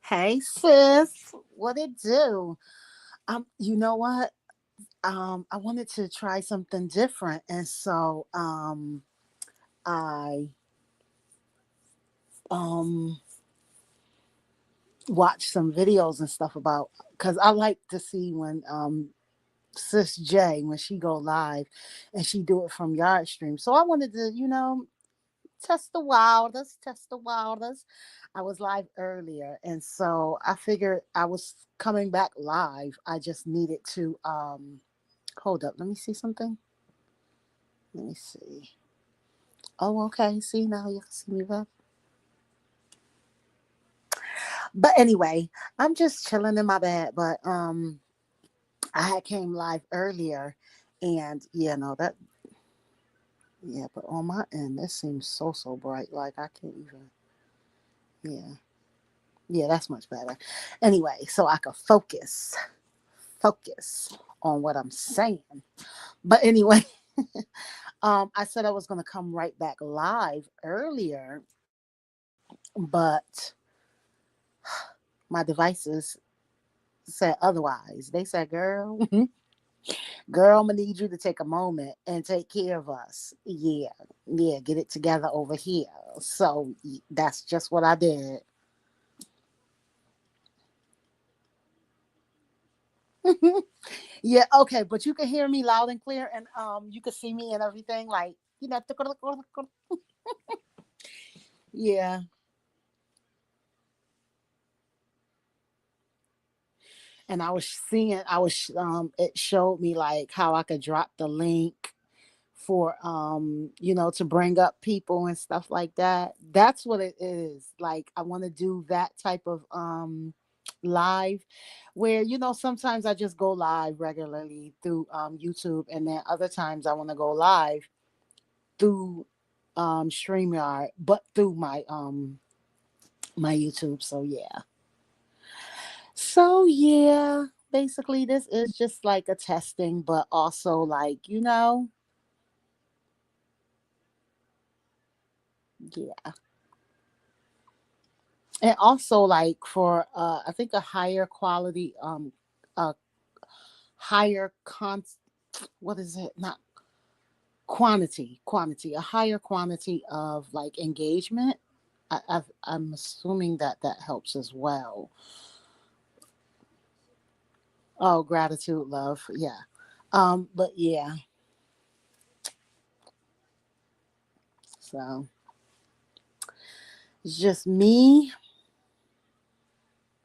Hey sis, what it do? You know what? I wanted to try something different, and so I um watched some videos and stuff about because I like to see when sis J when she go live, and she do it from Yard Stream. So I wanted to test the wildest. I was live earlier, and so I figured I was coming back live. I just needed to hold up. Let me see something. Let me see. Oh, okay. See, now you can see me back. But anyway, I'm just chilling in my bed. But I had came live earlier, and that But on my end, this seems so bright. Like I can't even. Yeah, yeah, that's much better. Anyway, so I could focus on what I'm saying. But anyway, I said I was gonna come right back live earlier, but my devices said otherwise. They said, "Girl, girl, I'm gonna need you to take a moment and take care of us. Yeah, yeah, get it together over here." So that's just what I did. Yeah, okay, but you can hear me loud and clear, and you can see me and everything. Like yeah. And I was seeing, it showed me like how I could drop the link for to bring up people and stuff like that. That's what it is. Like I want to do that type of live where sometimes I just go live regularly through YouTube, and then other times I want to go live through StreamYard, but through my YouTube. So yeah, basically this is just like a testing, but also like, yeah. And also like for I think a higher quality a higher con what is it? Not quantity, a higher quantity of like engagement. I'm assuming that that helps as well. Oh, gratitude, love. Yeah. But yeah, so it's just me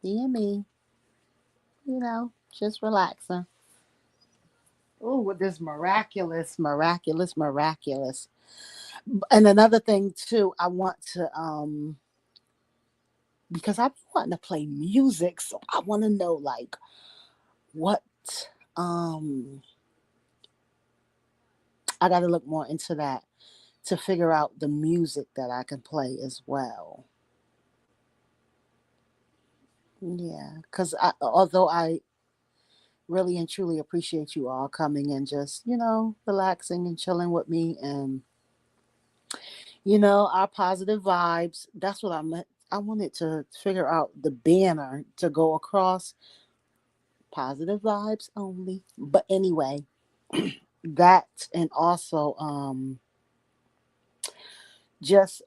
and me, just relaxing. Oh, with this miraculous. And another thing too, I want to because I've been wanting to play music, so I want to know like what um I got to look more into that to figure out the music that I can play as well. Yeah, because although I really and truly appreciate you all coming and just relaxing and chilling with me, and our positive vibes. That's what I meant. I wanted to figure out the banner to go across, positive vibes only. But anyway, that, and also just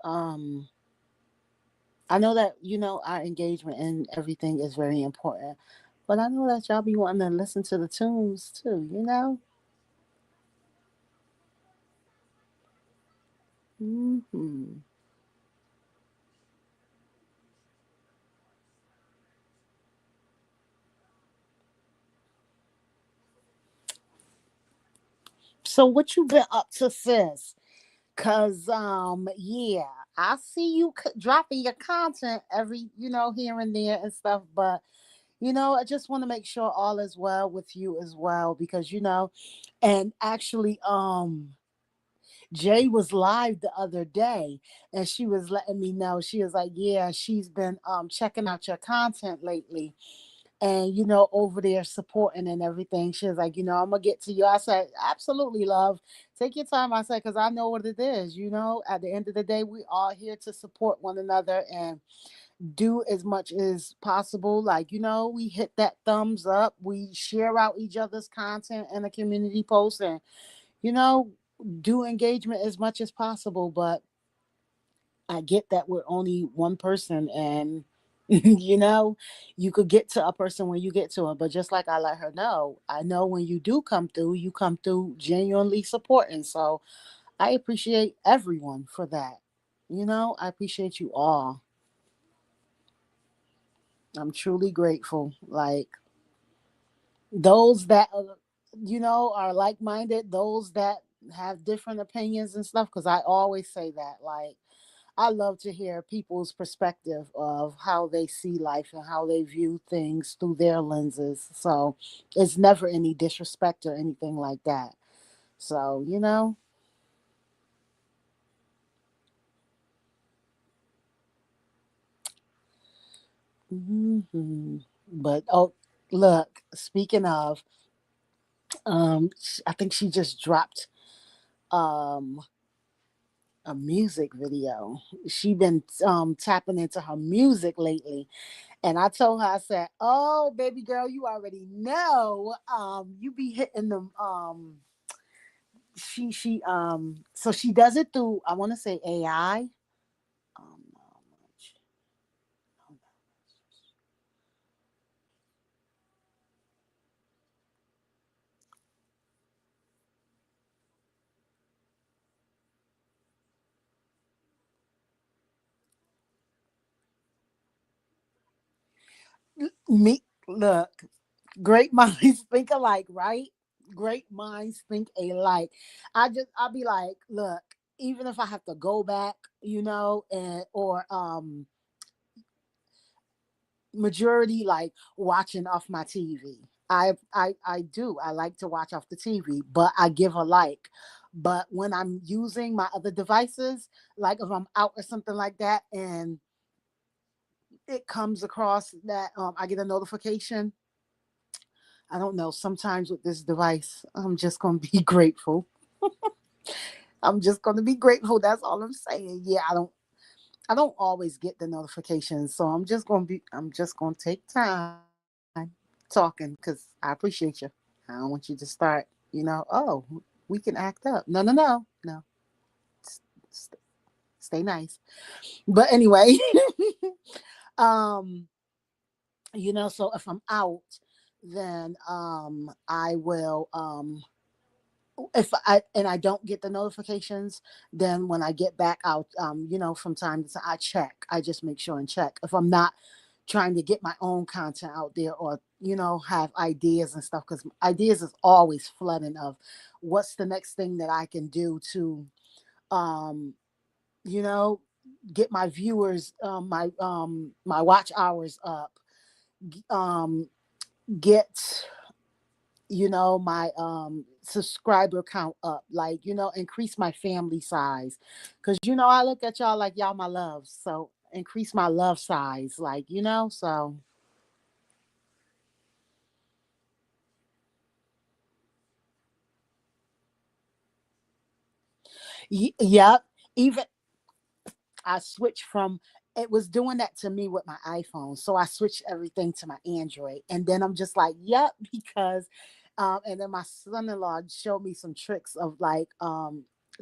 I know that our engagement and everything is very important. But I know that y'all be wanting to listen to the tunes too. Hmm. So what you been up to, sis? Cause yeah, I see you dropping your content every here and there and stuff, but I just want to make sure all is well with you as well, because and actually Jay was live the other day, and she was letting me know. She was like, yeah, she's been checking out your content lately, and over there supporting and everything. She was like, I'm gonna get to you. I said, absolutely, love, take your time. I said, because I know what it is. At the end of the day, we all here to support one another, and do as much as possible. Like, we hit that thumbs up, we share out each other's content in a community post, and, you know, do engagement as much as possible. But I get that we're only one person, and you could get to a person when you get to them. But just like I let her know, I know when you do come through, you come through genuinely supporting. So I appreciate everyone for that. I appreciate you all. I'm truly grateful. Like, those that are like-minded, those that have different opinions and stuff, because I always say that, like, I love to hear people's perspective of how they see life and how they view things through their lenses. So it's never any disrespect or anything like that. So, but oh, look, speaking of, I think she just dropped um a music video. She been tapping into her music lately. And I told her, I said, "Oh, baby girl, you already know. You be hitting them. So she does it through, I want to say, AI. Um, me look, great minds think alike, right? Great minds think alike. I'll be like, look, even if I have to go back, and or majority like watching off my TV. I do. I like to watch off the TV, but I give a like. But when I'm using my other devices, like if I'm out or something like that, and it comes across that I get a notification, I don't know. Sometimes with this device, I'm just gonna be grateful. I'm just gonna be grateful. That's all I'm saying. Yeah, I don't always get the notifications, so I'm just gonna take time talking because I appreciate you. I don't want you to start, oh, we can act up. No, no, no, no. S- Stay nice. But anyway, um, so if I'm out, then I will if I don't get the notifications, then when I get back out, from time to time, I check. I just make sure and check. If I'm not trying to get my own content out there, or have ideas and stuff, because ideas is always flooding of what's the next thing that I can do to um you know get my viewers, my watch hours up, um get my subscriber count up, like, increase my family size, because I look at y'all like y'all my loves, so increase my love size, like, so yep. Even I switched from, it was doing that to me with my iPhone. So I switched everything to my Android. And then I'm just like, yep, because and then my son-in-law showed me some tricks of like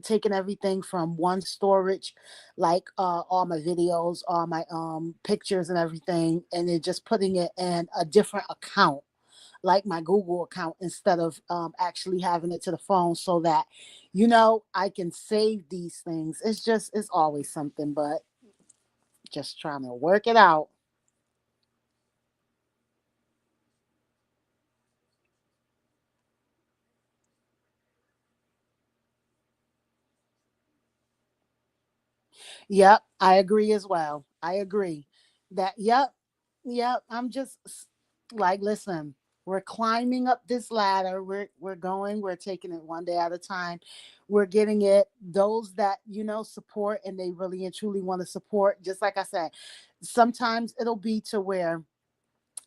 taking everything from one storage, like all my videos, all my pictures and everything, and then just putting it in a different account, like my Google account, instead of actually having it to the phone, so that I can save these things. It's always something, but just trying to work it out. Yep, I agree as well. I agree that, yep, yep. I'm just like, listen, we're climbing up this ladder. We're going, we're taking it one day at a time. We're getting it. Those that, support, and they really and truly want to support, just like I said, sometimes it'll be to where,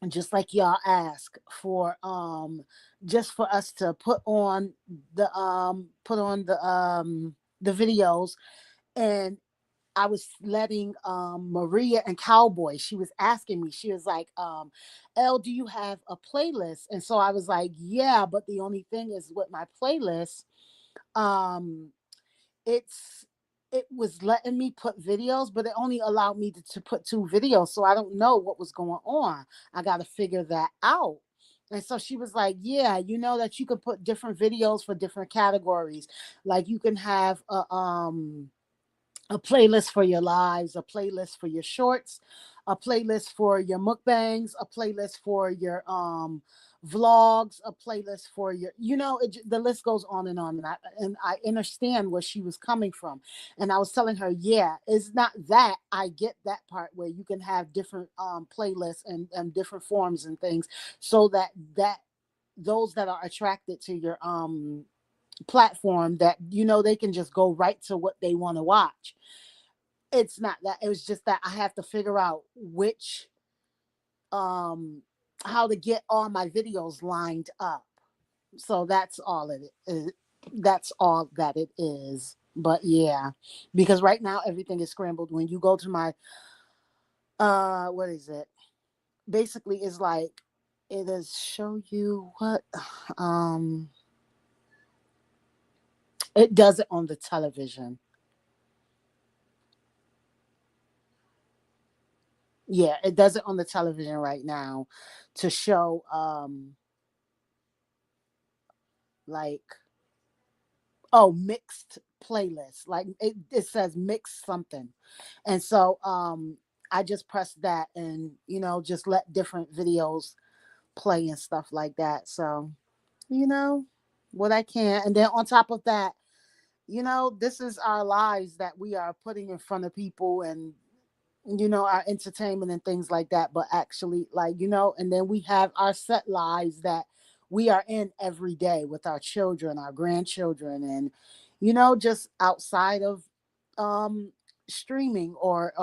just like y'all ask for, just for us to put on the videos, and I was letting Maria and Cowboy, she was asking me, she was like, Elle, do you have a playlist? And so I was like, yeah, but the only thing is with my playlist, um, it's it was letting me put videos, but it only allowed me to put two videos. So I don't know what was going on. I got to figure that out. And so she was like, yeah, you know that you can put different videos for different categories. Like you can have a playlist for your lives, a playlist for your shorts, a playlist for your mukbangs, a playlist for your vlogs, a playlist for your, the list goes on and on. And I understand where she was coming from. And I was telling her, yeah, it's not that. I get that part where you can have different playlists and different forms and things, so that those that are attracted to your platform, that they can just go right to what they want to watch. It's not that. It was just that I have to figure out which um how to get all my videos lined up. So that's all it is. That's all that it is. But yeah, because right now everything is scrambled. When you go to my what is it, basically is like, it is show you what um it does it on the television. Yeah, it does it on the television right now to show like, oh, mixed playlist. Like it says mixed something. And so I just pressed that, and just let different videos play and stuff like that. So, you know, what I can. And then on top of that, this is our lives that we are putting in front of people, and our entertainment and things like that. But actually, like, and then we have our set lives that we are in every day with our children, our grandchildren, and just outside of um streaming or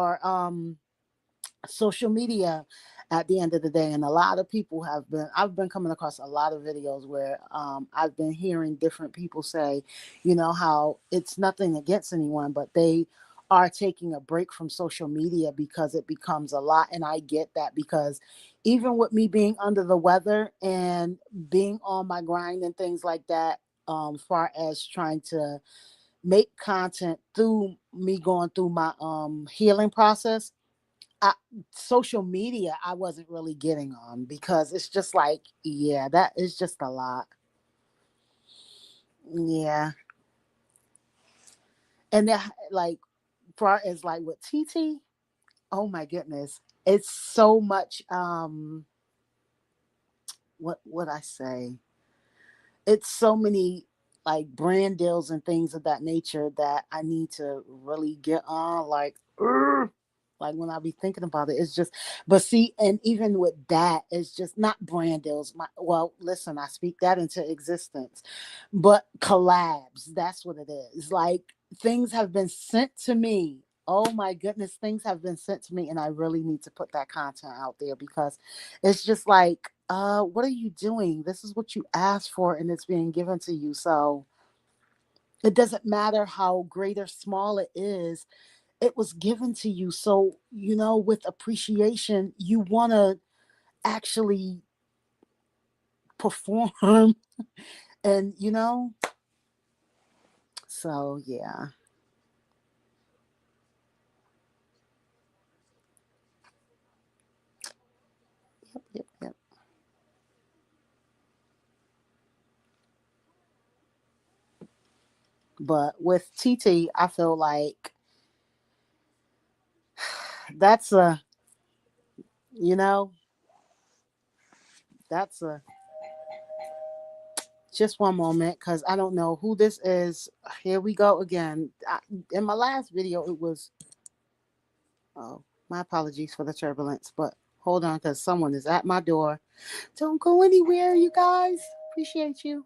social media at the end of the day. And a lot of people I've been coming across a lot of videos where I've been hearing different people say, how it's nothing against anyone, but they are taking a break from social media because it becomes a lot. And I get that, because even with me being under the weather and being on my grind and things like that, far as trying to make content through me going through my healing process, I, social media I wasn't really getting on, because it's just like, yeah, that is just a lot. Yeah. And then, like, far as like with TT, oh my goodness, it's so much what would I say, it's so many like brand deals and things of that nature that I need to really get on. Like, like when I be thinking about it, it's just, but see, and even with that, it's just not brand deals. Well, listen, I speak that into existence, but collabs, that's what it is. Like, things have been sent to me. Oh my goodness, things have been sent to me, and I really need to put that content out there, because it's just like, what are you doing? This is what you asked for, and it's being given to you. So it doesn't matter how great or small it is, it was given to you. So, with appreciation, you want to actually perform and, so yeah. Yep, yep, yep. But with TT, I feel like that's a, you know, that's a, just one moment, because I don't know who this is. Here we go again. In my last video, it was, oh, my apologies for the turbulence, but hold on, because someone is at my door. Don't go anywhere, you guys. Appreciate you.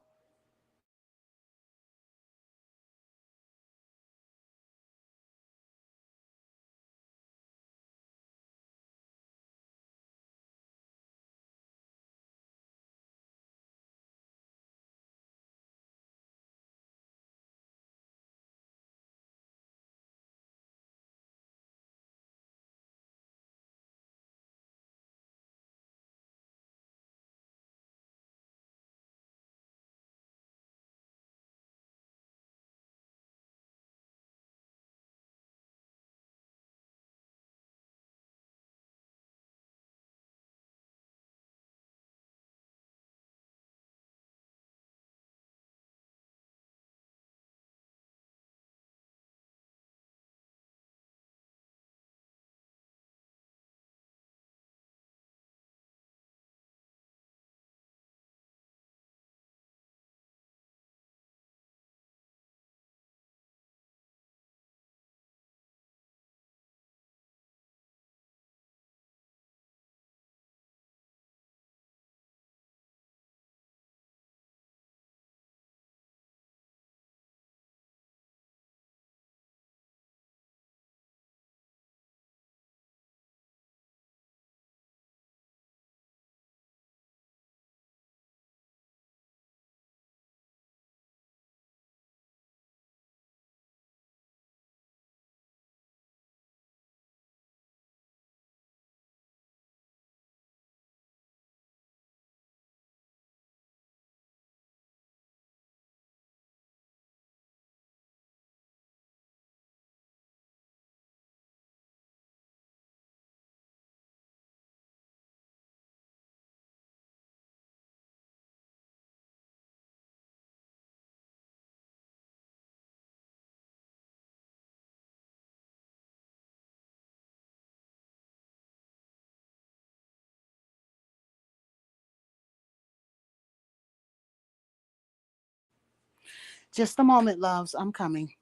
Just a moment, loves. I'm coming.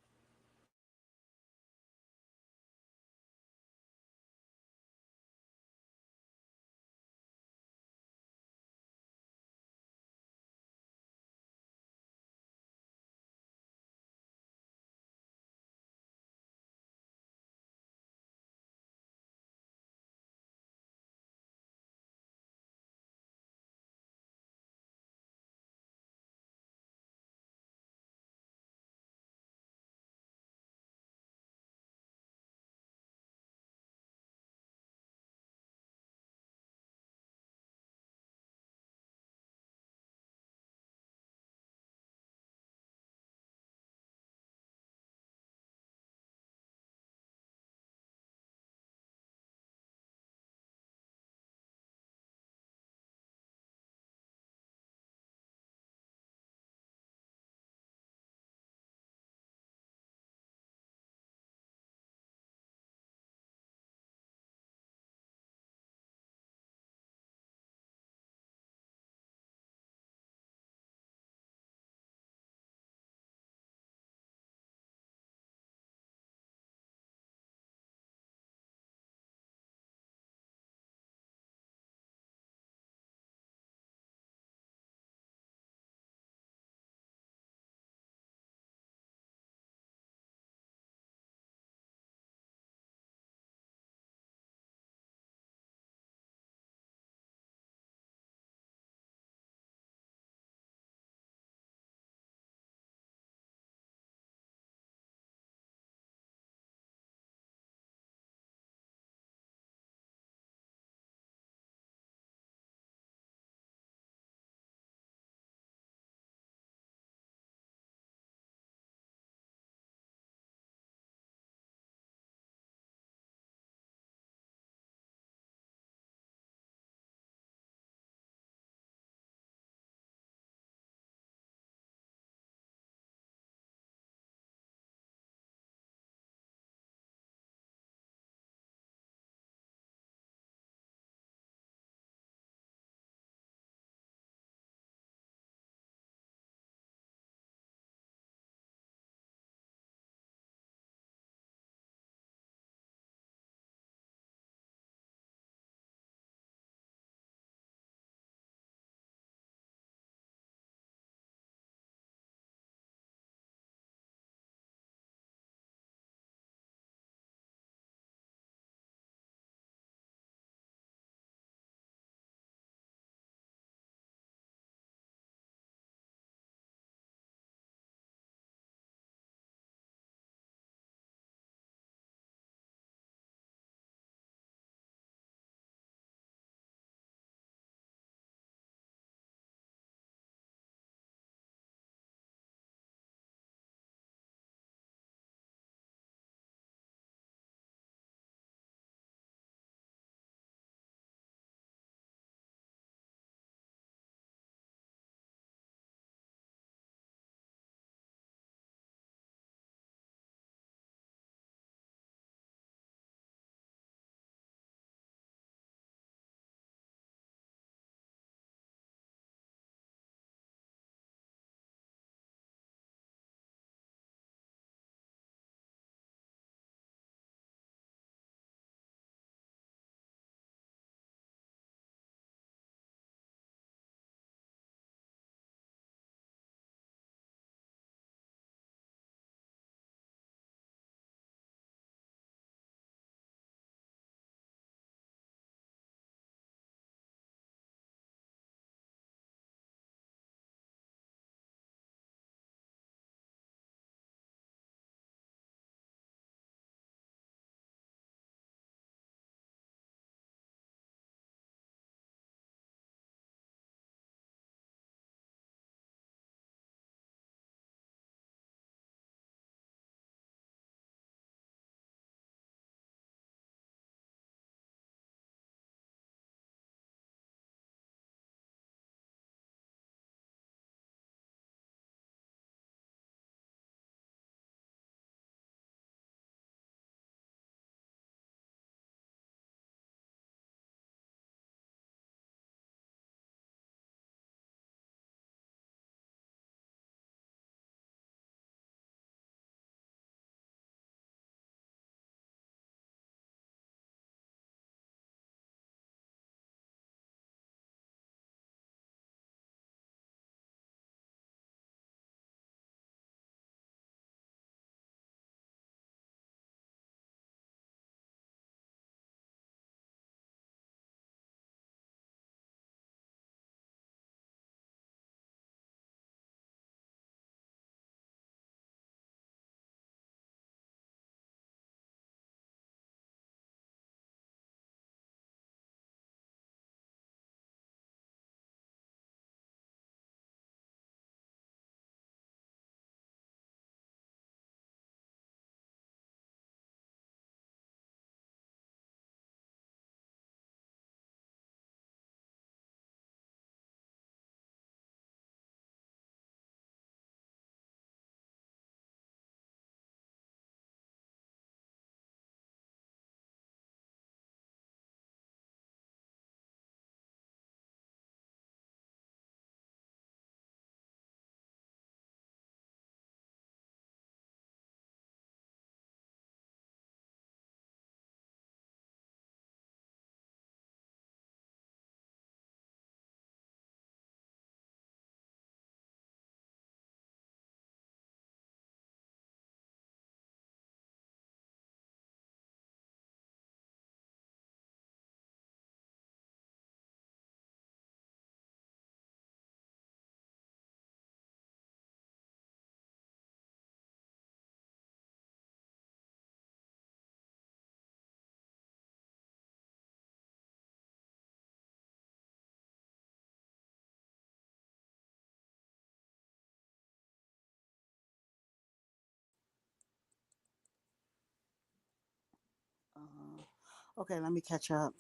Okay, let me catch up.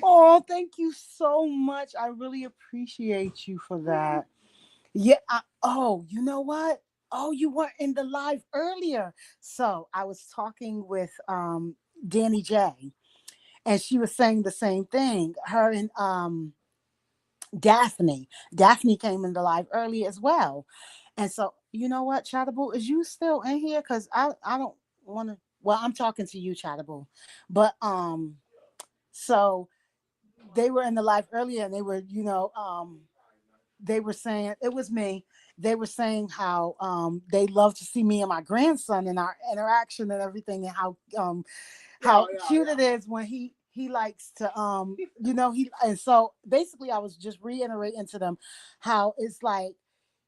Oh, thank you so much. I really appreciate you for that. Yeah. Oh, you know what? Oh, you weren't in the live earlier. So I was talking with Danny J, and she was saying the same thing. Her and Daphne. Daphne came in the live early as well. And so, you know what, Chatterable, is you still in here? Because I don't want to. Well, I'm talking to you, Chatterable. But so they were in the live earlier, and they were, they were saying it was me. They were saying how they love to see me and my grandson and our interaction and everything, and how cute it is when he likes to he. And so basically I was just reiterating to them how it's like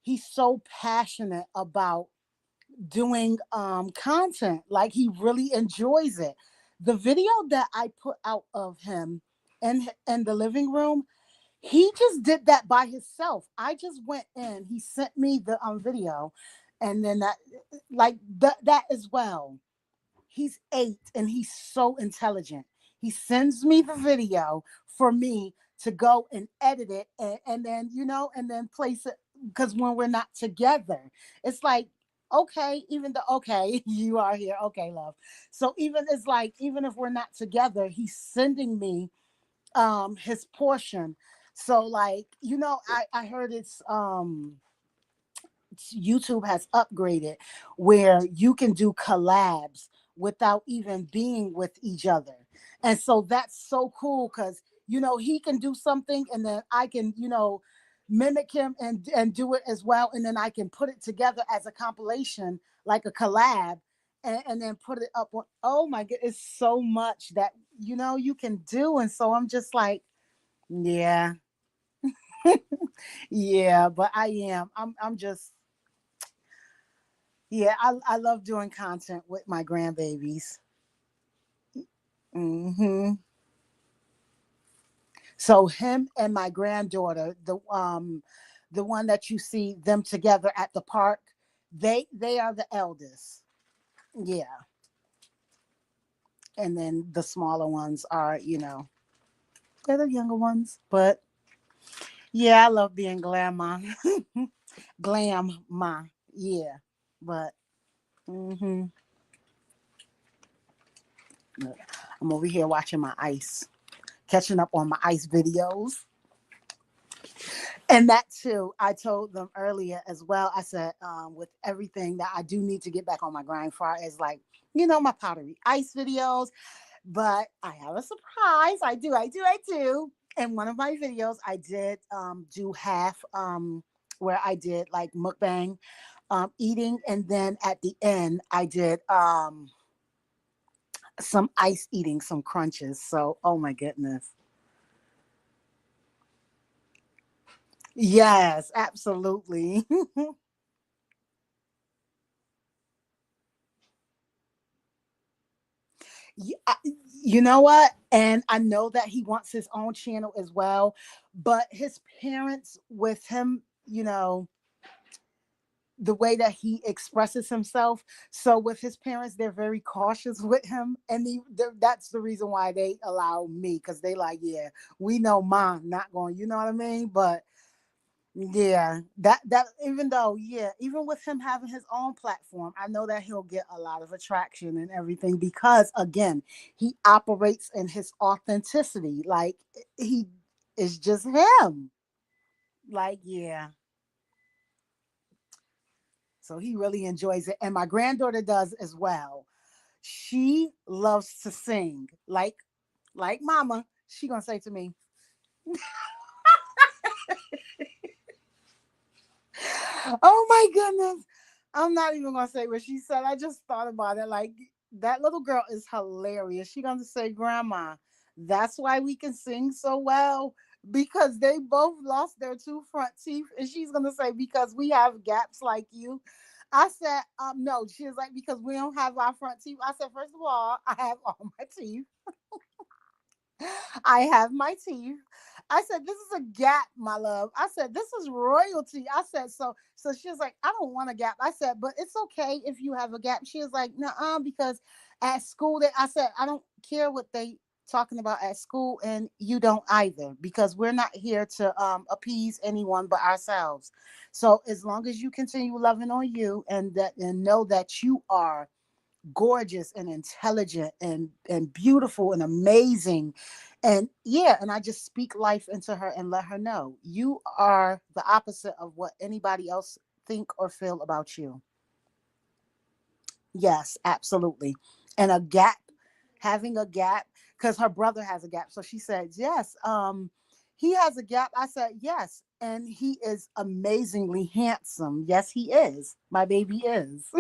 he's so passionate about doing content, like he really enjoys it. The video that I put out of him in the living room, he just did that by himself. I just went in, he sent me the video, and then that as well. He's 8 and he's so intelligent. He sends me the video for me to go and edit it, and then and then place it, because when we're not together, it's like, okay, even though, okay, you are here, okay, love. So even it's like, even if we're not together, he's sending me his portion. So like, I heard YouTube has upgraded where you can do collabs without even being with each other. And so that's so cool because, he can do something and then I can, mimic him and do it as well. And then I can put it together as a compilation, like a collab, and then put it up on. Oh my God, it's so much that, you can do. And so I'm just like, yeah, yeah, but I'm just, yeah, I love doing content with my grandbabies. hmm So him and my granddaughter, the one that you see them together at the park, they are the eldest. Yeah, and then the smaller ones are, they're the younger ones. But yeah, I love being grandma, glam ma. Yeah, but hmm I'm over here watching my ice, catching up on my ice videos. And that too, I told them earlier as well. I said, with everything that I do need to get back on my grind for is like, my pottery ice videos. But I have a surprise. I do. In one of my videos, I did do half where I did like mukbang eating, and then at the end I did some ice eating, some crunches. So oh my goodness. Yes, absolutely. Y- I- You know what? And I know that he wants his own channel as well, but his parents, with him, the way that he expresses himself. So with his parents, they're very cautious with him, and that's the reason why they allow me, because they like, yeah, we know mom not going. You know what I mean? But yeah, that even though, yeah, even with him having his own platform, I know that he'll get a lot of attraction and everything, because again, he operates in his authenticity. Like he is just him. Like, yeah. So he really enjoys it. And my granddaughter does as well. She loves to sing. Like mama, she gonna say to me, oh my goodness. I'm not even gonna say what she said. I just thought about it. Like, that little girl is hilarious. She gonna say, Grandma, that's why we can sing so well. Because they both lost their two front teeth. And she's gonna say, because we have gaps like you. I said, no. She was like, because we don't have our front teeth. I said, first of all, I have all my teeth. I have my teeth. I said, this is a gap, my love. I said, this is royalty. I said, so she was like, I don't want a gap. I said, but it's okay if you have a gap. She was like, no, because at school I said, I don't care what they talking about at school, and you don't either, because we're not here to appease anyone but ourselves. So as long as you continue loving on you, and know that you are gorgeous and intelligent and beautiful and amazing, and yeah, and I just speak life into her and let her know you are the opposite of what anybody else think or feel about you. Yes, absolutely. And a gap, having a gap, because her brother has a gap, so she said yes, he has a gap. I said yes, and he is amazingly handsome. Yes, he is, my baby is.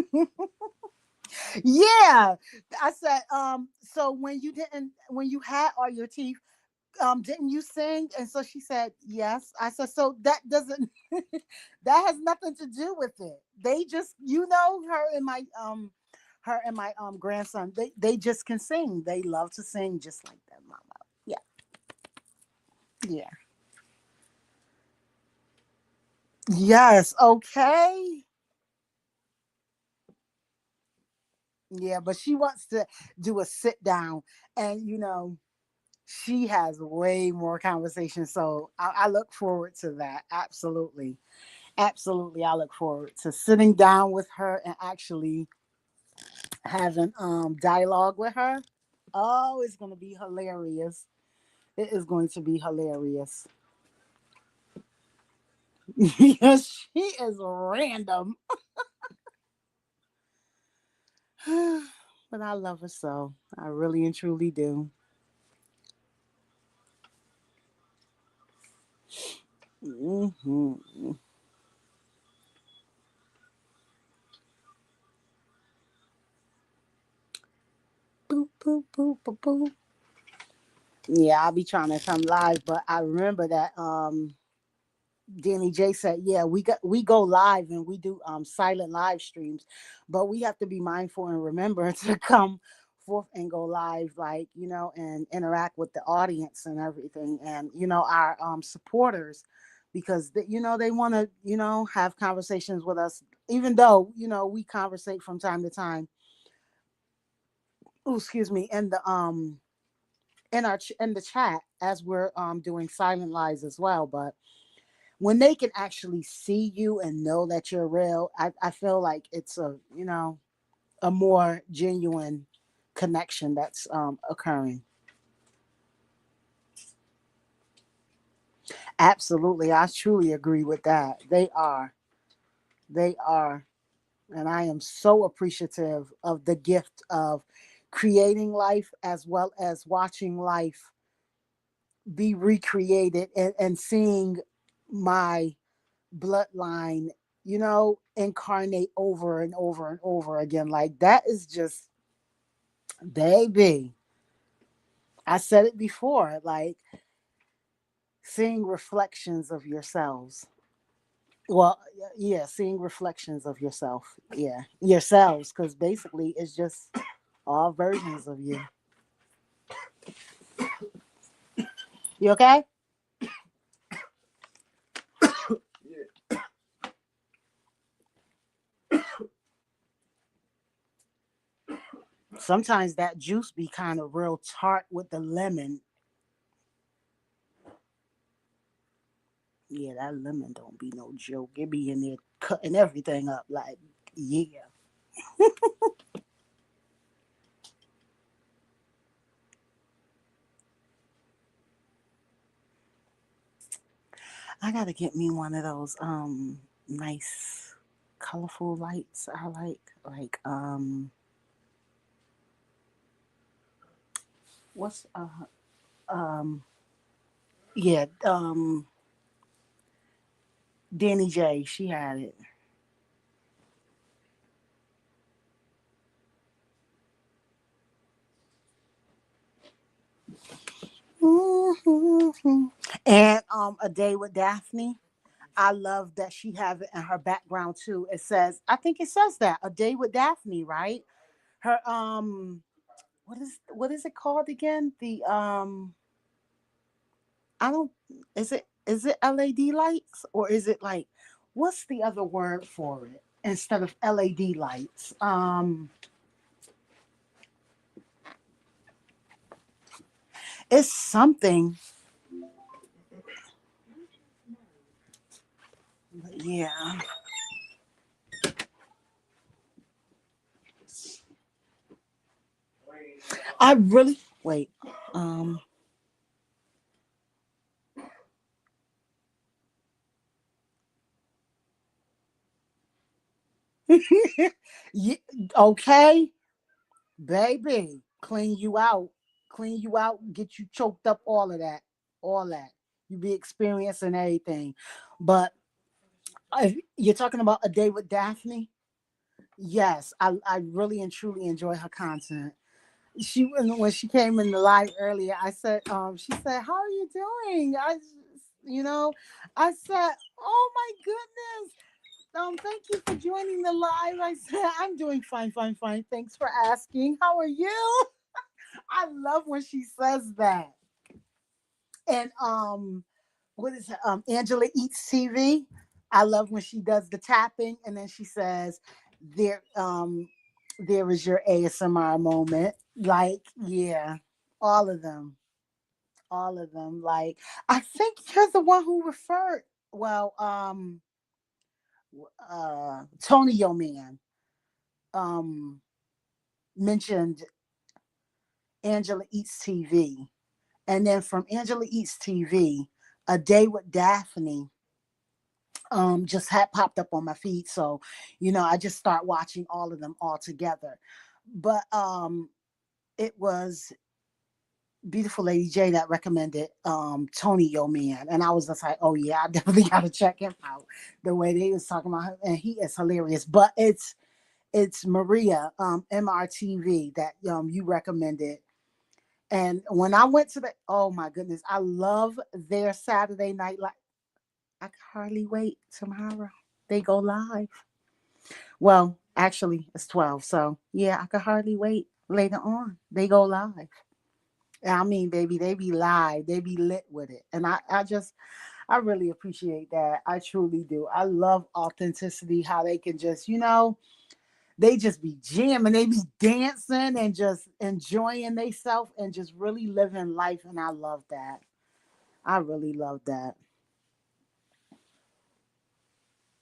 Yeah, I said, so when you had all your teeth, didn't you sing? And so she said yes. I said, so that doesn't that has nothing to do with it. They just, her and my grandson, they just can sing. They love to sing just like that, mama. Yeah. Yeah. Yes, okay. Yeah, but she wants to do a sit down, and she has way more conversation. So I look forward to that. Absolutely. Absolutely. I look forward to sitting down with her and actually having dialogue with her. Oh, it's gonna be hilarious. It is going to be hilarious. Yes, she is random. But I love her so. I really and truly do. Hmm. Boop, boop, boop, boop, boop. Yeah, I'll be trying to come live, but I remember that Danny J said, "Yeah, we go live and we do silent live streams, but we have to be mindful and remember to come forth and go live, like and interact with the audience and everything, and our supporters, because they want to have conversations with us, even though we conversate from time to time. Oh, excuse me, in the chat as we're doing silent lives as well, but." When they can actually see you and know that you're real, I feel like it's a more genuine connection that's occurring. Absolutely, I truly agree with that. They are, and I am so appreciative of the gift of creating life as well as watching life be recreated, and seeing my bloodline incarnate over and over and over again. Like, that is just, baby, I said it before, like seeing reflections of yourselves. Well, yeah, seeing reflections of yourself. Yeah, yourselves, because basically it's just all versions of you. You okay? Sometimes that juice be kind of real tart with the lemon. Yeah, that lemon don't be no joke. It be in there cutting everything up. Like, yeah. I gotta get me one of those nice colorful lights. I what's um yeah, Danny J, she had it. Hmm. And A Day with Daphne. I love that she have it in her background too. It says, I think it says that, A Day with Daphne, right? Her what is it called again? The I don't. Is it LED lights or is it like what's the other word for it instead of LED lights? It's something. Yeah. I really wait. Um. Yeah, okay, baby. Clean you out. Get you choked up. All of that. All that. You be experiencing everything. But if you're talking about a day with Daphne, yes, I really and truly enjoy her content. When she came in the live earlier, I said, she said, "How are you doing?" You know, I said, "Oh my goodness, thank you for joining the live." I said, "I'm doing fine, fine, fine. Thanks for asking. How are you?" I love when she says that. And what is it? Angela Eats TV. I love when she does the tapping and then she says, "There, there is your ASMR moment." Like, yeah, all of them, all of them. Like, I think you're the one who referred. Well, Tony Yo Man, um, mentioned Angela Eats TV, and then from Angela Eats TV, A Day with Daphne just had popped up on my feed. So, I just start watching all of them all together. But it was beautiful Lady J that recommended Tony Yo Man. And I was just like, oh yeah, I definitely gotta check him out. The way they was talking about him, and he is hilarious. But it's Maria, MRTV that you recommended. And when I went to the oh my goodness, I love their Saturday night live. I can hardly wait tomorrow. They go live. Well, actually, it's 12. So, yeah, I can hardly wait later on. They go live. I mean, baby, they be live. They be lit with it. And I really appreciate that. I truly do. I love authenticity, how they can just, they just be jamming. They be dancing and just enjoying themselves and just really living life. And I love that. I really love that.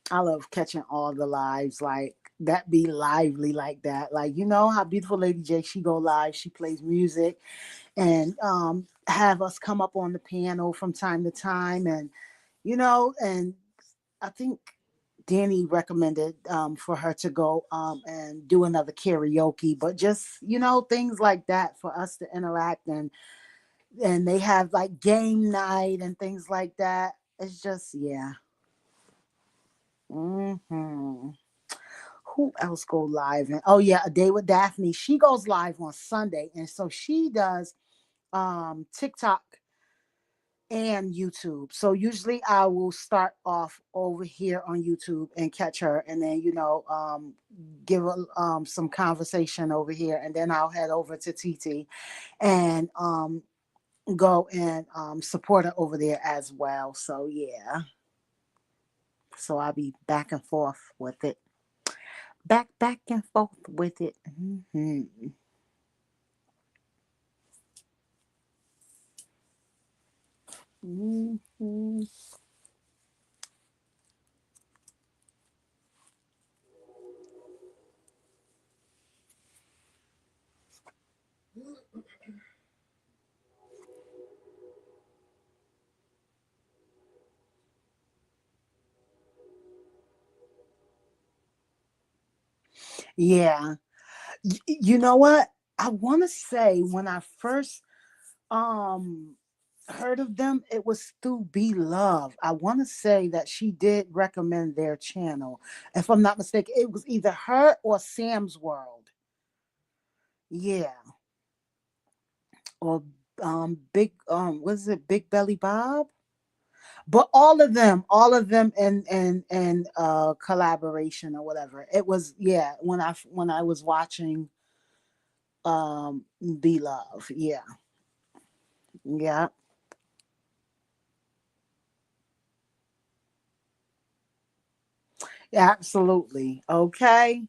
I love catching all the lives like that be lively like that. Like how beautiful Lady J she go live, she plays music and have us come up on the piano from time to time and I think Danny recommended for her to go and do another karaoke, but just things like that for us to interact and they have like game night and things like that. It's just yeah. Hmm. Who else go live? And oh yeah, A Day with Daphne. She goes live on Sunday, and so she does TikTok and YouTube. So usually I will start off over here on YouTube and catch her, and then give her some conversation over here, and then I'll head over to TT and go and support her over there as well. So yeah, so I'll be back and forth with it. Back and forth with it. Hmm. Hmm. Yeah. You know what? I want to say when I first um heard of them, it was through Be Love. I want to say that she did recommend their channel. If I'm not mistaken, it was either her or Sam's World. Yeah. Or big was it Big Belly Bob? But all of them in collaboration or whatever. It was yeah, when I was watching Be Love. Yeah. Yeah. Absolutely. Okay.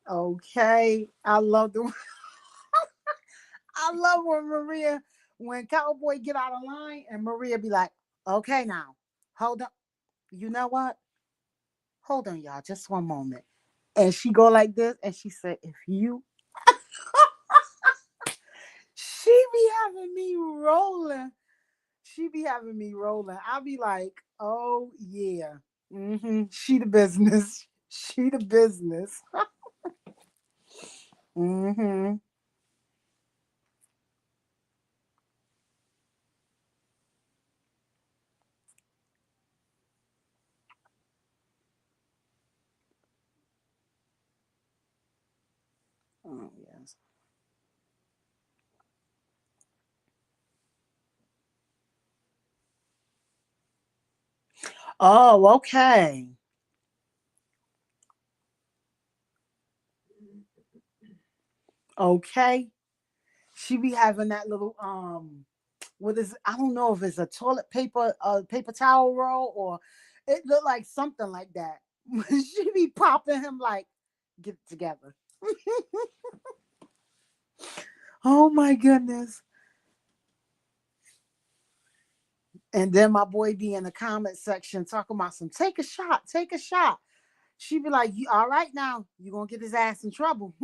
Okay. I love when Maria, when Cowboy get out of line and Maria be like, okay now, hold on. You know what? Hold on, y'all, just one moment. And she go like this and she said, if you she be having me rolling. She be having me rolling. I'll be like, oh yeah. She the business. She the business. Mm-hmm. Oh yes. Oh, okay. Okay. She be having that little what is, I don't know if it's a toilet paper paper towel roll or it looked like something like that. She be popping him like, get it together. Oh my goodness. And then my boy be in the comment section talking about some take a shot, take a shot. She be like, you all right now, you gonna get his ass in trouble.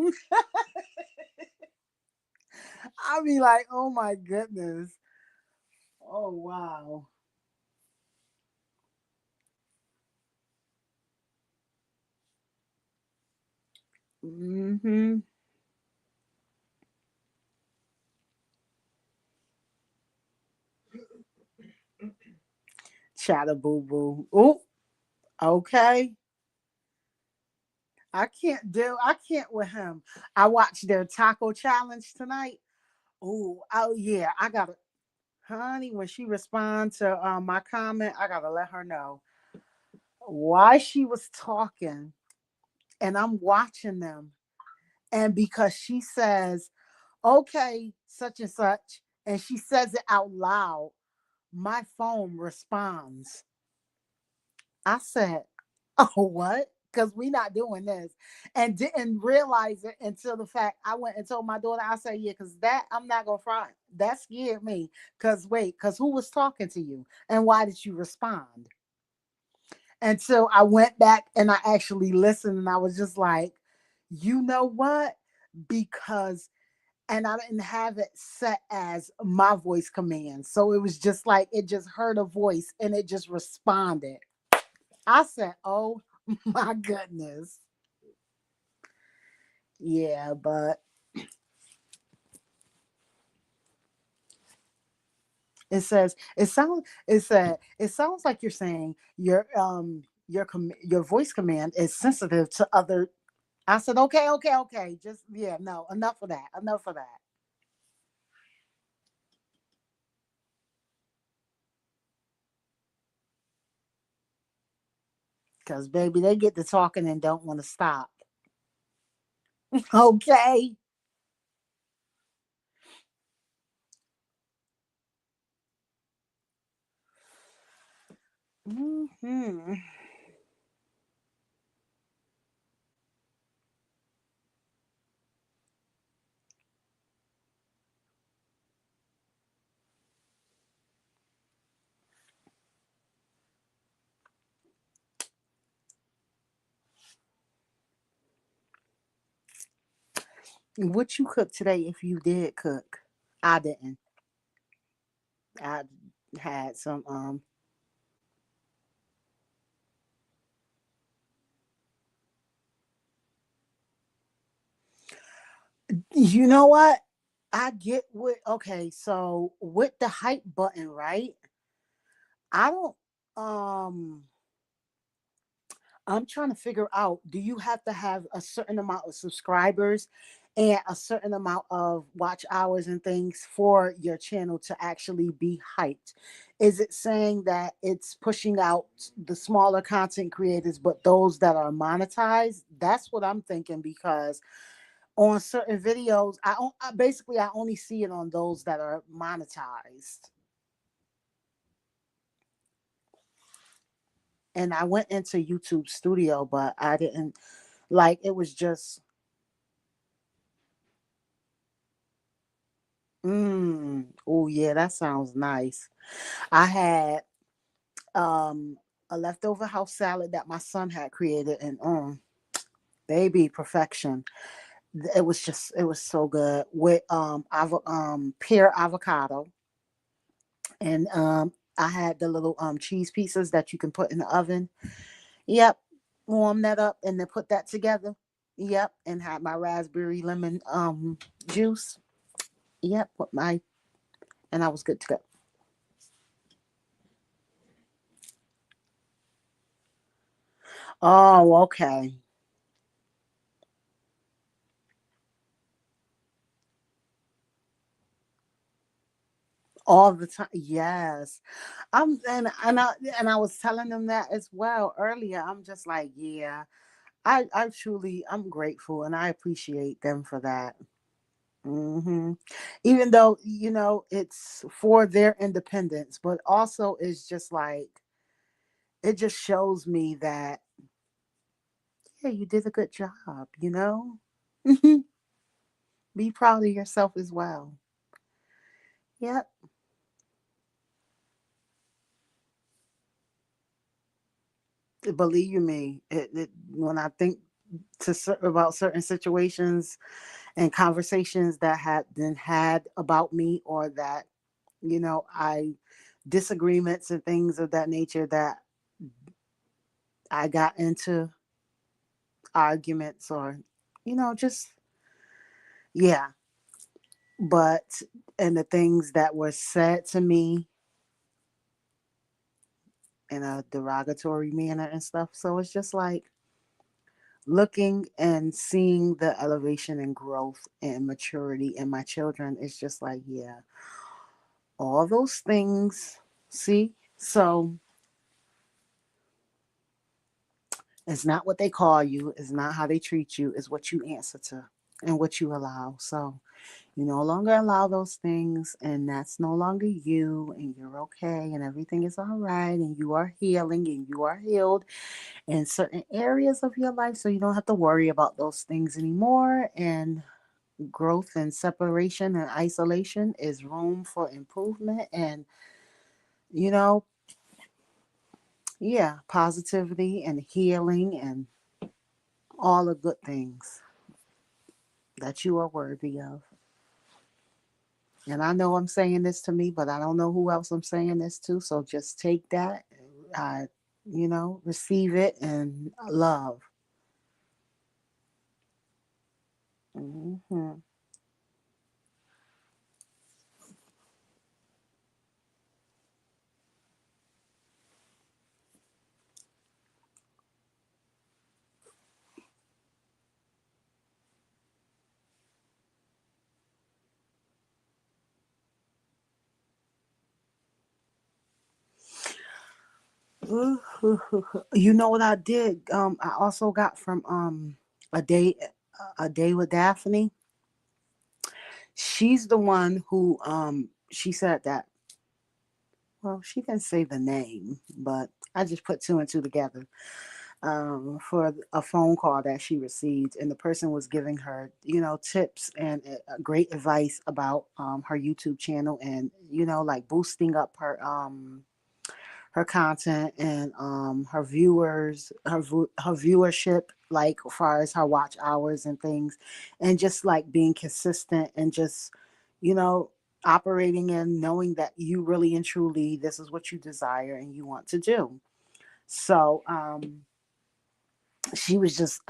I be like, oh my goodness. Oh wow. Mm-hmm. Chatter boo boo. Oh, okay. I can't with him. I watched their taco challenge tonight. Oh yeah, I gotta, honey, when she responds to my comment, I gotta let her know why she was talking, and I'm watching them. And because she says, okay, such and such, and she says it out loud, my phone responds. I said, oh, what? Because we not doing this. And didn't realize it until the fact I went and told my daughter, I said, yeah, because that, I'm not going to front. That scared me. Because wait, because who was talking to you? And why did you respond? And so I went back and I actually listened and I was just like, you know what? Because, and I didn't have it set as my voice command. So it was just like, it just heard a voice and it just responded. I said, oh my goodness. Yeah, but it sounds like you're saying your voice command is sensitive to other. I said, okay, okay, okay. Just yeah, no, enough of that. Enough of that. Because baby, they get to talking and don't want to stop. Okay. Hmm. What you cook today if you did cook? I didn't. I had some you know what? I get with okay, so with the hype button, right? I don't I'm trying to figure out, do you have to have a certain amount of subscribers and a certain amount of watch hours and things for your channel to actually be hyped? Is it saying that it's pushing out the smaller content creators, but those that are monetized? That's what I'm thinking because on certain videos, basically I only see it on those that are monetized. and I went into YouTube Studio, but I didn't like it was just oh yeah, that sounds nice. I had a leftover house salad that my son had created, and baby perfection. It was so good with pear avocado, and I had the little cheese pieces that you can put in the oven. Yep, warm that up and then put that together. Yep, and had my raspberry lemon juice. Yep, with my and I was good to go. Oh, okay. All the time. Yes. And I was telling them that as well earlier. I'm just like, yeah, I truly I'm grateful and I appreciate them for that. Even though, it's for their independence, but also it's just like it just shows me that yeah, you did a good job. Be proud of yourself as well. Yep. Believe you me, when I think about certain situations and conversations that had been had about me, or that I disagreements and things of that nature, that I got into arguments, or just yeah, but and the things that were said to me in a derogatory manner and stuff. So it's just like looking and seeing the elevation and growth and maturity in my children. It's just like, yeah, all those things. See? So it's not what they call you, it's not how they treat you, it's what you answer to and what you allow. So you no longer allow those things, and that's no longer you, and you're okay, and everything is all right, and you are healing, and you are healed in certain areas of your life. So you don't have to worry about those things anymore. And growth and separation and isolation is room for improvement and, you know, yeah, positivity and healing and all the good things that you are worthy of. And I know I'm saying this to me, but I don't know who else I'm saying this to. So just take that, uh, receive it and love. Hmm. You know what I did? I also got from a day, a day with Daphne. She's the one who she said that. Well, she didn't say the name, but I just put two and two together for a phone call that she received, and the person was giving her, tips and great advice about her YouTube channel, and like boosting up her content and her viewers, her viewership, like as far as her watch hours and things, and just like being consistent and just you know operating and knowing that you really and truly this is what you desire and you want to do. So she was just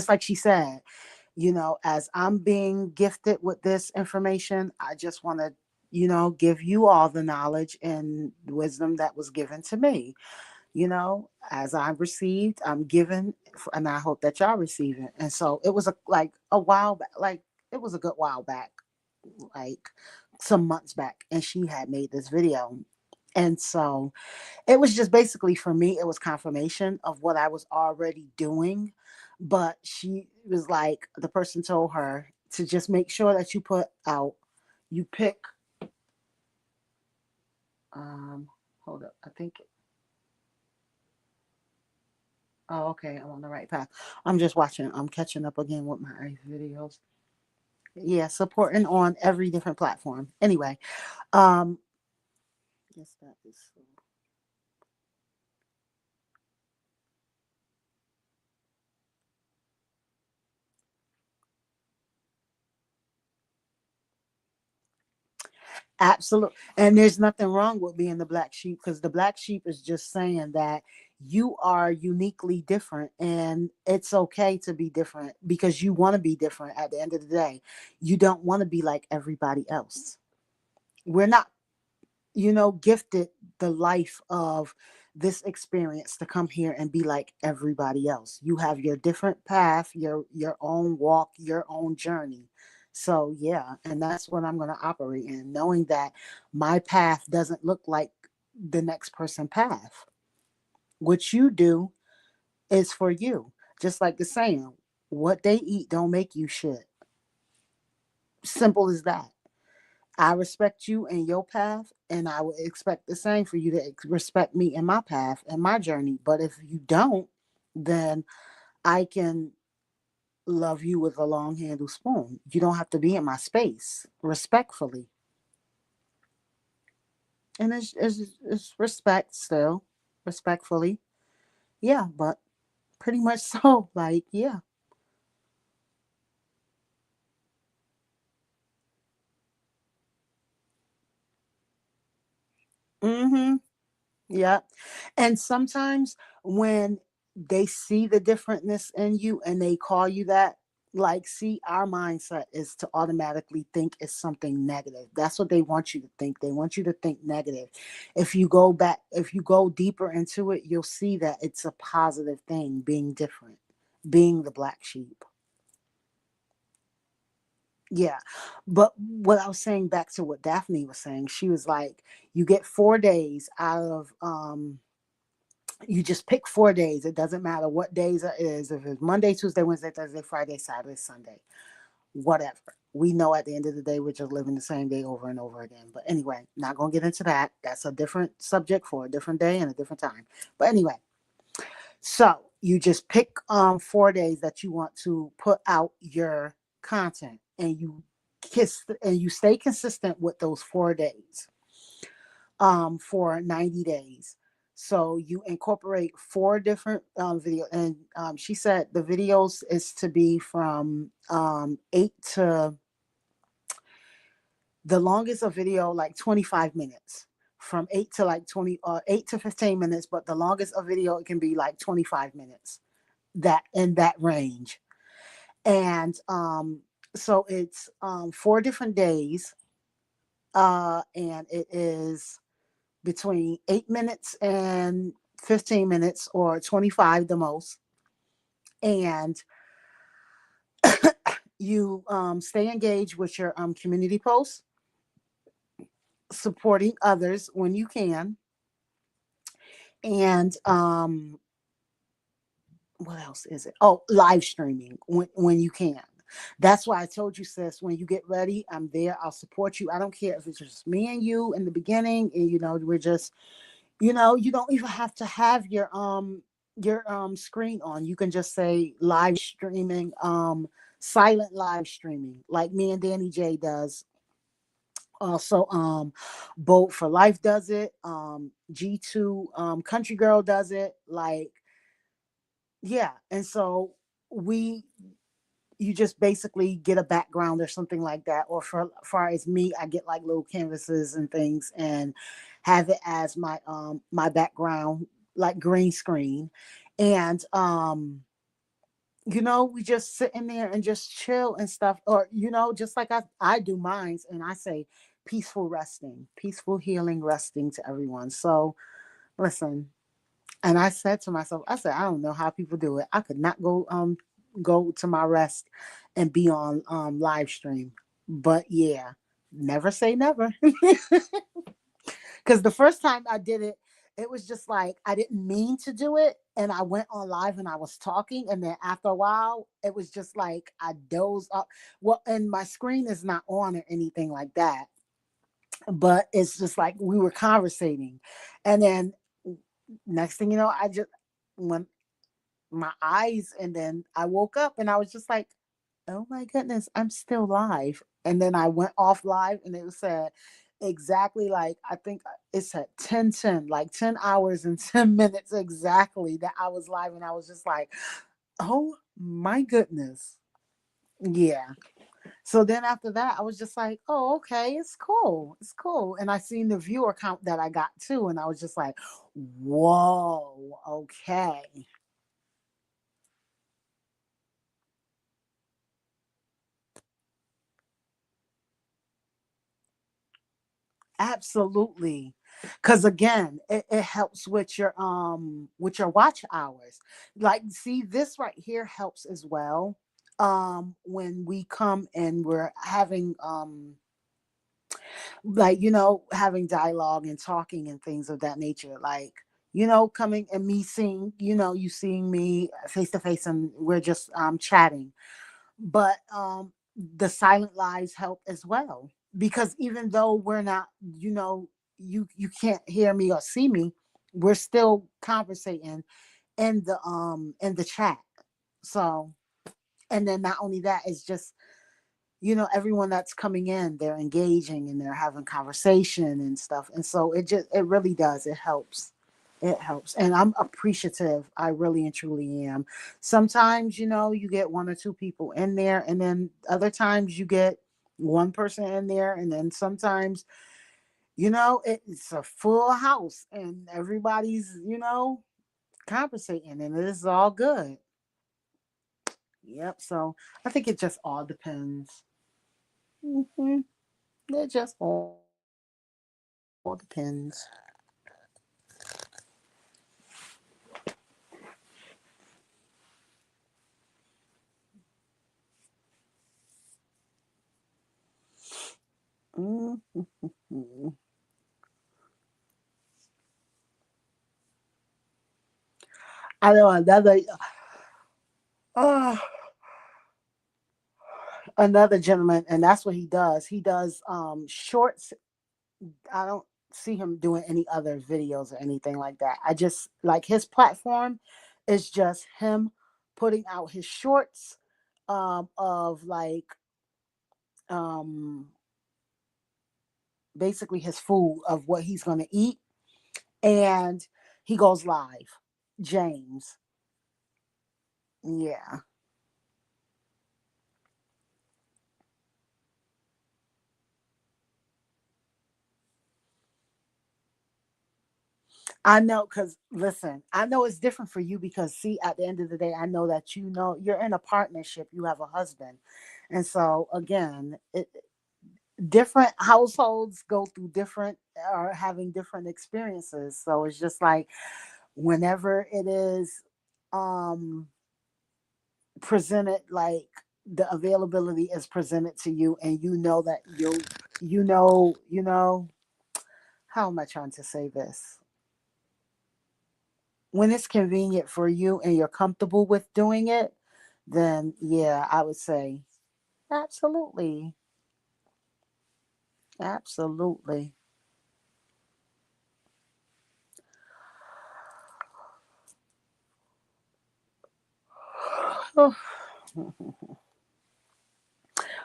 like she said, as I'm being gifted with this information, I just want to, give you all the knowledge and wisdom that was given to me. As I've received, I'm given, and I hope that y'all receive it. And so it was a while back, like it was a good while back, like some months back, and she had made this video. And so it was just basically for me, it was confirmation of what I was already doing. But she was like, the person told her to just make sure that you put out, you pick, um, hold up, I think, Oh, okay. I'm on the right path. I'm just watching. I'm catching up again with my videos. Yeah, supporting on every different platform. Anyway, um, yes, that is so. Absolutely. And there's nothing wrong with being the black sheep, because the black sheep is just saying that you are uniquely different and it's okay to be different because you want to be different at the end of the day. You don't want to be like everybody else. We're not, gifted the life of this experience to come here and be like everybody else. You have your different path, your own walk, your own journey. So yeah, and that's what I'm going to operate in, knowing that my path doesn't look like the next person path. What you do is for you. Just like the saying, what they eat don't make you shit. Simple as that. I respect you and your path, and I would expect the same for you to respect me and my path and my journey. But if you don't, then I can love you with a long handle spoon. You don't have to be in my space, respectfully. And it's respect still, respectfully. Yeah, but pretty much so. Like, yeah. Mm-hmm. Yeah. And sometimes when they see the differentness in you and they call you that, like, see, our mindset is to automatically think it's something negative. That's what they want you to think. They want you to think negative. If you go deeper into it, you'll see that it's a positive thing being different, being the black sheep. Yeah. But what I was saying, back to what Daphne was saying, she was like, you get 4 days out of you just pick 4 days. It doesn't matter what days it is. If it's Monday, Tuesday, Wednesday, Thursday, Friday, Saturday, Sunday, whatever. We know at the end of the day, we're just living the same day over and over again. But anyway, not going to get into that. That's a different subject for a different day and a different time. But anyway, so you just pick 4 days that you want to put out your content, and you stay consistent with those 4 days for 90 days. So you incorporate four different video, and she said the videos is to be from 8 to the longest of video, like 25 minutes, from 8 to like 8 to 15 minutes, but the longest of video it can be like 25 minutes, that in that range. And so it's 4 different days, and it is between 8 minutes and 15 minutes, or 25 the most. And you stay engaged with your community posts, supporting others when you can. And what else is it? Oh, live streaming when you can. That's why I told you, sis, when you get ready, I'm there. I'll support you. I don't care if it's just me and you in the beginning, and we're just, you don't even have to have your screen on. You can just say live streaming, silent live streaming, like me and Danny J does. Also, Bolt for Life does it. G2 Country Girl does it. Like, yeah. And so we you just basically get a background or something like that. Or for far as me, I get like little canvases and things and have it as my background, like green screen. And we just sit in there and just chill and stuff. Or, just like I do mines, and I say peaceful resting, peaceful healing resting to everyone. So listen, and I said to myself, I said, I don't know how people do it. I could not go to my rest and be on live stream. But yeah, never say never. Because the first time I did it, it was just like I didn't mean to do it. And I went on live and I was talking. And then after a while, it was just like I dozed up. Well, and my screen is not on or anything like that. But it's just like we were conversating. And then next thing you know, I just when my eyes, and then I woke up and I was just like, oh my goodness, I'm still live. And then I went off live and it said exactly like, I think it said 10:10, like 10 hours and 10 minutes exactly that I was live. And I was just like, oh my goodness. Yeah. So then after that, I was just like, oh, okay, it's cool. It's cool. And I seen the viewer count that I got too. And I was just like, whoa, okay. Absolutely. Cause again, it helps with your watch hours. Like, see, this right here helps as well. When we come and we're having like, having dialogue and talking and things of that nature. Like, coming and me seeing, you seeing me face to face and we're just chatting. But the silent lives help as well, because even though we're not, you can't hear me or see me, we're still conversating in the chat. So, and then not only that, it's just, everyone that's coming in, they're engaging and they're having conversation and stuff. And so it really does, it helps. It helps, and I'm appreciative. I really and truly am. Sometimes, you get one or two people in there, and then other times you get one person in there, and then sometimes, it's a full house and everybody's, conversating, and it is all good. Yep. So I think it just all depends. Hmm. It just all depends. Mhm. I know uh, another gentleman, and that's what he does. He does shorts. I don't see him doing any other videos or anything like that. I just like his platform is just him putting out his shorts of like um basically his food of what he's going to eat, and he goes live. James. Yeah. I know, because listen, I know it's different for you because, see, at the end of the day, I know that you're in a partnership, you have a husband. And so, again, different households go through different or having different experiences. So it's just like whenever it is um, presented, like the availability is presented to you, and you know that how am I trying to say this? When it's convenient for you and you're comfortable with doing it, then yeah, I would say absolutely. Absolutely. Oh.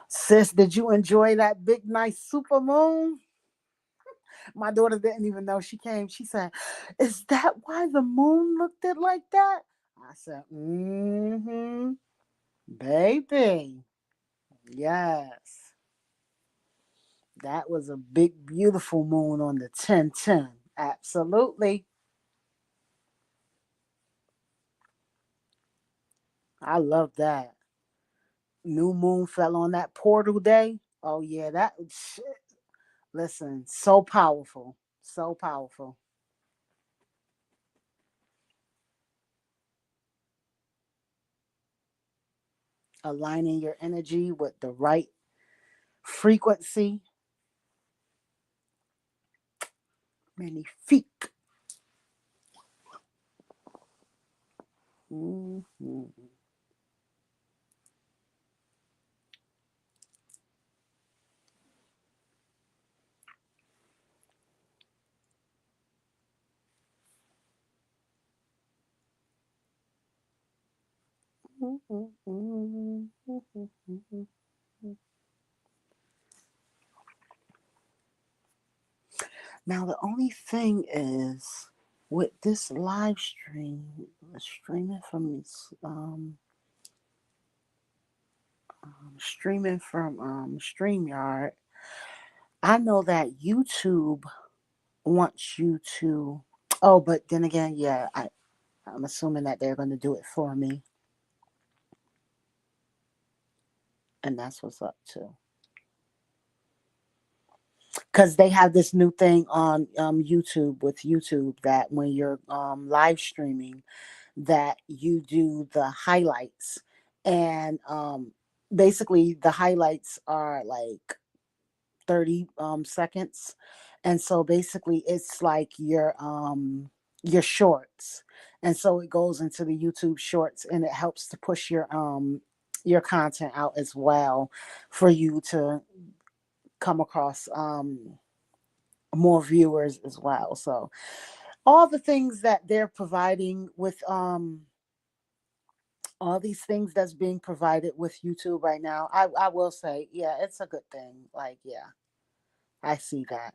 Sis, did you enjoy that big, nice super moon? My daughter didn't even know she came. She said, is that why the moon looked it like that? I said, mm-hmm, baby. Yes. That was a big, beautiful moon on the 1010. Absolutely. I love that. New moon fell on that portal day. Oh yeah, that shit. Listen, so powerful. So powerful. Aligning your energy with the right frequency. Magnifique. Mhm. Now the only thing is with this live stream, streaming from Streamyard, I know that YouTube wants you to. Oh, but then again, yeah, I'm assuming that they're going to do it for me, and that's what's up too. Because they have this new thing on YouTube with YouTube that when you're live streaming, that you do the highlights, and basically the highlights are like 30 seconds, and so basically it's like your shorts, and so it goes into the YouTube shorts, and it helps to push your content out as well for you to come across more viewers as well. So all the things that they're providing with all these things that's being provided with YouTube right now, I will say, yeah, it's a good thing. Like, yeah, I see that.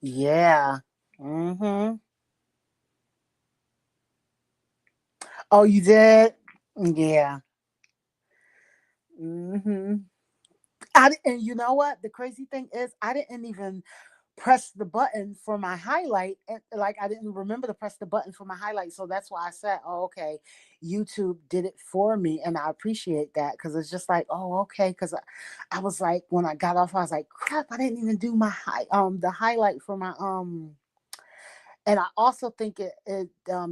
Yeah. Mm-hmm. Oh, you did? Yeah. Mm-hmm. And you know what? The crazy thing is, I didn't even press the button for my highlight, and like I didn't remember to press the button for my highlight, so that's why I said, oh, okay, YouTube did it for me, and I appreciate that, because it's just like, oh, okay, because I was like, when I got off, I was like, crap, I didn't even do my the highlight for my and I also think it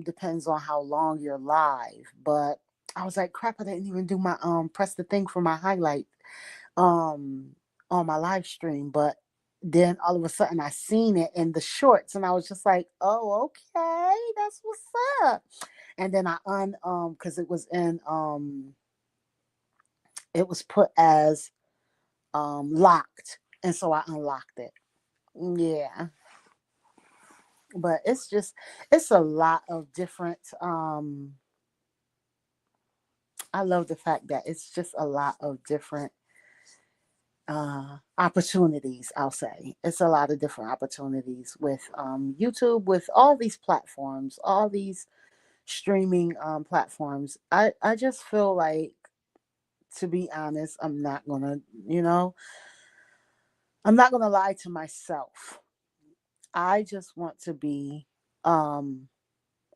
depends on how long you're live, but I was like, crap, I didn't even do my press the thing for my highlight um on my live stream. But then all of a sudden I seen it in the shorts, and I was just like, oh, okay, that's what's up. And then I because it was put as locked, and so I unlocked it. Yeah. But it's a lot of different I love the fact that it's just a lot of different opportunities. I'll say it's a lot of different opportunities with YouTube, with all these platforms, all these streaming platforms. I just feel like, to be honest, I'm not gonna lie to myself. I just want to be um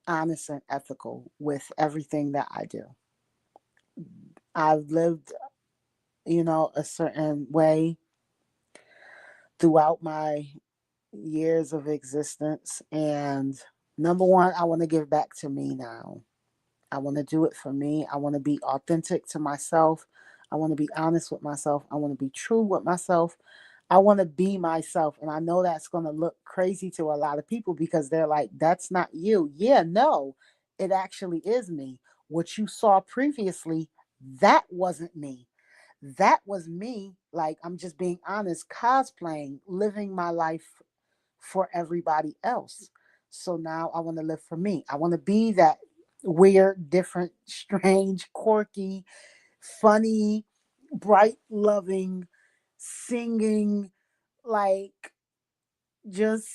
honest and ethical with everything that I do. I've lived, a certain way throughout my years of existence. And number one, I want to give back to me now. I want to do it for me. I want to be authentic to myself. I want to be honest with myself. I want to be true with myself. I want to be myself. And I know that's going to look crazy to a lot of people because they're like, that's not you. Yeah, no, it actually is me. What you saw previously, that wasn't me. That was me. Like, I'm just being honest, cosplaying, living my life for everybody else. So now I want to live for me. I want to be that weird, different, strange, quirky, funny, bright, loving, singing, like, just,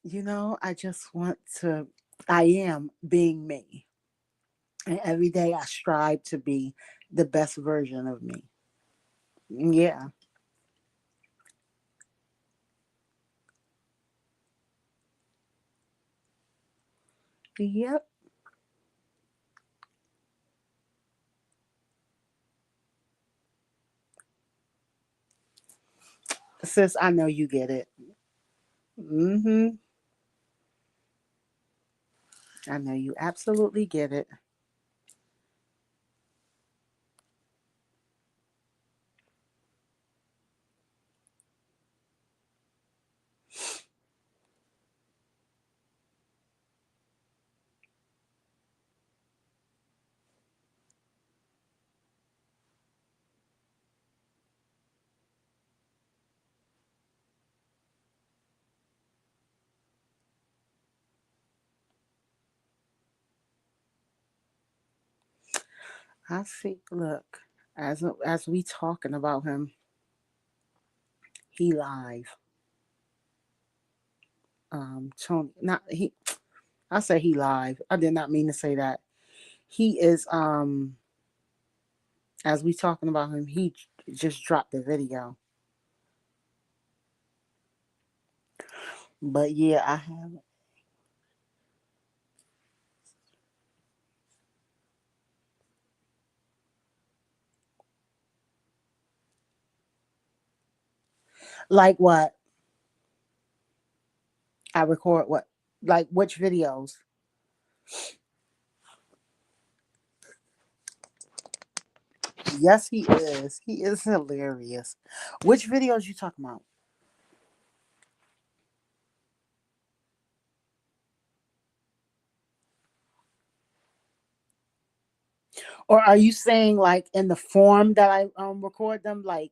I just want to, I am being me. And every day I strive to be the best version of me. Yeah. Yep. Sis, I know you get it. Mm-hmm. I know you absolutely get it. I see. Look, as we talking about him, he live. Tony, not he. I say he live. I did not mean to say that. He is. As we talking about him, he just dropped the video. But yeah, I have. Like what? I record what? Like which videos? Yes, he is. He is hilarious. Which videos you talking about? Or are you saying like in the form that I record them? Like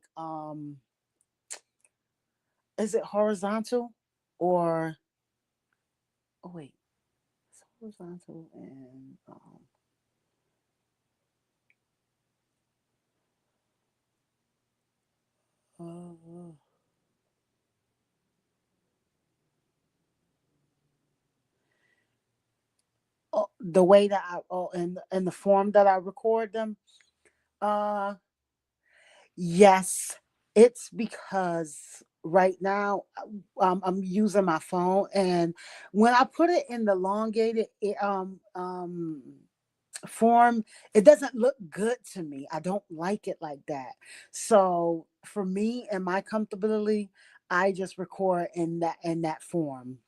is it horizontal or oh wait, it's horizontal and uh, the way that I in the form that I record them. Uh yes, it's because right now I'm using my phone, and when I put it in the elongated form, it doesn't look good to me. I don't like it like that. So for me and my comfortability, I just record in that form.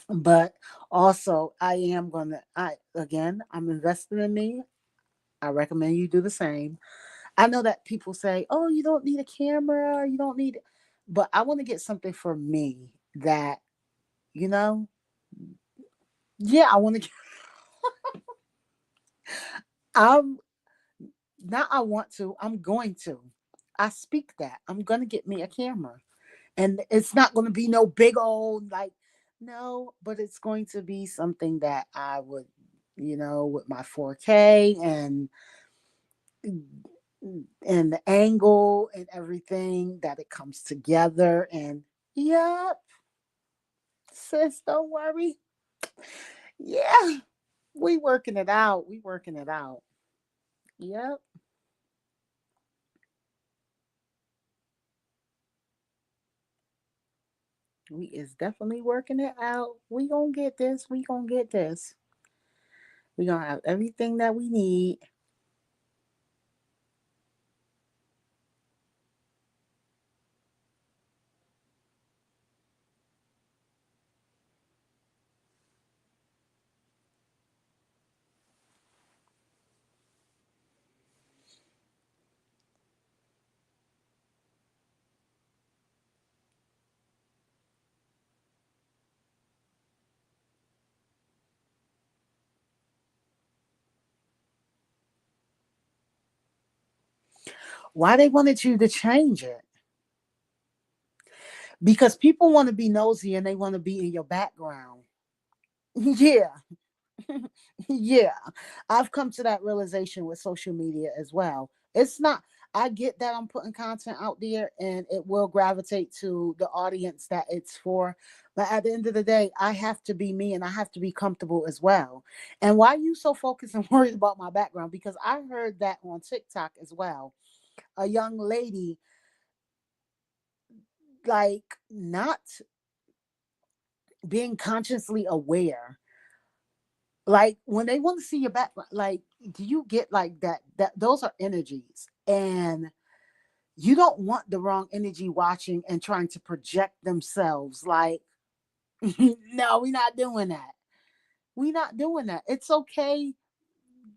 But also I am gonna I again I'm investing in me. I recommend you do the same. I know that people say, "Oh, you don't need a camera, you don't need," but I want to get something for me that you know. Yeah, I want to. I'm not. I want to. I'm going to. I speak that. I'm gonna get me a camera, and it's not gonna be no big old like no, but it's going to be something that I would, with my 4K and the angle and everything that it comes together. And yep, sis, don't worry. Yeah, we working it out. We working it out. Yep, we is definitely working it out. We gonna get this. We gonna get this. We gonna have everything that we need. Why they wanted you to change it? Because people want to be nosy and they want to be in your background. Yeah, yeah. I've come to that realization with social media as well. It's not, I get that I'm putting content out there and it will gravitate to the audience that it's for. But at the end of the day, I have to be me and I have to be comfortable as well. And why are you so focused and worried about my background? Because I heard that on TikTok as well. A young lady, like, not being consciously aware, like when they want to see your back, like do you get like that those are energies, and you don't want the wrong energy watching and trying to project themselves like no, we're not doing that. We're not doing that. It's okay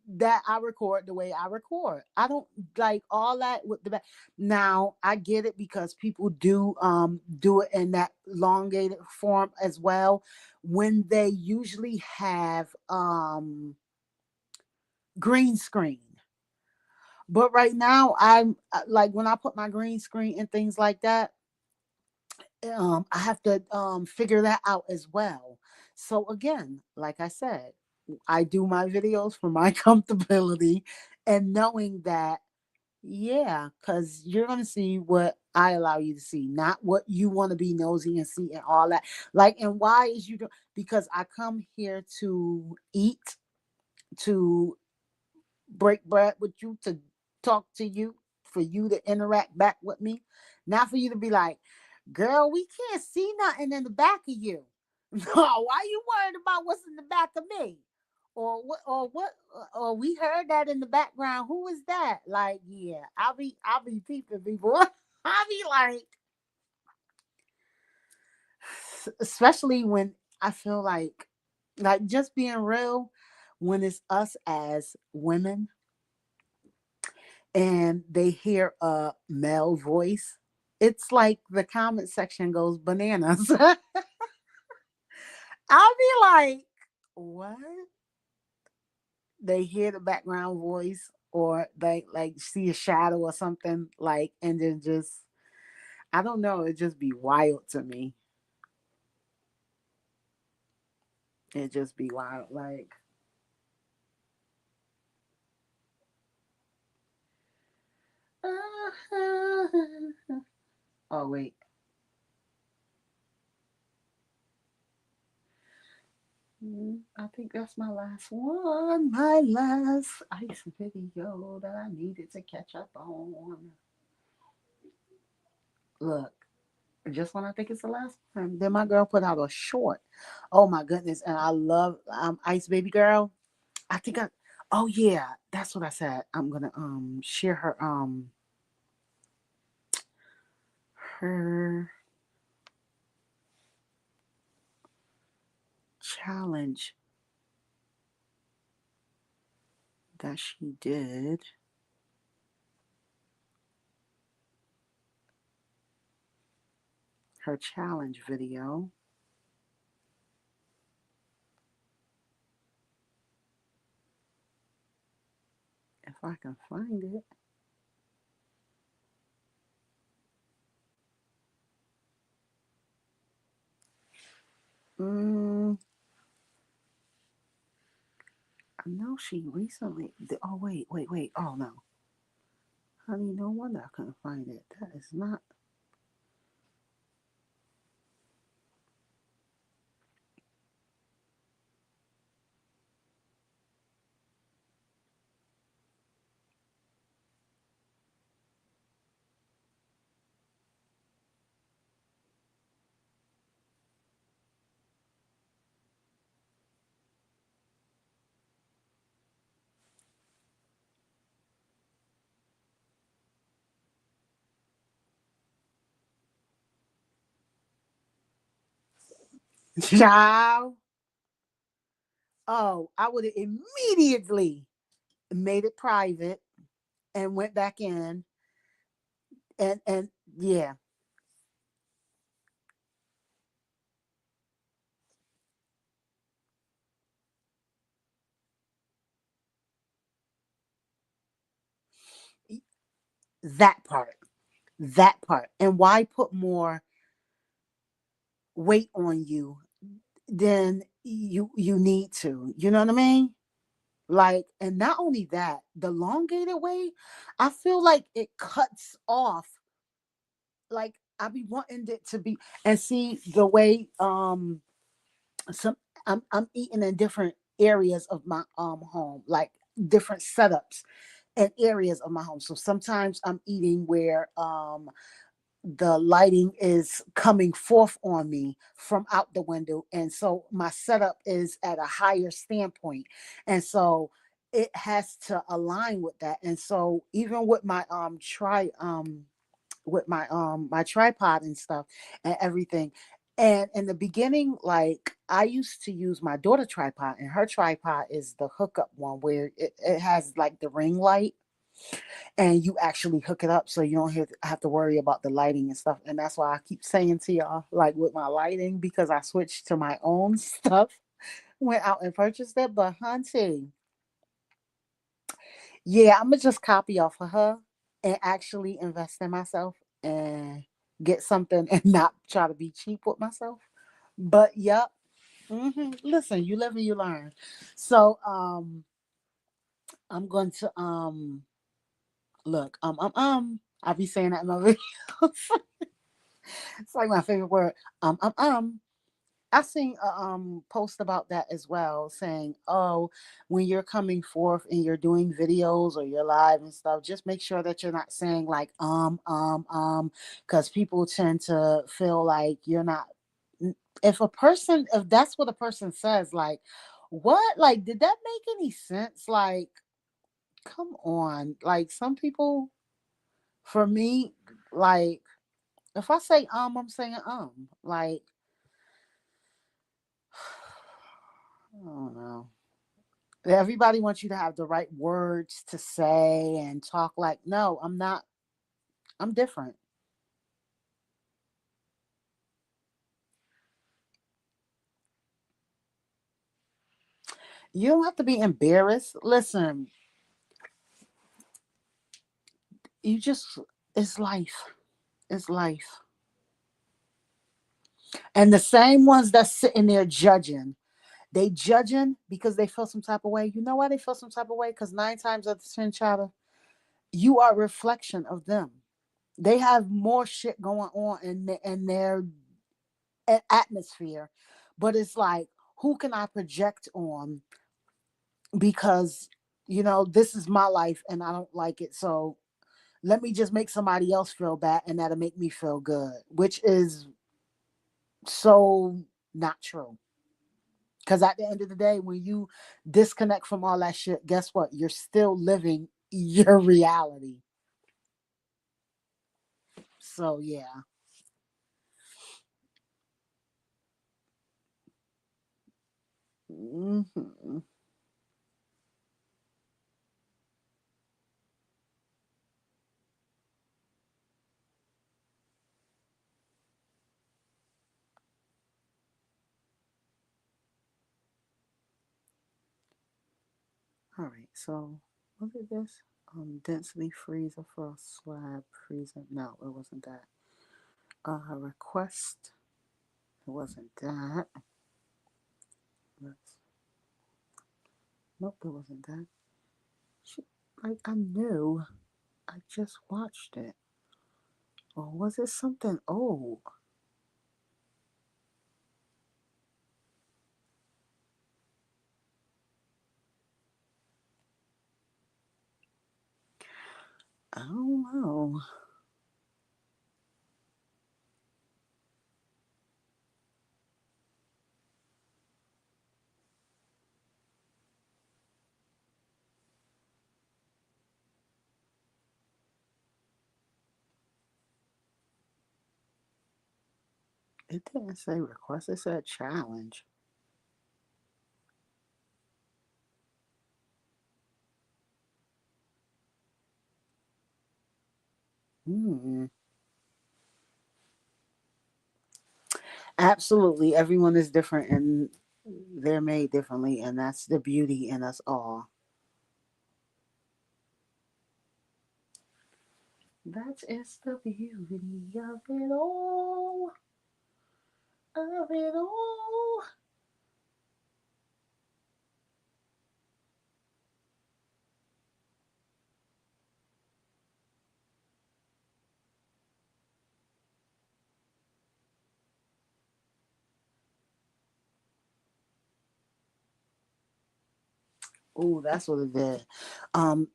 that I record the way I record. I don't like all that with the back. Now I get it because people do it in that elongated form as well when they usually have green screen. But right now I'm like when I put my green screen and things like that, I have to figure that out as well. So again, like I said, I do my videos for my comfortability and knowing that, yeah, because you're going to see what I allow you to see, not what you want to be nosy and see and all that. Like, and why is you do? Because I come here to eat, to break bread with you, to talk to you, for you to interact back with me, not for you to be like, girl, we can't see nothing in the back of you. No, why you worried about what's in the back of me? Or we heard that in the background. Who is that? Like, yeah, I'll be peeping people. I'll be especially when I feel like just being real, when it's us as women and they hear a male voice, it's like the comment section goes bananas. I'll be like, what? They hear the background voice or they like see a shadow or something, like, and then just, I don't know, it just be wild to me. It just be wild. Like, oh wait. I think that's my last one. My last ice video that I needed to catch up on. Look, just when I think it's the last one, then my girl put out a short. Oh my goodness. And I love Ice Baby Girl. I think I oh yeah, that's what I said. I'm gonna share her challenge that she did. Her challenge video. If I can find it. Mm, I know she recently. Oh wait. Oh no, honey, no wonder I couldn't find it. That is not. Child. Oh, I would have immediately made it private and went back in and yeah, that part, that part. And why put more weight on you than you need to? You know what I mean? Like, and not only that, the elongated way, I feel like it cuts off. Like, I be wanting it to be, and see the way some I'm eating in different areas of my home, like different setups and areas of my home. So sometimes I'm eating where the lighting is coming forth on me from out the window, and so my setup is at a higher standpoint, and so it has to align with that. And so even with my my tripod and stuff and everything, and in the beginning, like, I used to use my daughter tripod, and her tripod is the hookup one where it has like the ring light, and you actually hook it up so you don't have to worry about the lighting and stuff. And that's why I keep saying to y'all, like, with my lighting, because I switched to my own stuff, went out and purchased it. But hunting, yeah, I'm gonna just copy off of her and actually invest in myself and get something and not try to be cheap with myself. But yep, Listen, you live and you learn. So I'm going to look I be saying that in my videos. It's like my favorite word. I seen a post about that as well, saying, "Oh, when you're coming forth and you're doing videos or you're live and stuff, just make sure that you're not saying like because people tend to feel like you're not. If that's what a person says, like, what, like, did that make any sense? Like, come on, like some people, for me, like if I say I'm saying like I don't know. Everybody wants you to have the right words to say and talk like, no, I'm not. I'm different. You don't have to be embarrassed. Listen, you just, it's life. It's life. And the same ones that's sitting there judging, they judging because they feel some type of way. You know why they feel some type of way? Because 9 times out of 10, child, you are a reflection of them. They have more shit going on in their atmosphere, but it's like, who can I project on, because this is my life and I don't like it, so let me just make somebody else feel bad and that'll make me feel good, which is so not true. Because at the end of the day, when you disconnect from all that shit, guess what, you're still living your reality. So yeah. Hmm. All right, so what is this? Density freezer for a slab freezer. No, it wasn't that. Request. It wasn't that. Let's, nope, it wasn't that. Shit, like I knew. I just watched it. Or was it something old? I don't know. It didn't say request. It said challenge. Hmm. Absolutely. Everyone is different and they're made differently, and that's the beauty in us all. That is the beauty of it all. Of it all. Oh, that's what it did. Um,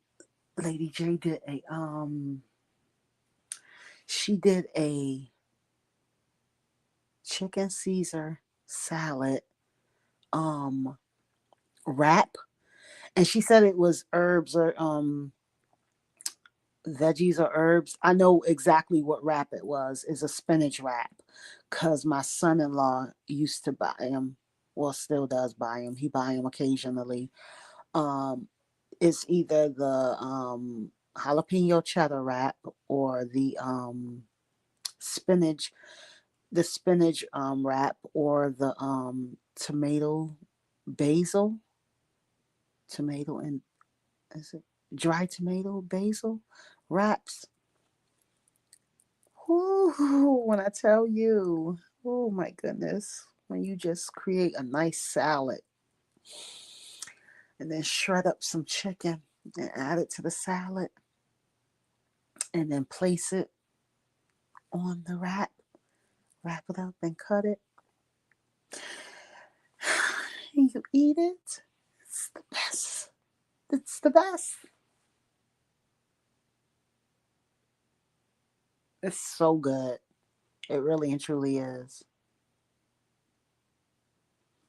Lady J did a she did a chicken Caesar salad um wrap, and she said it was herbs or veggies or herbs. I know exactly what wrap it was. Is a spinach wrap, cuz my son-in-law used to buy them, well still does buy them. He buy them occasionally. um it's either the jalapeno cheddar wrap or the spinach spinach wrap, or the tomato basil, tomato and, is it dry tomato basil wraps. Ooh, when I tell you, oh my goodness. when you just create a nice salad and then shred up some chicken and add it to the salad and then place it on the wrap it up and cut it. And you eat it. It's the best. It's the best. It's so good. It really and truly is.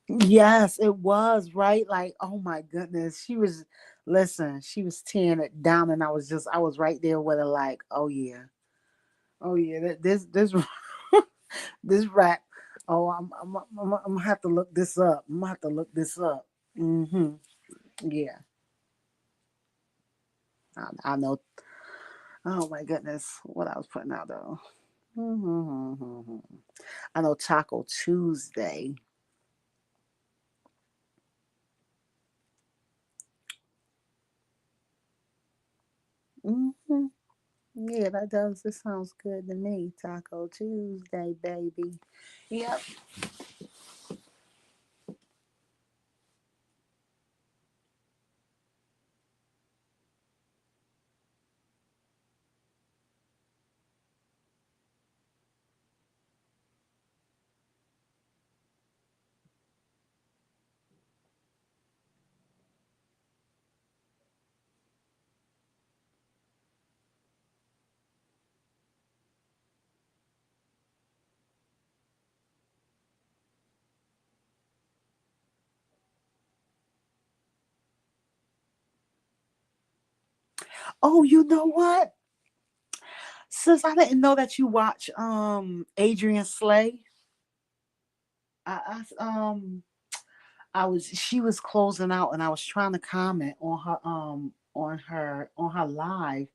Yes, it was, right? Like, oh my goodness. She was tearing it down and I was right there with her like, oh yeah. Oh yeah, this this rap. Oh, I'm gonna have to look this up. I'm gonna have to look this up. Mm-hmm. Yeah, I know. Oh my goodness, what I was putting out though. Mm-hmm. I know Taco Tuesday. Mm-hmm. Yeah, that does. This sounds good to me. Taco Tuesday, baby. Yep. Oh, you know what? Since I didn't know that you watch Adrian Slay, I I was she was closing out and I was trying to comment on her live,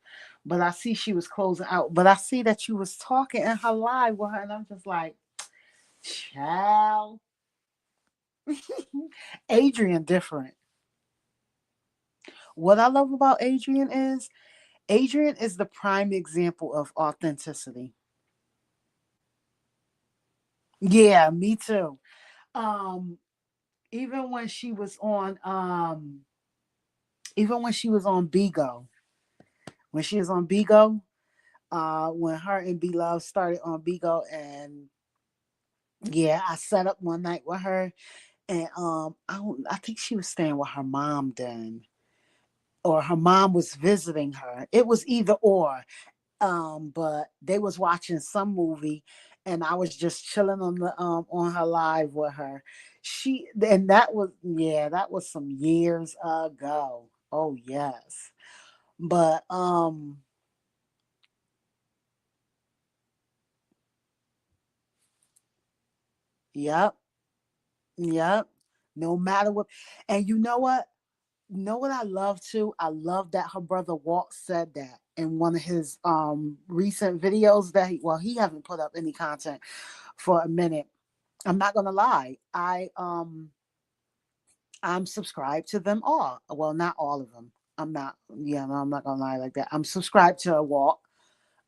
but I see she was closing out. But I see that you was talking in her live with her, and I'm just like, child. Adrian different. What I love about Adrian is the prime example of authenticity. Yeah, me too. Um, even when she was on even when she was on Bigo, when she was on Bigo, when her and B Love started on Bigo, and yeah, I sat up one night with her, and I think she was staying with her mom then, or her mom was visiting her. It was either or. But they was watching some movie, and I was just chilling on her live with her. And that was, yeah, that was some years ago. Oh yes, but yep, yep. No matter what, and you know what? Know what I love too? I love that her brother Walt said that in one of his recent videos that he haven't put up any content for a minute. I'm not gonna lie. I'm subscribed to them all. Well, not all of them. I'm not. Yeah, no, I'm not gonna lie like that. I'm subscribed to Walt.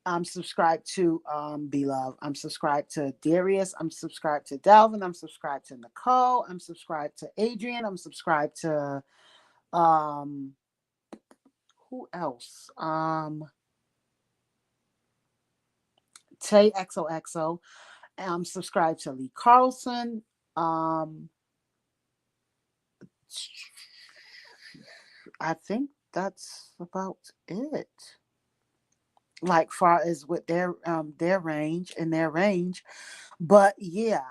I'm subscribed to Beloved. I'm subscribed to Darius. I'm subscribed to Dalvin. I'm subscribed to Nicole. I'm subscribed to Adrian. I'm subscribed to um who else? Tay XOXO. I'm subscribed to Lee Carlson. Um I think that's about it. Like far as with their range and their range. But yeah,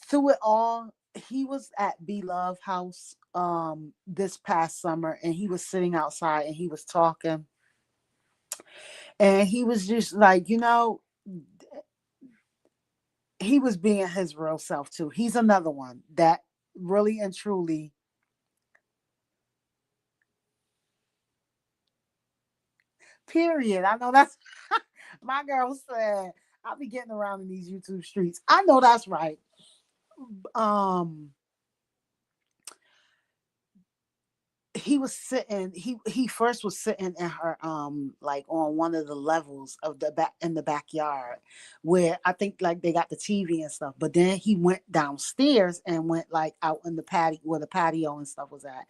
through it all, he was at B Love house this past summer, and he was sitting outside and he was talking, and he was just like, he was being his real self too. He's another one that really and truly, period. I know that's my girl said I'll be getting around in these YouTube streets. I know that's right. um he was sitting, he first was sitting in her like on one of the levels of the back in the backyard, where I think like they got the TV and stuff, but then he went downstairs and went like out in the patio where the patio and stuff was at.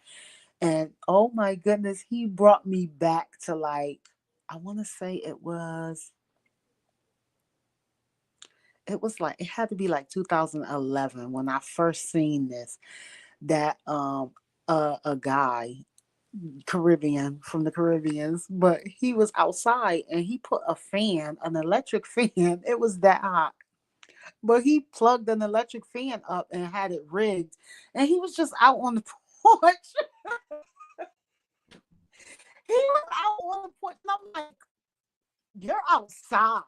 And oh my goodness, he brought me back to like, I want to say it was like it had to be like 2011 when I first seen this, that a guy, Caribbean, from the Caribbeans, but he was outside and he put a fan, an electric fan. It was that hot. But he plugged an electric fan up and had it rigged. And he was just out on the porch. He was out on the porch. And I'm like, you're outside.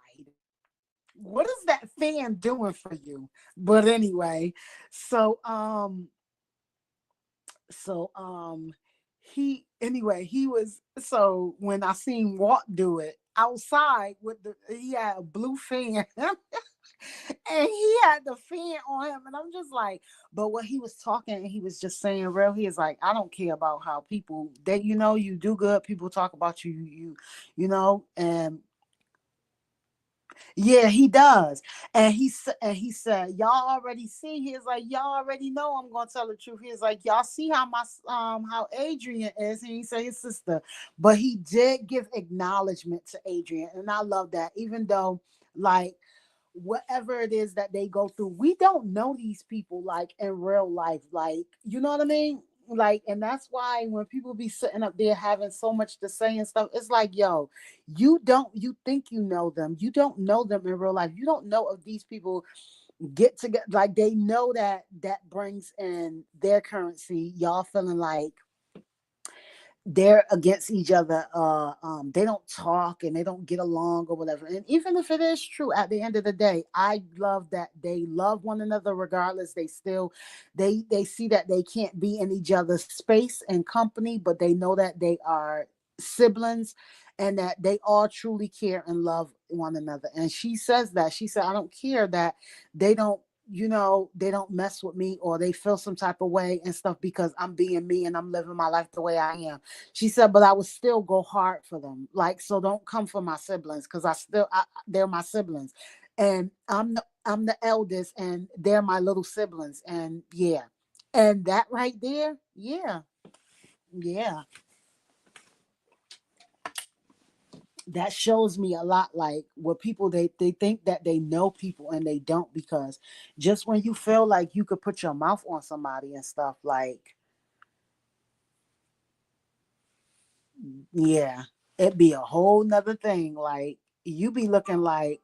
What is that fan doing for you? But anyway, so so he was, so when I seen Walt do it outside with the, he had a blue fan and he had the fan on him, and I'm just like, but what he was talking and he was just saying real, he is like, I don't care about how people, that you do good, people talk about and yeah, he does. And he said, y'all already see. He's like, y'all already know I'm gonna tell the truth. He's like, y'all see how my how Adrian is. And he said his sister, but he did give acknowledgement to Adrian, and I love that. Even though, like, whatever it is that they go through, we don't know these people like in real life. Like, you know what I mean? Like, and that's why when people be sitting up there having so much to say and stuff, it's like, yo, you think you know them, you don't know them in real life, you don't know if these people get together, like they know that brings in their currency, y'all feeling like they're against each other, they don't talk and they don't get along or whatever. And even if it is true, at the end of the day, I love that they love one another regardless. They still, they see that they can't be in each other's space and company, but they know that they are siblings and that they all truly care and love one another. And she says that, she said, I don't care that they don't, they don't mess with me or they feel some type of way and stuff because I'm being me and I'm living my life the way I am. She said, but I would still go hard for them. Like, so don't come for my siblings, because they're my siblings. And I'm the eldest and they're my little siblings. And yeah. And that right there, yeah. Yeah. That shows me a lot, like what people, they think that they know people and they don't, because just when you feel like you could put your mouth on somebody and stuff, like, yeah, it'd be a whole nother thing. Like, you be looking like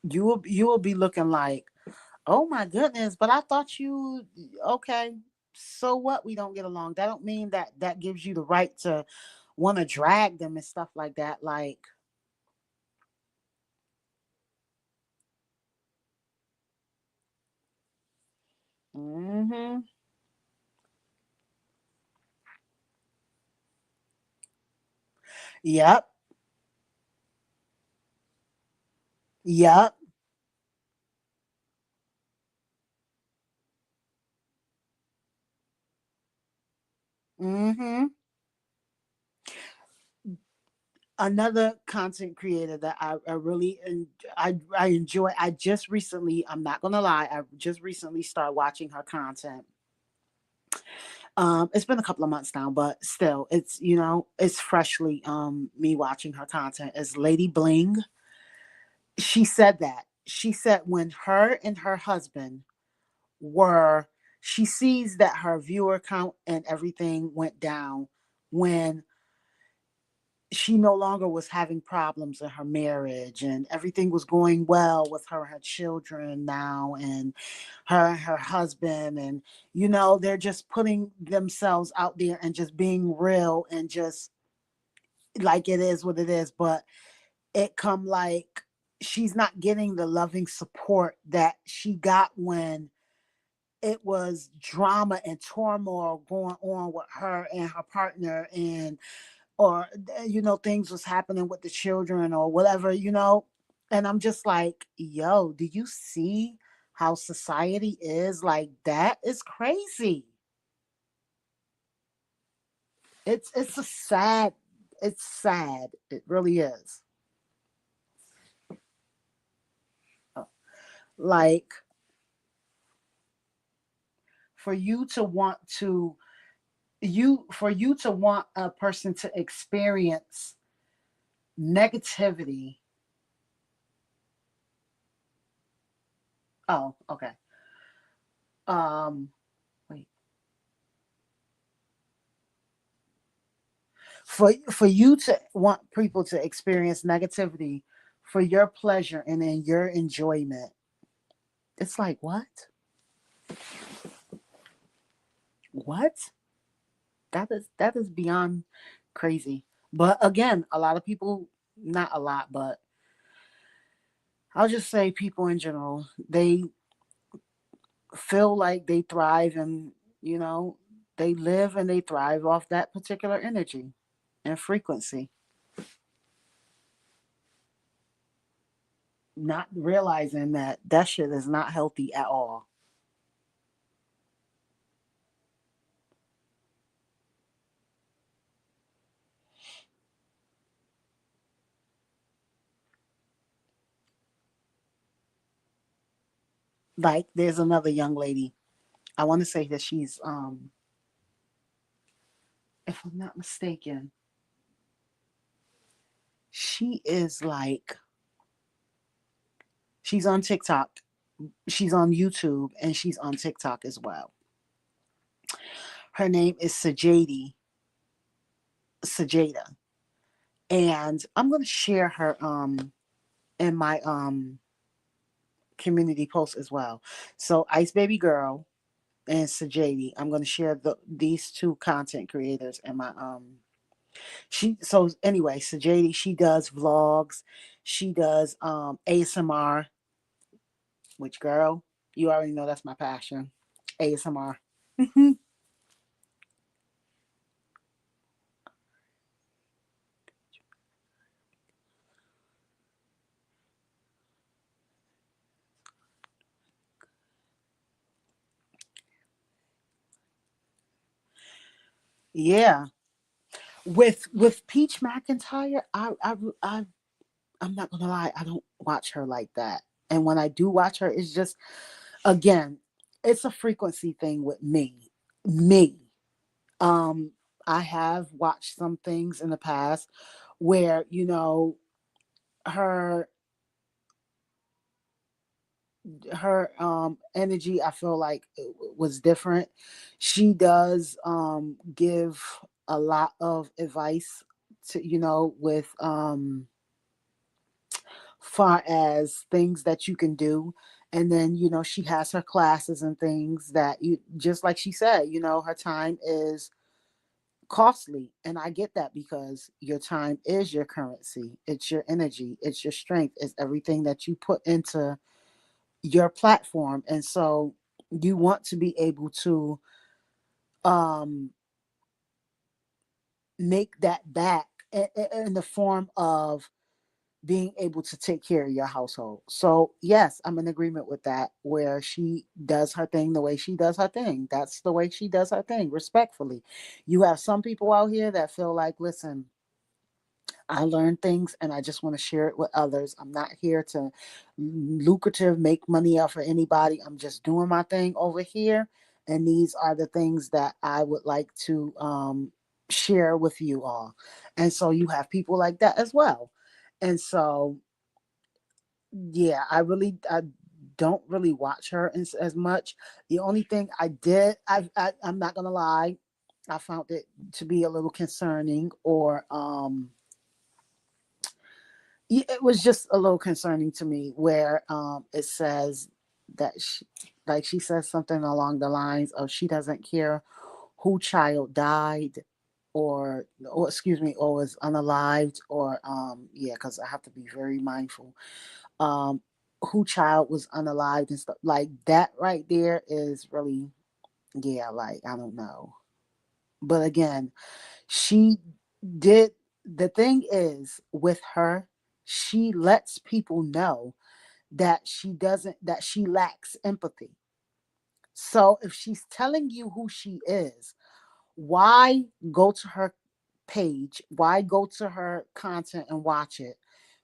you will be looking like, oh my goodness, but I thought you, okay, so what, we don't get along, that don't mean that that gives you the right to want to drag them and stuff like that, like, mm-hmm, yep, yep, mm-hmm. Another content creator that I really I enjoy. I just recently, I'm not gonna lie, I just recently started watching her content. It's been a couple of months now, but still, it's freshly me watching her content. Is Lady Bling. She said that. She said when her and her husband were, she sees that her viewer count and everything went down when she no longer was having problems in her marriage and everything was going well with her and her children now, and her husband, and they're just putting themselves out there and just being real and just like it is what it is, but it come like she's not getting the loving support that she got when it was drama and turmoil going on with her and her partner, and or things was happening with the children or whatever. And I'm just like, yo, do you see how society is? Like, that is crazy. It's a sad, it's sad, it really is. Like, for you to want to want a person to experience negativity. Oh, okay. Wait. For you to want people to experience negativity for your pleasure and in your enjoyment, it's like, what? That is beyond crazy. But again, a lot of people, not a lot, but I'll just say people in general, they feel like they thrive, and you know they live and they thrive off that particular energy and frequency, not realizing that that shit is not healthy at all. Like, there's another young lady, I want to say that she's, if I'm not mistaken, she is like, she's on TikTok, she's on YouTube, and she's on TikTok as well. Her name is Sajada, and I'm going to share her in my community post as well. So Ice Baby Girl and Sajadi, I'm going to share these two content creators in my so anyway, Sajadi, she does vlogs, she does ASMR, which, girl, you already know that's my passion. ASMR. Yeah. With Peach McIntyre, I'm not gonna lie, I don't watch her like that. And when I do watch her, it's just, again, it's a frequency thing with me. Me. Um, I have watched some things in the past where, her energy, I feel like it was different. She does give a lot of advice to, with far as things that you can do. And then, she has her classes and things that, you just like she said, her time is costly. And I get that, because your time is your currency, it's your energy, it's your strength, it's everything that you put into your platform. And so you want to be able to um make that back in the form of being able to take care of your household. So yes, I'm in agreement with that, where she does her thing the way she does her thing. That's the way she does her thing, respectfully. You have some people out here that feel like, listen, I learn things and I just want to share it with others. I'm not here to lucrative make money off of anybody. I'm just doing my thing over here. And these are the things that I would like to share with you all. And so you have people like that as well. And so, yeah, I don't really watch her as much. The only thing I did, I'm not going to lie, I found it to be a little concerning, or it was just a little concerning to me, where it says that like she says something along the lines of, she doesn't care who child died, or excuse me, or was unalived, or yeah, because I have to be very mindful, um who child was unalived and stuff like that. Right there is really, yeah, like, I don't know. But again, she did the thing is with her, she lets people know that she lacks empathy. So if she's telling you who she is, why go to her page? Why go to her content and watch it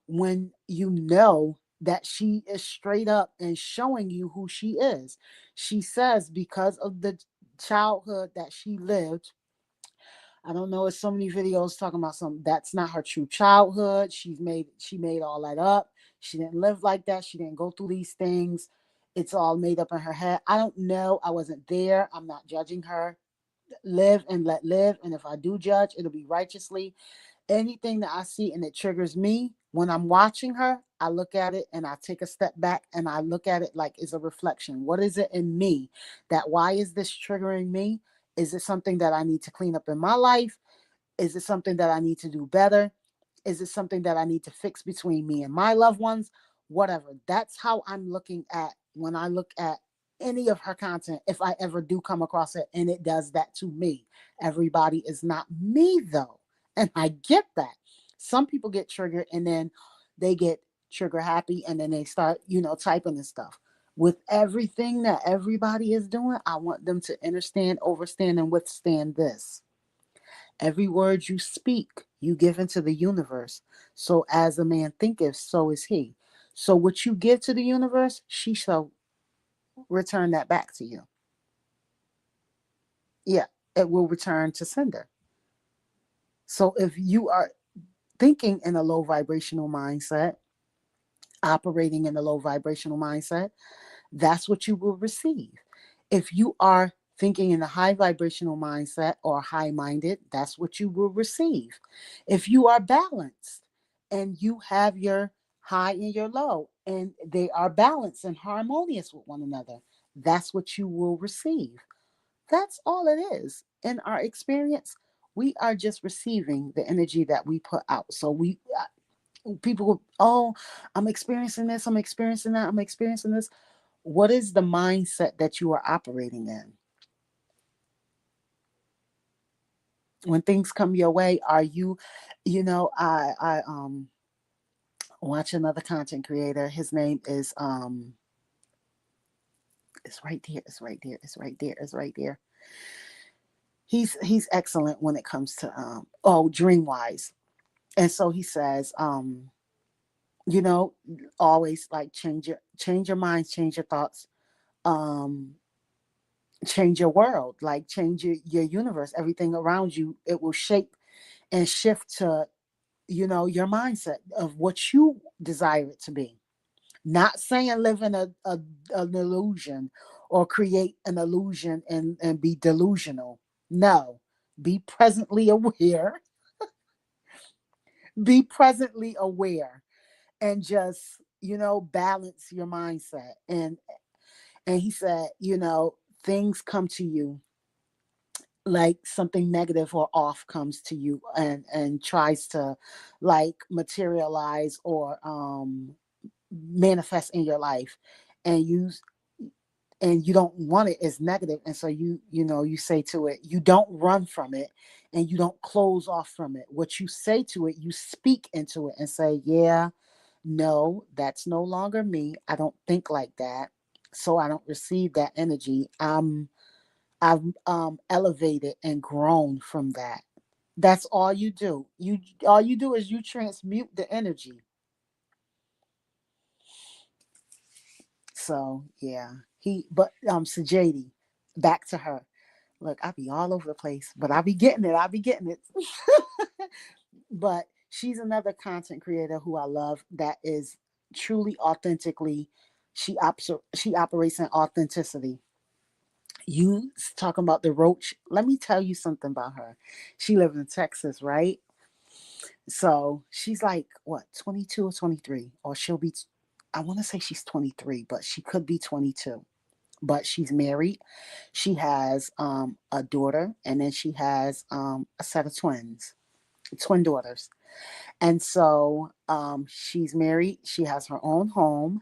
when you know that she is straight up and showing you who she is? She says because of the childhood that she lived. I don't know. It's so many videos talking about something that's not her true childhood. She made all that up. She didn't live like that. She didn't go through these things. It's all made up in her head. I don't know. I wasn't there. I'm not judging her. Live and let live. And if I do judge, it'll be righteously. Anything that I see and it triggers me when I'm watching her, I look at it and I take a step back and I look at it like it's a reflection. What is it in me that why is this triggering me? Is it something that I need to clean up in my life? Is it something that I need to do better? Is it something that I need to fix between me and my loved ones? Whatever. That's how I'm looking at when I look at any of her content, if I ever do come across it, and it does that to me. Everybody is not me though. And I get that. Some people get triggered and then they get trigger happy and then they start, typing and stuff. With everything that everybody is doing, I want them to understand, overstand, and withstand this. Every word you speak, you give into the universe. So as a man thinketh, so is he. So what you give to the universe, she shall return that back to you. Yeah, it will return to sender. So if you are thinking in a low vibrational mindset, operating in a low vibrational mindset, that's what you will receive. If you are thinking in a high vibrational mindset or high minded, that's what you will receive. If you are balanced and you have your high and your low and they are balanced and harmonious with one another, that's what you will receive. That's all it is. In our experience, we are just receiving the energy that we put out. So people, oh, I'm experiencing this, I'm experiencing that, I'm experiencing this. What is the mindset that you are operating in? When things come your way, are you, I watch another content creator. His name is it's right there, it's right there, it's right there, it's right there. He's excellent when it comes to Dreamwise. And so he says, you know, always like change your minds, change your thoughts, um, change your world, like change your universe, everything around you. It will shape and shift to, your mindset of what you desire it to be. Not saying live in an illusion or create an illusion and be delusional. No, be presently aware. Be presently aware and just, balance your mindset. And he said, things come to you like something negative or off comes to you and tries to like materialize or manifest in your life, and you don't want it as negative, and so you say to it, you don't run from it and you don't close off from it. What you say to it, you speak into it and say, yeah, no, that's no longer me. I don't think like that, so I don't receive that energy. I've elevated and grown from that. That's all you do. All you do is you transmute the energy. So yeah, Sajadi, back to her. Look, I be all over the place, but I be getting it. I be getting it. But she's another content creator who I love. That is truly authentically. She operates in authenticity. You talking about the roach? Let me tell you something about her. She lives in Texas, right? So she's like what, 22 or 23, or she'll be. I want to say she's 23, but she could be 22. But she's married. She has a daughter, and then she has a set of twin daughters. And so she's married. She has her own home.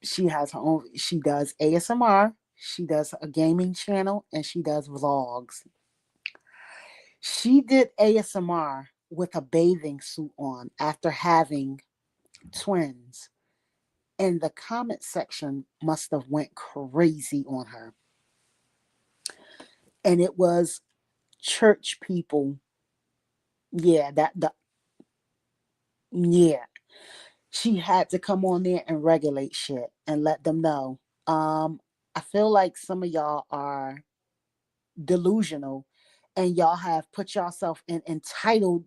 She has her own. She does ASMR. She does a gaming channel, and she does vlogs. She did ASMR with a bathing suit on after having twins, and the comment section must have went crazy on her. And it was church people. Yeah, yeah. She had to come on there and regulate shit and let them know. I feel like some of y'all are delusional and y'all have put yourself in entitled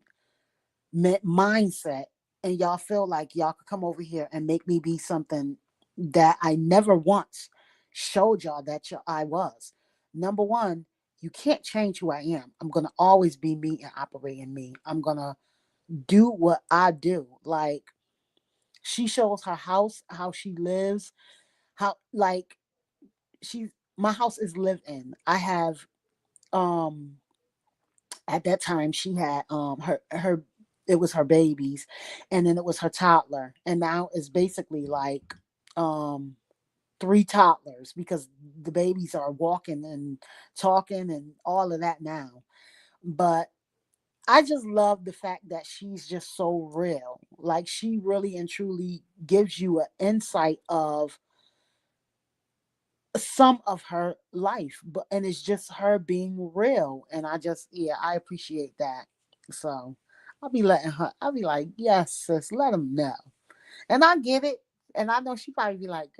mindset, and y'all feel like y'all could come over here and make me be something that I never once showed y'all that I was. Number one, you can't change who I am. I'm going to always be me and operate in me. I'm going to do what I do. Like, she shows her house, how she lives, how, like, she, my house is lived in. I have, um, at that time she had her it was her babies, and then it was her toddler, and now it's basically like um three toddlers because the babies are walking and talking and all of that now. But I just love the fact that she's just so real. Like, she really and truly gives you an insight of some of her life, but and it's just her being real, and I just, yeah, I appreciate that. So I'll be like, yes sis, let them know. And I get it, and I know she probably be like,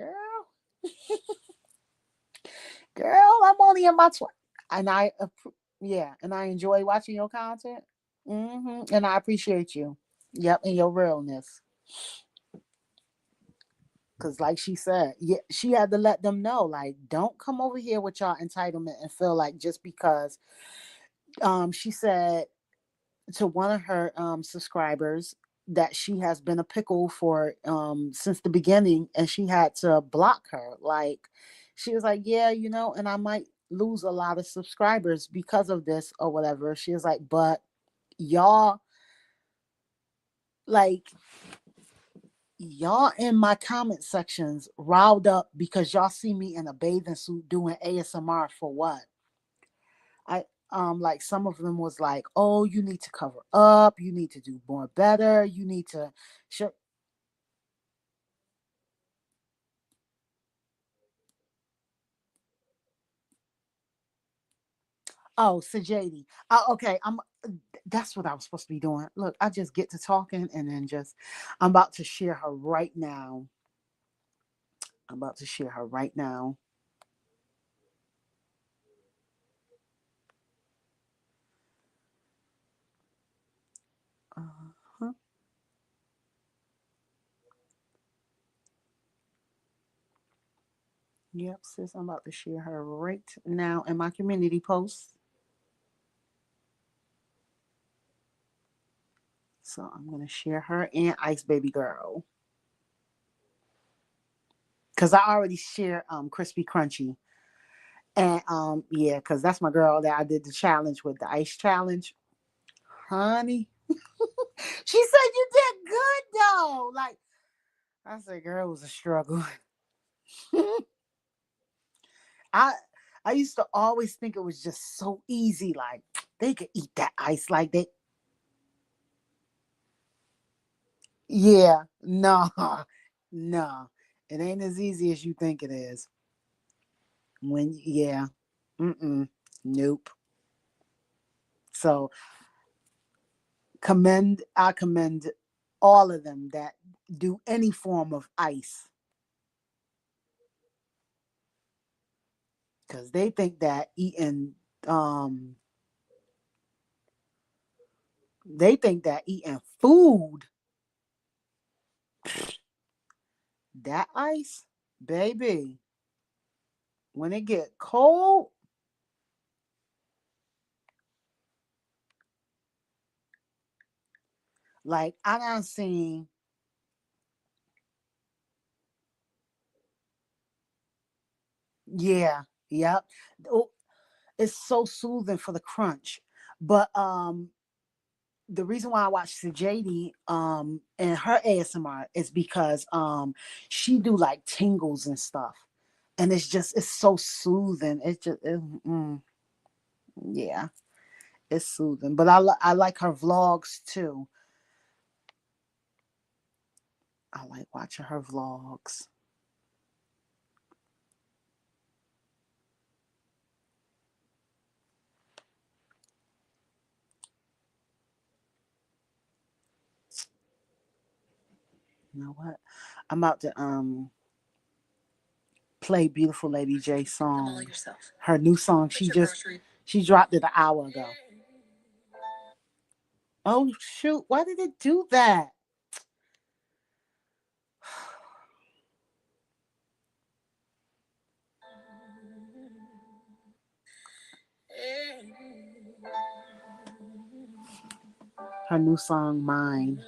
girl, I'm only in my and yeah, and I enjoy watching your content. And I appreciate you. Yep, and your realness. Cause like she said, yeah, she had to let them know, like, don't come over here with y'all entitlement and feel like just because she said to one of her subscribers that she has been a pickle for since the beginning, and she had to block her. Like, she was like, yeah, and I might lose a lot of subscribers because of this or whatever. She was like, but y'all, like, y'all in my comment sections riled up because y'all see me in a bathing suit doing ASMR for what? I like, some of them was like, oh, you need to cover up, you need to do more better, you need to show. Oh, Sajady. Okay, that's what I was supposed to be doing. Look, I just get to talking and then just, I'm about to share her right now. I'm about to share her right now. Uh-huh. Yep, sis, I'm about to share her right now in my community post. So I'm gonna share her and Ice Baby Girl. Cause I already shared Crispy Crunchy. And yeah, because that's my girl that I did the challenge with, the ice challenge. Honey. She said you did good though. Like, I said, girl, it was a struggle. I I used to always think it was just so easy. Like, they could eat that ice like they. Yeah, no, no. It ain't as easy as you think it is. Yeah. Nope. So I commend all of them that do any form of ice, because they think that um eating food, that ice, baby, when it get cold, like, I done seen. Yeah, yep. Oh, it's so soothing for the crunch. But the reason why I watch Sajady and her ASMR is because she do like tingles and stuff. And it's so soothing. It's just yeah. It's soothing. But I like her vlogs too. I like watching her vlogs. You know what? I'm about to play Beautiful Lady J song. Her new song. She dropped it an hour ago. Oh shoot! Why did it do that? Her new song, Mine.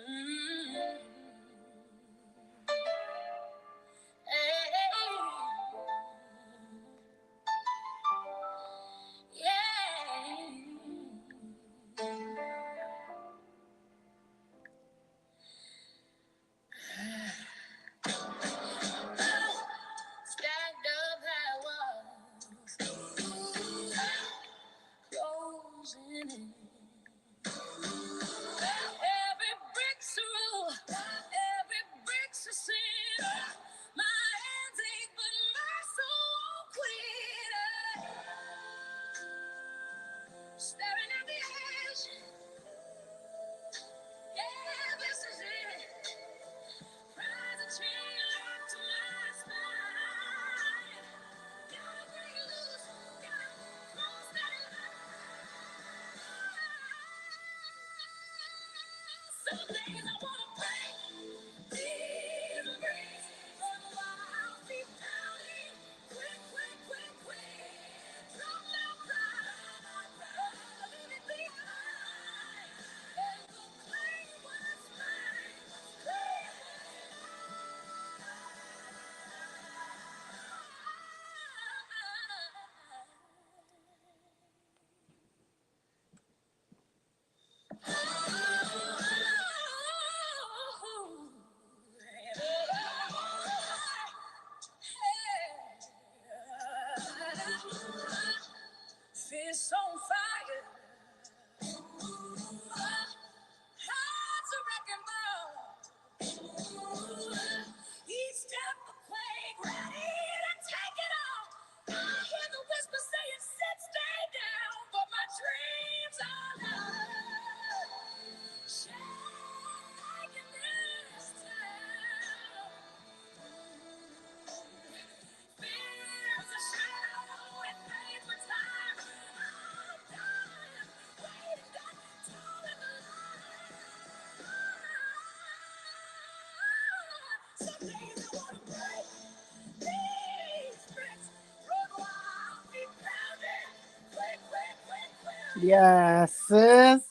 Yes, sis.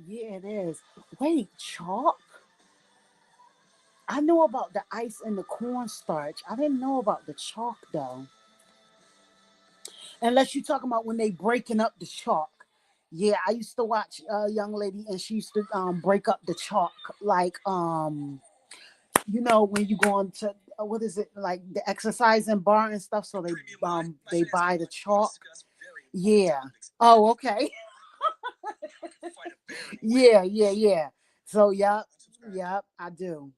Yeah, it is. Wait, chalk? I know about the ice and the cornstarch. I didn't know about the chalk though. Unless you're talking about when they breaking up the chalk. Yeah, I used to watch a young lady and she used to break up the chalk like when you go on to what is it like the exercising bar and stuff. So they buy the chalk. Yeah. Oh, okay. Yeah, yeah, yeah. So yep, I do.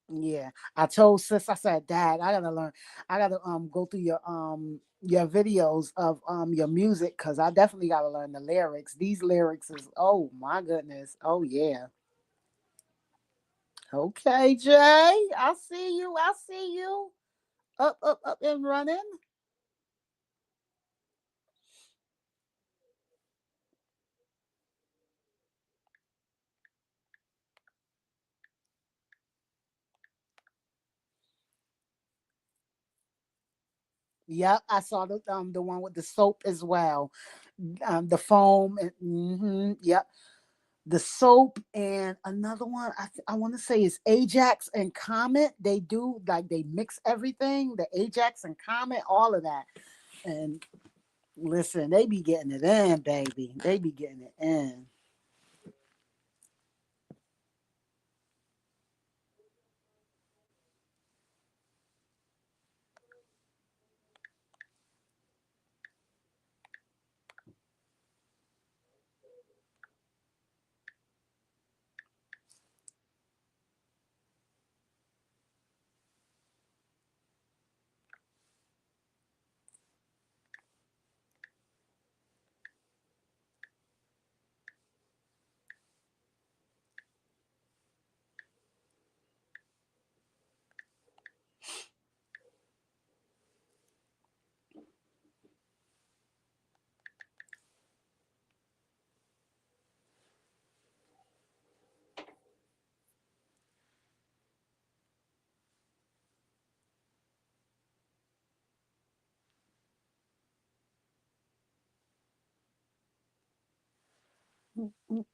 Yeah, I told sis, I said, Dad, I gotta learn. I gotta go through your videos of your music because I definitely gotta learn the lyrics. These lyrics is oh my goodness. Oh yeah. Okay, Jay. I see you. I see you. Up, up, up and running. Yep, I saw the one with the soap as well. The foam and yep. The soap and another one I want to say is Ajax and Comet. They do like they mix everything, the Ajax and Comet, all of that. And Listen, they be getting it in, baby. They be getting it in. Mm, mm,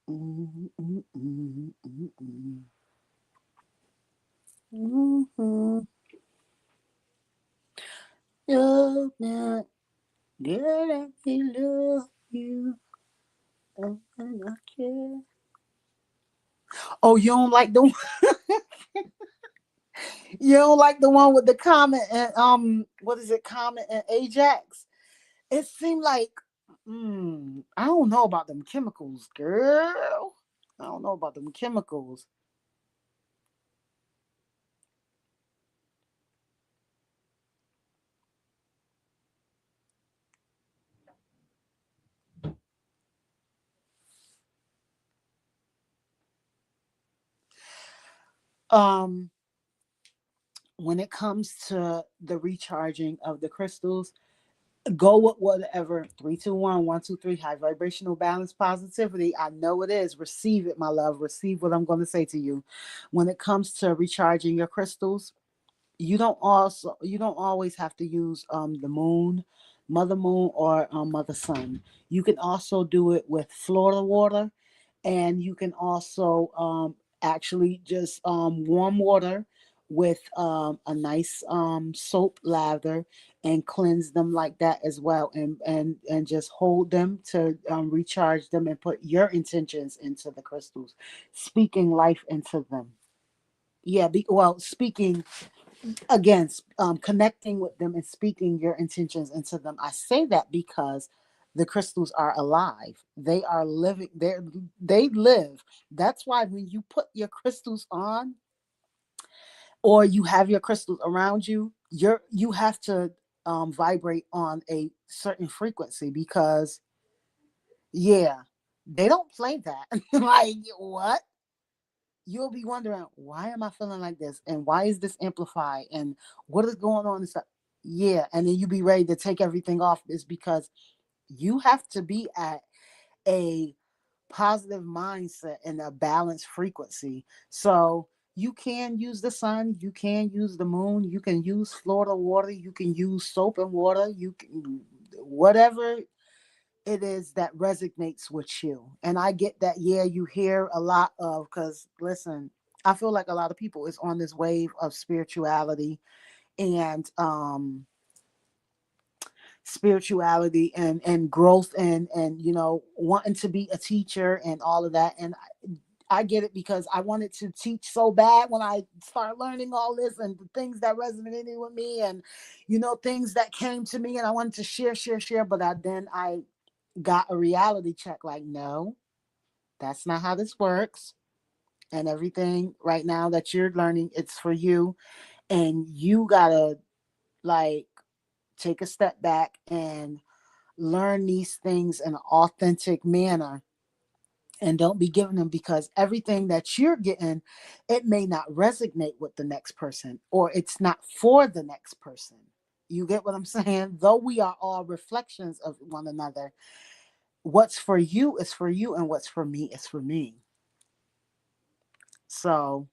mm, mm, mm, mm. Mhm. Love not good I love you. And I care. Oh, you don't like the you don't like the one with the Comet and what is it, Comet and Ajax? It seemed like I don't know about them chemicals, girl. I don't know about them chemicals. Um, when it comes to the recharging of the crystals, go with whatever 3, 2, 1, 1, 2, 3, high vibrational balance positivity. I know it is. Receive it, my love. Receive what I'm going to say to you. When it comes to recharging your crystals, you don't always have to use the moon, mother moon, or mother sun. You can also do it with Florida water, and you can also actually just warm water with a nice soap lather and cleanse them like that as well, and just hold them to recharge them and put your intentions into the crystals, speaking life into them. Yeah, well, speaking again, connecting with them and speaking your intentions into them. I say that because the crystals are alive. They are living. They live. That's why when you put your crystals on, or you have your crystals around you, you have to vibrate on a certain frequency, because yeah, they don't play that. Like what? You'll be wondering, why am I feeling like this, and why is this amplified, and what is going on and stuff. Yeah, and then you be ready to take everything off. Is because you have to be at a positive mindset and a balanced frequency. So you can use the sun, you can use the moon, you can use Florida water, you can use soap and water, you can whatever it is that resonates with you. And I get that, yeah, you hear a lot of, because listen, I feel like a lot of people is on this wave of spirituality and and growth, and wanting to be a teacher and all of that. And I get it, because I wanted to teach so bad when I started learning all this, and the things that resonated with me, and things that came to me, and I wanted to share, but I got a reality check, like, no, that's not how this works. And everything right now that you're learning, it's for you, and you gotta, like, take a step back and learn these things in an authentic manner, and don't be giving them, because everything that you're getting, it may not resonate with the next person, or it's not for the next person. You get what I'm saying? Though we are all reflections of one another, what's for you is for you, and what's for me is for me. So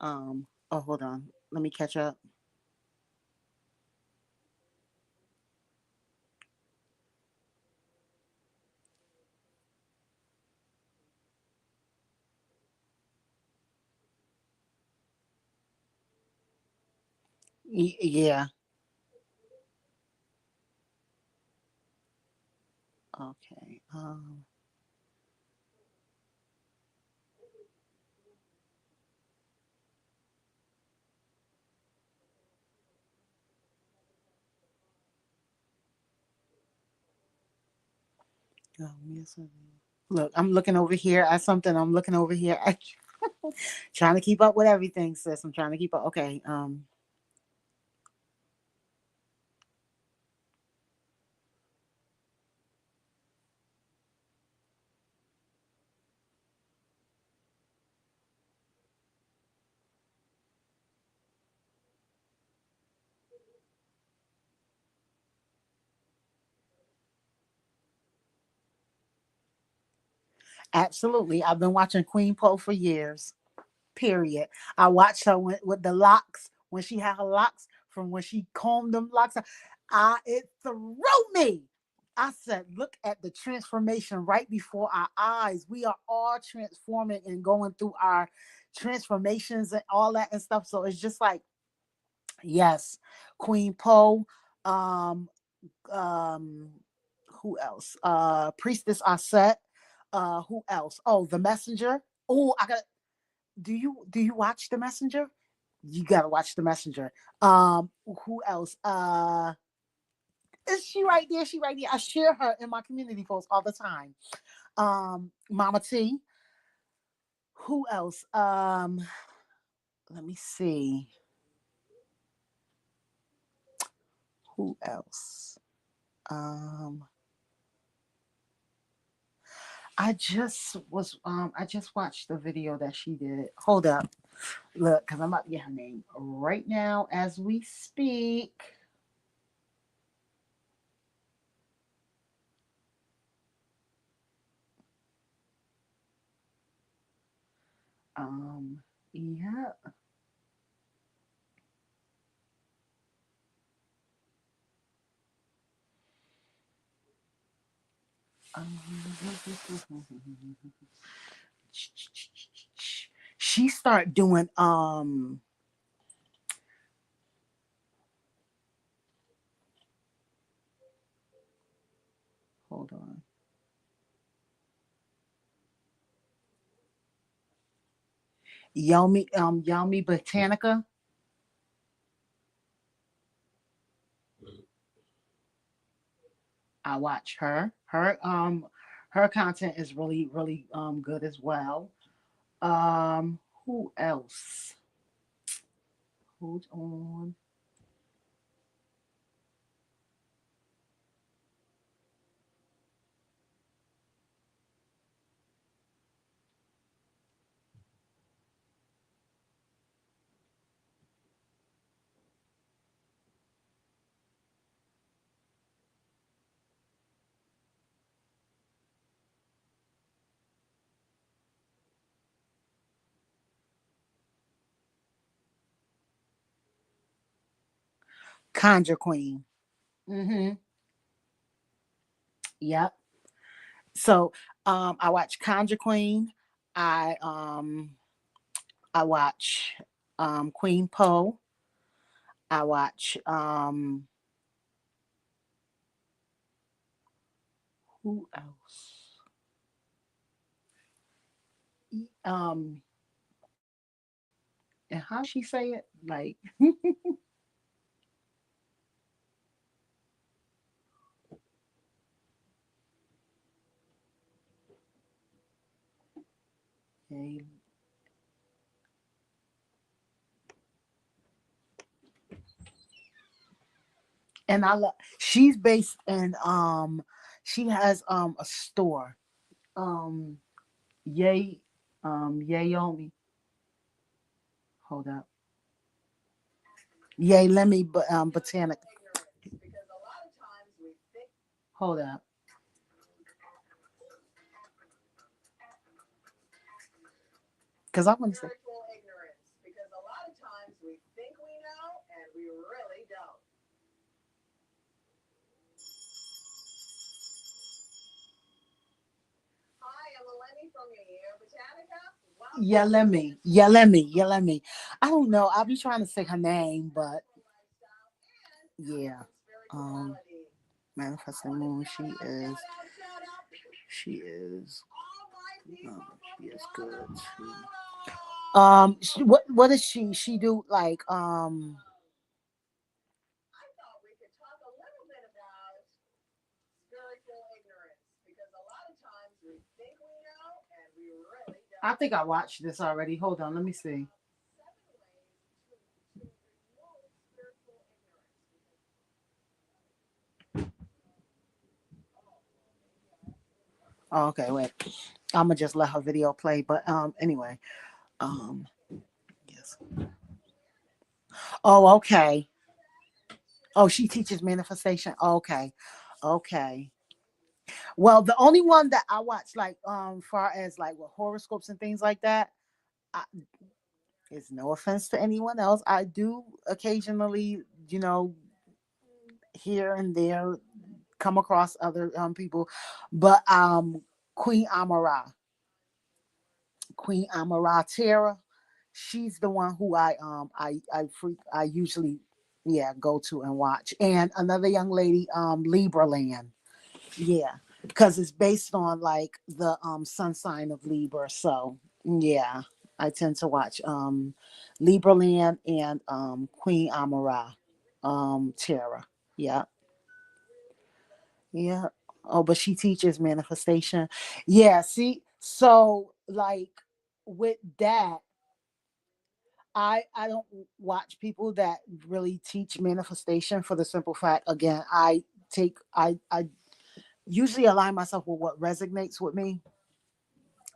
Oh, hold on. Let me catch up. Yeah. Okay. Yes, look, I'm looking over here at something. I'm looking over here at trying to keep up with everything, sis. I'm trying to keep up. Okay. Absolutely. I've been watching Queen Poe for years. Period. I watched her with the locks when she had her locks from when she combed them locks. It threw me. I said, look at the transformation right before our eyes. We are all transforming and going through our transformations and all that and stuff. So it's just like, yes, Queen Poe. Um, um, who else? Priestess Aset. Who else? Oh, the Messenger. Oh, I got. Do you watch The Messenger? You gotta watch The Messenger. Who else? Is she right there? She right there. I share her in my community posts all the time. Mama T. Who else? Let me see. Who else? Um, I just watched the video that she did. Hold up. Look, because I'm about to get her name right now as we speak. Yeah. Um, she start doing hold on. Yomi Botanica. I watch her. Her content is really, really good as well. Who else? Who's on? Conjure Queen. Mm-hmm. Yep. So I watch Conjure Queen. I um I watch Queen Poe. I watch who else? Um and how she say it? Like and I love she's based in she has a store. Um Yay Yayomi. Hold up. Yay let me botanic. Hold up. Because I want to say Yelemi. I don't know. I'll be trying to say her name, but yeah. Um, Manifesting Moon. She is, she is good too. What does she do? Like, I think I watched this already. Hold on, let me see. Oh, okay, wait. I'm gonna just let her video play. But anyway, um, yes. Oh, okay. Oh, she teaches manifestation. Okay, okay. Well, the only one that I watch, like, far as like with horoscopes and things like that, I, is no offense to anyone else. I do occasionally, you know, here and there come across other people, but Queen Amara, Queen Amara Terra, she's the one who I usually, yeah, go to and watch. And another young lady, Libra Land. Yeah, because it's based on like the sun sign of Libra. So yeah, I tend to watch Libra Land and Queen Amara, Terra. Yeah, yeah. Oh, but she teaches manifestation. Yeah, see, so like with that, I don't watch people that really teach manifestation for the simple fact, again, I usually align myself with what resonates with me.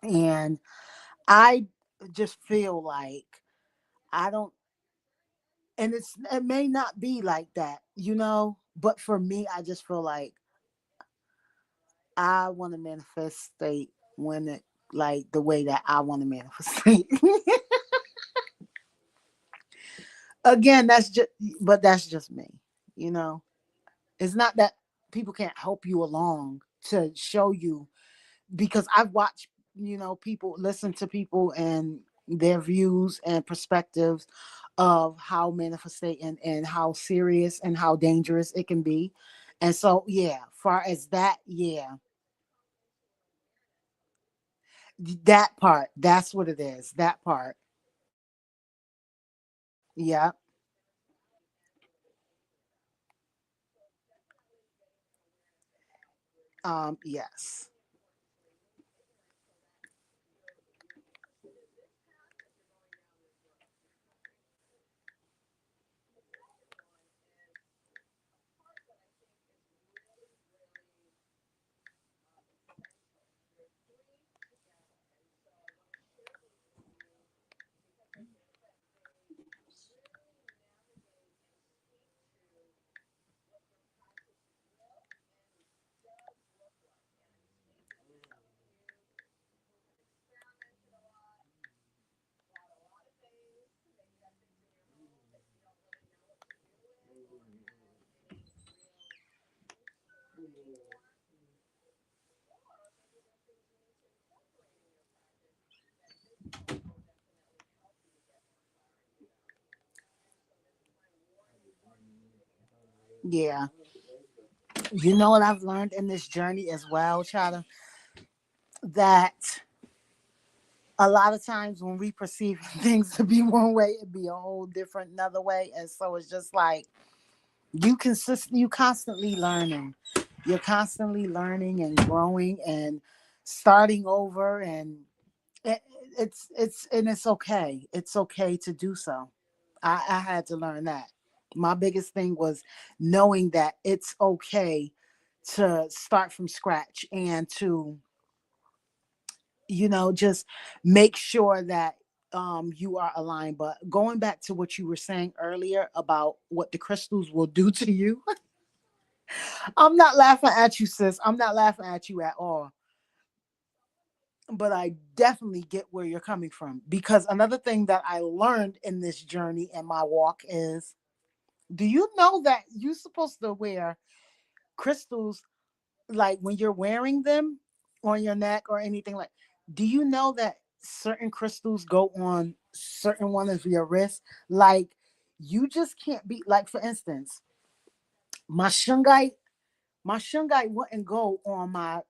And I just feel like I don't, and it may not be like that, but for me, I just feel like I want to manifestate when it, like the way that I want to manifestate. Again, that's just me, you know. It's not that people can't help you along to show you, because I've watched, people listen to people and their views and perspectives of how manifesting and how serious and how dangerous it can be. And so, yeah, far as that, yeah, that part, that's what it is. That part. Yeah. Yes. Yeah. You know what I've learned in this journey as well, Chada? That a lot of times when we perceive things to be one way, it be a whole different another way. And so it's just like you constantly learning. You're constantly learning and growing and starting over, and it, it's okay. It's okay to do so. I had to learn that. My biggest thing was knowing that it's okay to start from scratch and to, just make sure that you are aligned. But going back to what you were saying earlier about what the crystals will do to you, I'm not laughing at you, sis. I'm not laughing at you at all. But I definitely get where you're coming from, because another thing that I learned in this journey and my walk is, do you know that you're supposed to wear crystals, like when you're wearing them on your neck or anything, like Do you know that certain crystals go on certain one of your wrists? Like you just can't be like, for instance, my shungite, my shungite wouldn't go on my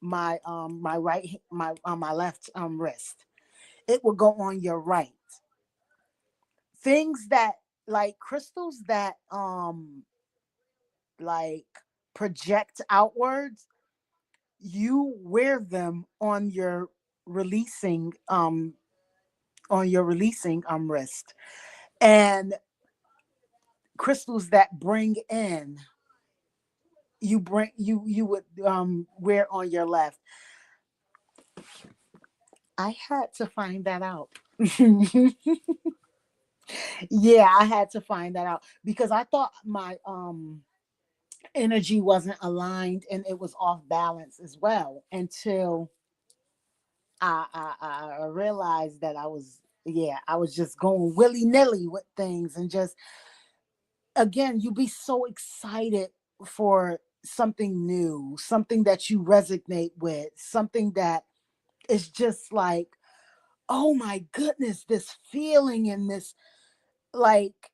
right my left wrist. It will go on your right. Things that like crystals that like project outwards, you wear them releasing on your releasing wrist. And crystals that bring in, you would wear on your left. I had to find that out. Yeah, I had to find that out because I thought my energy wasn't aligned and it was off balance as well until I realized that I was just going willy nilly with things. And just again, you be so excited for something new, something that you resonate with, something that is just like, oh my goodness, this feeling and this, like,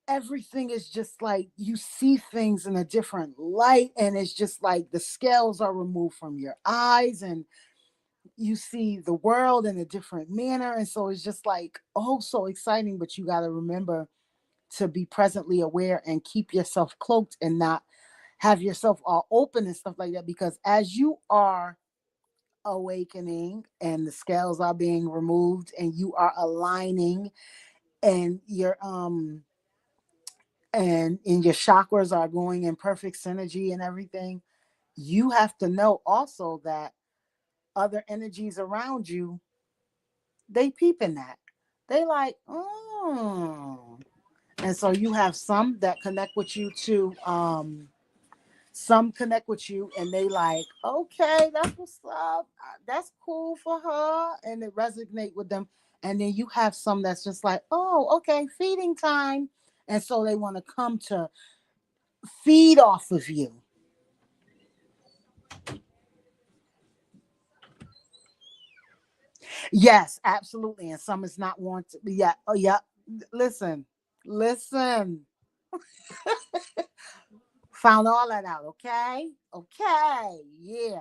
everything is just like you see things in a different light, and it's just like the scales are removed from your eyes and you see the world in a different manner. And so it's just like, oh, so exciting. But you got to remember to be presently aware and keep yourself cloaked and not have yourself all open and stuff like that, because as you are awakening and the scales are being removed and you are aligning and your chakras are going in perfect synergy and everything, you have to know also that other energies around you, they peeping that. They like, oh. And so you have some that connect with you to some connect with you and they like, okay, that's what's up. That's cool for her. And it resonate with them. And then you have some that's just like, oh, okay, feeding time. And so they want to come to feed off of you. Yes, absolutely. And some is not wanted. Yeah. Oh, yeah. Listen, listen. Found all that out. Okay. Okay. Yeah.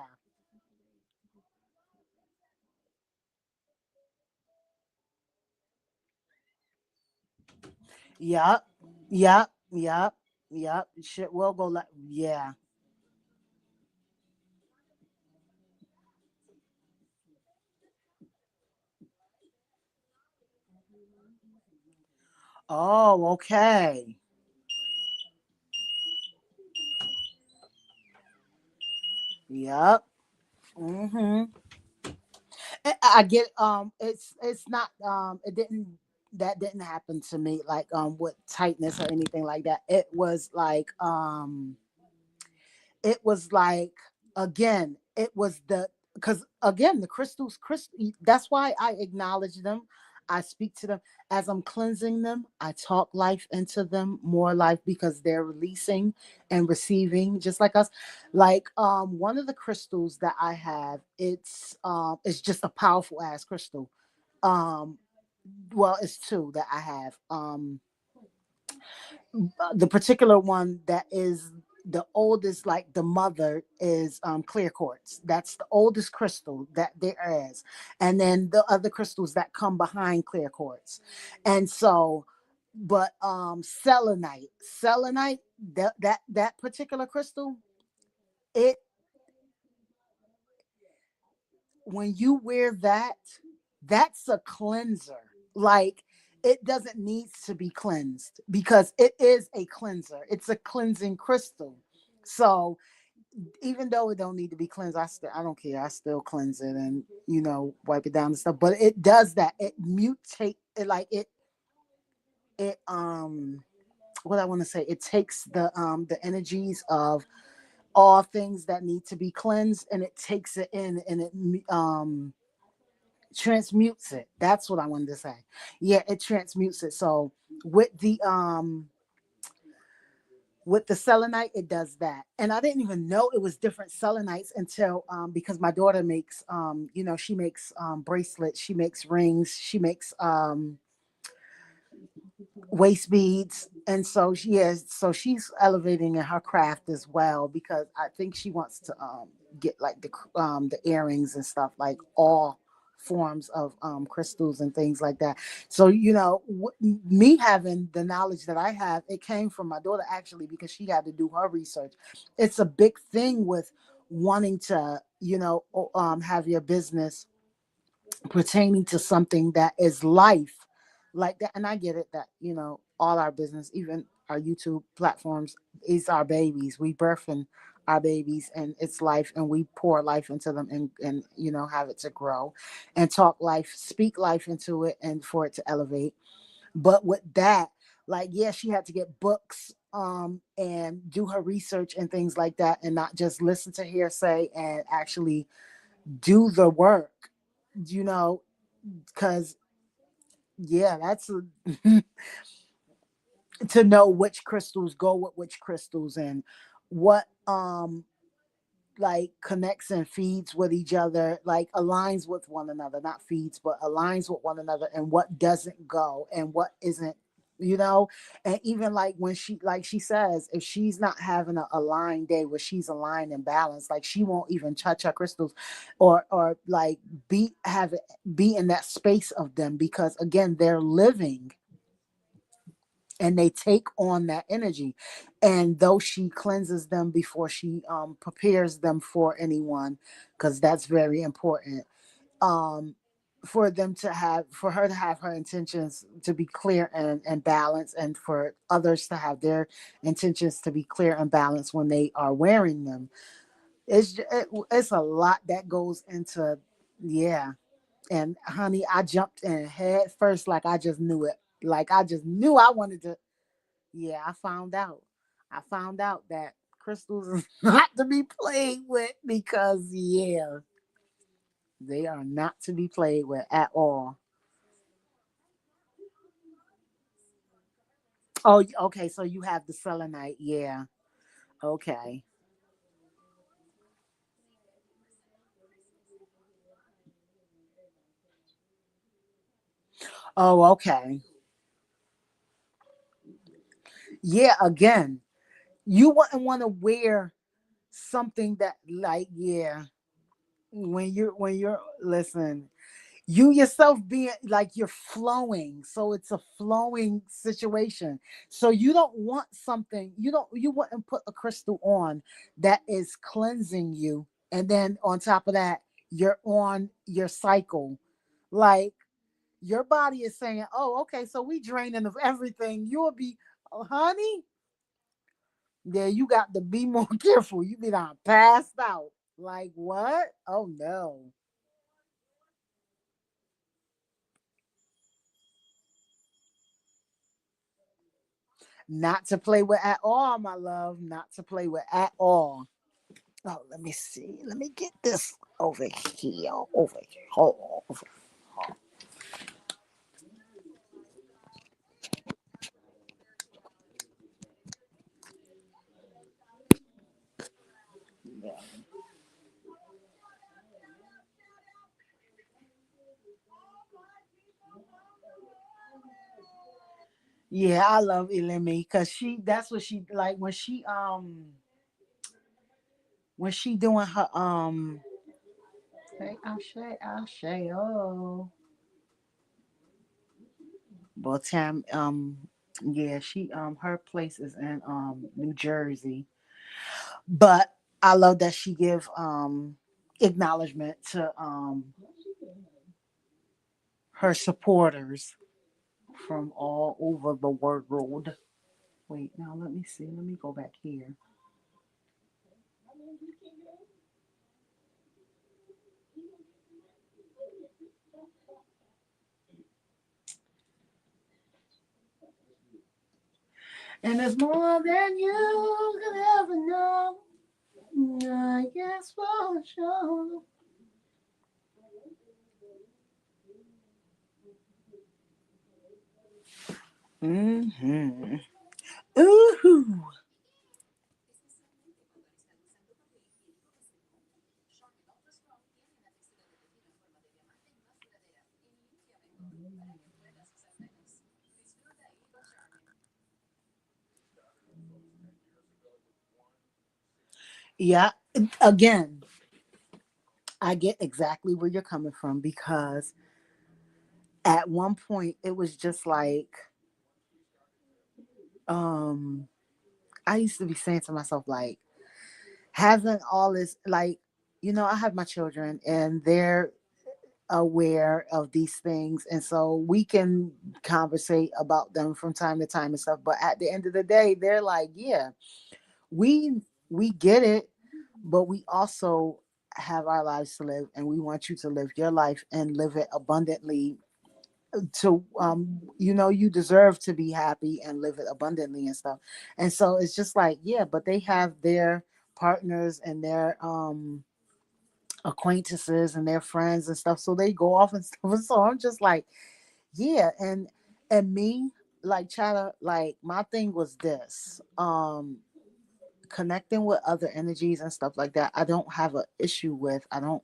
Yep. Yep. Yep. Yep. Shit will go like, yeah. Oh, okay. Yep. Mm-hmm. I get it's not it didn't that didn't happen to me like with tightness or anything like that. It was like, again, it was the, because again, the crystal, that's why I acknowledge them. I speak to them as I'm cleansing them. I talk life into them, more life, because they're releasing and receiving just like us. Like one of the crystals that I have, it's just a powerful ass crystal. um well, it's two that I have. The particular one that is the oldest, like the mother, is clear quartz. That's the oldest crystal that there is. And then the other crystals that come behind clear quartz. And so, but selenite, that particular crystal, it when you wear that, that's a cleanser. Like, it doesn't need to be cleansed because it is a cleanser. It's a cleansing crystal. So even though it don't need to be cleansed, I don't care. I still cleanse it and wipe it down and stuff. But it does that. It mutate it, like it what I want to say. It takes the energies of all things that need to be cleansed, and it takes it in, and it transmutes it. That's what I wanted to say. Yeah, it transmutes it. So with With the selenite, it does that. And I didn't even know it was different selenites until because my daughter makes she makes bracelets, she makes rings, she makes waist beads, and so she is, so she's elevating in her craft as well, because I think she wants to get like the earrings and stuff, like all forms of crystals and things like that. So me having the knowledge that I have, it came from my daughter actually, because she had to do her research. It's a big thing with wanting to have your business pertaining to something that is life like that. And I get it that all our business, even our YouTube platforms, is our babies. We birthing our babies, and it's life, and we pour life into them, and have it to grow and talk life, speak life into it, and for it to elevate. But with that, like, yeah, she had to get books and do her research and things like that, and not just listen to hearsay, and actually do the work, you know because yeah, that's to know which crystals go with which crystals, and what like connects and feeds with each other, like aligns with one another, not feeds but aligns with one another, and what doesn't go and what isn't, you know and even like when she, like she says, if she's not having a aligned day where she's aligned and balanced, like she won't even touch her crystals, or like be in that space of them, because again, they're living, and they take on that energy. And though she cleanses them before she prepares them for anyone, because that's very important, um for her to have her intentions to be clear and balanced, and for others to have their intentions to be clear and balanced when they are wearing them. It's a lot that goes into, yeah. And honey, I jumped in head first, like I just knew it, like I just knew I wanted to. Yeah, I found out that crystals is not to be played with, because yeah, they are not to be played with at all. Oh, okay, so you have the selenite, yeah. Okay. Oh, okay. Yeah, again, you wouldn't want to wear something that, like, yeah, when you're listen, you yourself being like you're flowing, so it's a flowing situation. So you don't want something, you wouldn't put a crystal on that is cleansing you, and then on top of that, you're on your cycle, like your body is saying, oh, okay, so we draining of everything, you'll be, oh, honey, yeah, you got to be more careful, you be not passed out, like what, oh no. Not to play with at all, my love. Not to play with at all. Oh, let me see. Let me get this over here. Over here. Hold on. Yeah. Yeah, I love Elimi because that's what she like when she doing her hey, Ashe, oh. Well, Tam, yeah, she her place is in New Jersey. But I love that she give acknowledgement to her supporters from all over the world. Wait, now let me see. Let me go back here. And it's more than you could ever know. I guess for sure. Mm-hmm. Ooh. Yeah. Again, I get exactly where you're coming from because at one point it was just like, um, I used to be saying to myself, like, having all this, like, I have my children and they're aware of these things. And so we can conversate about them from time to time and stuff. But at the end of the day, they're like, yeah, we we get it, but we also have our lives to live and we want you to live your life and live it abundantly to you deserve to be happy and live it abundantly and stuff. And so it's just like, yeah, but they have their partners and their acquaintances and their friends and stuff, so they go off and stuff. And so I'm just like, yeah. And me, like, Chata, like, my thing was this, connecting with other energies and stuff like that, I don't have an issue with. I don't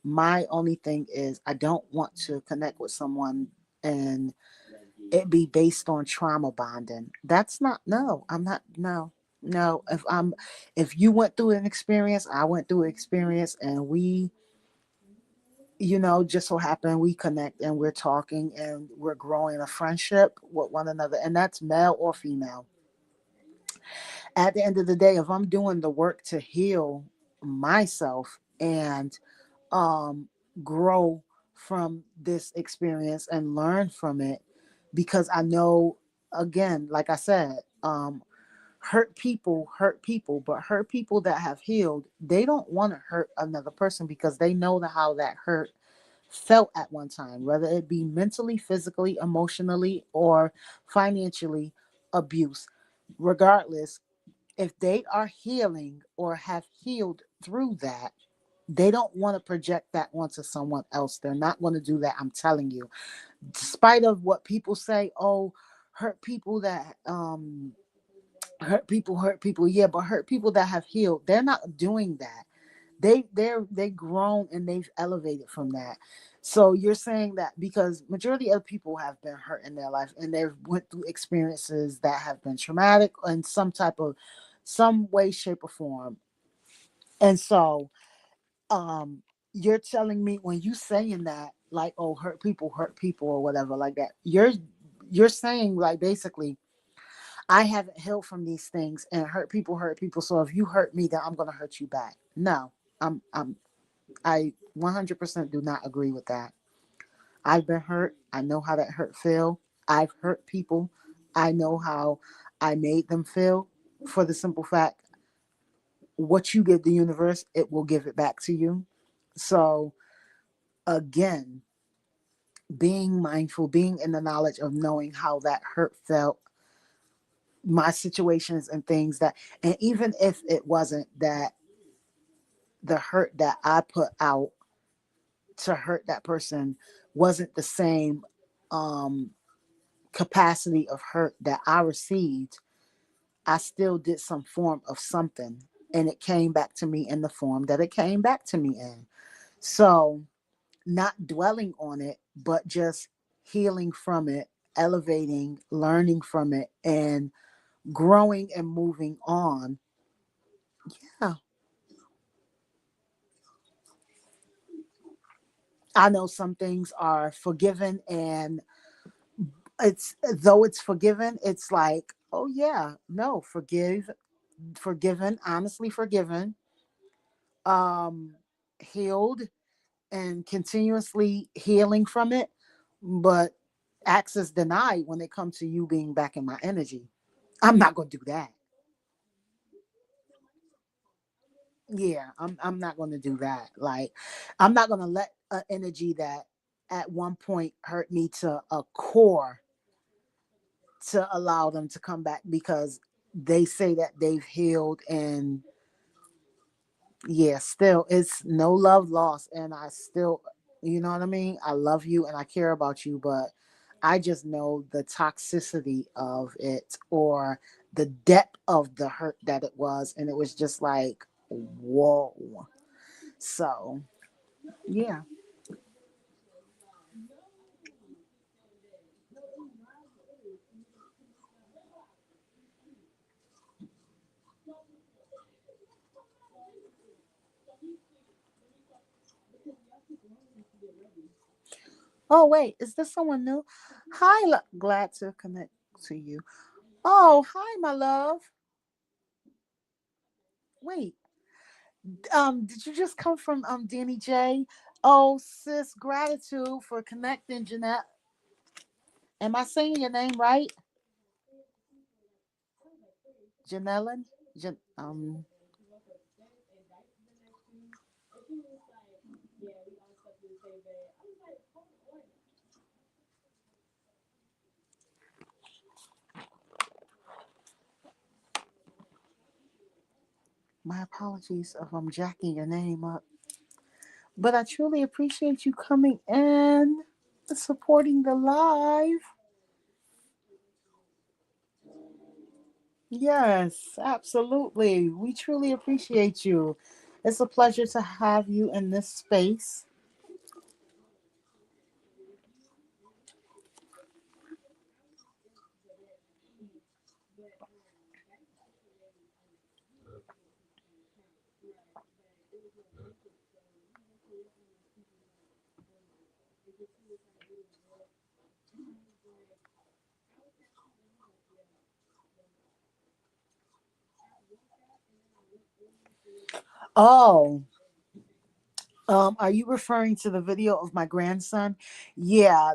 My only thing is I don't want to connect with someone and it be based on trauma bonding. That's not, no, I'm not, no. No, if you went through an experience, I went through an experience, and we, just so happen we connect and we're talking and we're growing a friendship with one another, and that's male or female. At the end of the day, if I'm doing the work to heal myself and um grow from this experience and learn from it, because I know, again, like I said, hurt people, but hurt people that have healed, they don't want to hurt another person because they know how that hurt felt at one time, whether it be mentally, physically, emotionally, or financially abuse. Regardless, if they are healing or have healed through that, they don't want to project that onto someone else. They're not going to do that. I'm telling you. Despite of what people say, oh, hurt people that hurt people. Yeah, but hurt people that have healed, they're not doing that. They grown and they've elevated from that. So you're saying that because majority of people have been hurt in their life and they've went through experiences that have been traumatic in some way, shape, or form. And so you're telling me when you saying that, like, oh, hurt people or whatever like that, you're saying, like, basically, I haven't healed from these things, and hurt people, so if you hurt me, then I'm gonna hurt you back. No, I'm I 100% do not agree with that. I've been hurt. I know how that hurt feel. I've hurt people. I know how I made them feel, for the simple fact, what you give the universe, it will give it back to you. So again, being mindful, being in the knowledge of knowing how that hurt felt, my situations and things that, and even if it wasn't that, the hurt that I put out to hurt that person wasn't the same um capacity of hurt that I received, I still did some form of something, and it came back to me in the form that it came back to me in. So, not dwelling on it, but just healing from it, elevating, learning from it, and growing and moving on. Yeah. I know some things are forgiven, and it's, though it's forgiven, it's like, oh yeah, no, forgiven, honestly forgiven, um healed, and continuously healing from it, but access denied when it comes to you being back in my energy. I'm not going to do that. Yeah, I'm not going to do that. Like, I'm not going to let an energy that at one point hurt me to a core to allow them to come back because they say that they've healed. And yeah, still, it's no love lost, and I still, you know what I mean, I love you and I care about you, but I just know the toxicity of it, or the depth of the hurt that it was, and it was just like, whoa. So yeah. Oh wait, is this someone new? Hi, glad to connect to you. Oh, hi, my love. Wait, did you just come from Danny J? Oh, sis, gratitude for connecting, Jeanette. Am I saying your name right? Janellen? My apologies if I'm jacking your name up. But I truly appreciate you coming in, supporting the live. Yes, absolutely. We truly appreciate you. It's a pleasure to have you in this space. Oh, are you referring to the video of my grandson? Yeah,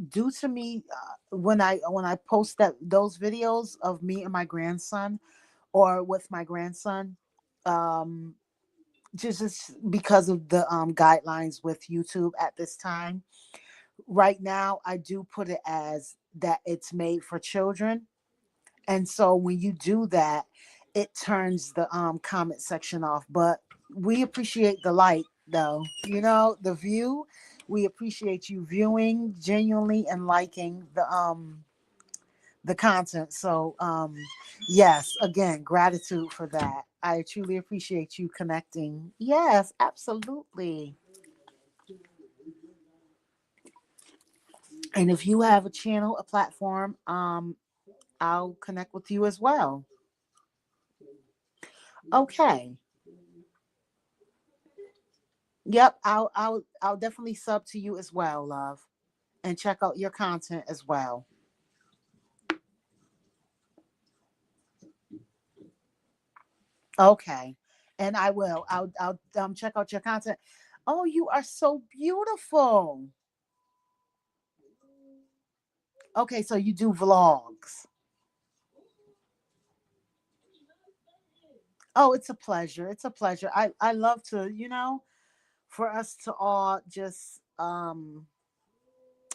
due to me when I post those videos of me and my grandson or with my grandson, um, just because of the guidelines with YouTube at this time. Right now, I do put it as that it's made for children, and so when you do that, it turns the comment section off. But we appreciate the light, though. You know, the view. We appreciate you viewing genuinely and liking the content. So yes, again, gratitude for that. I truly appreciate you connecting. Yes, absolutely. And if you have a channel, a platform, I'll connect with you as well. Okay. Yep, I'll definitely sub to you as well, love. And check out your content as well. Okay. And I will. I'll check out your content. Oh, you are so beautiful. Okay, so you do vlogs. Oh, it's a pleasure. It's a pleasure. I love to, for us to all just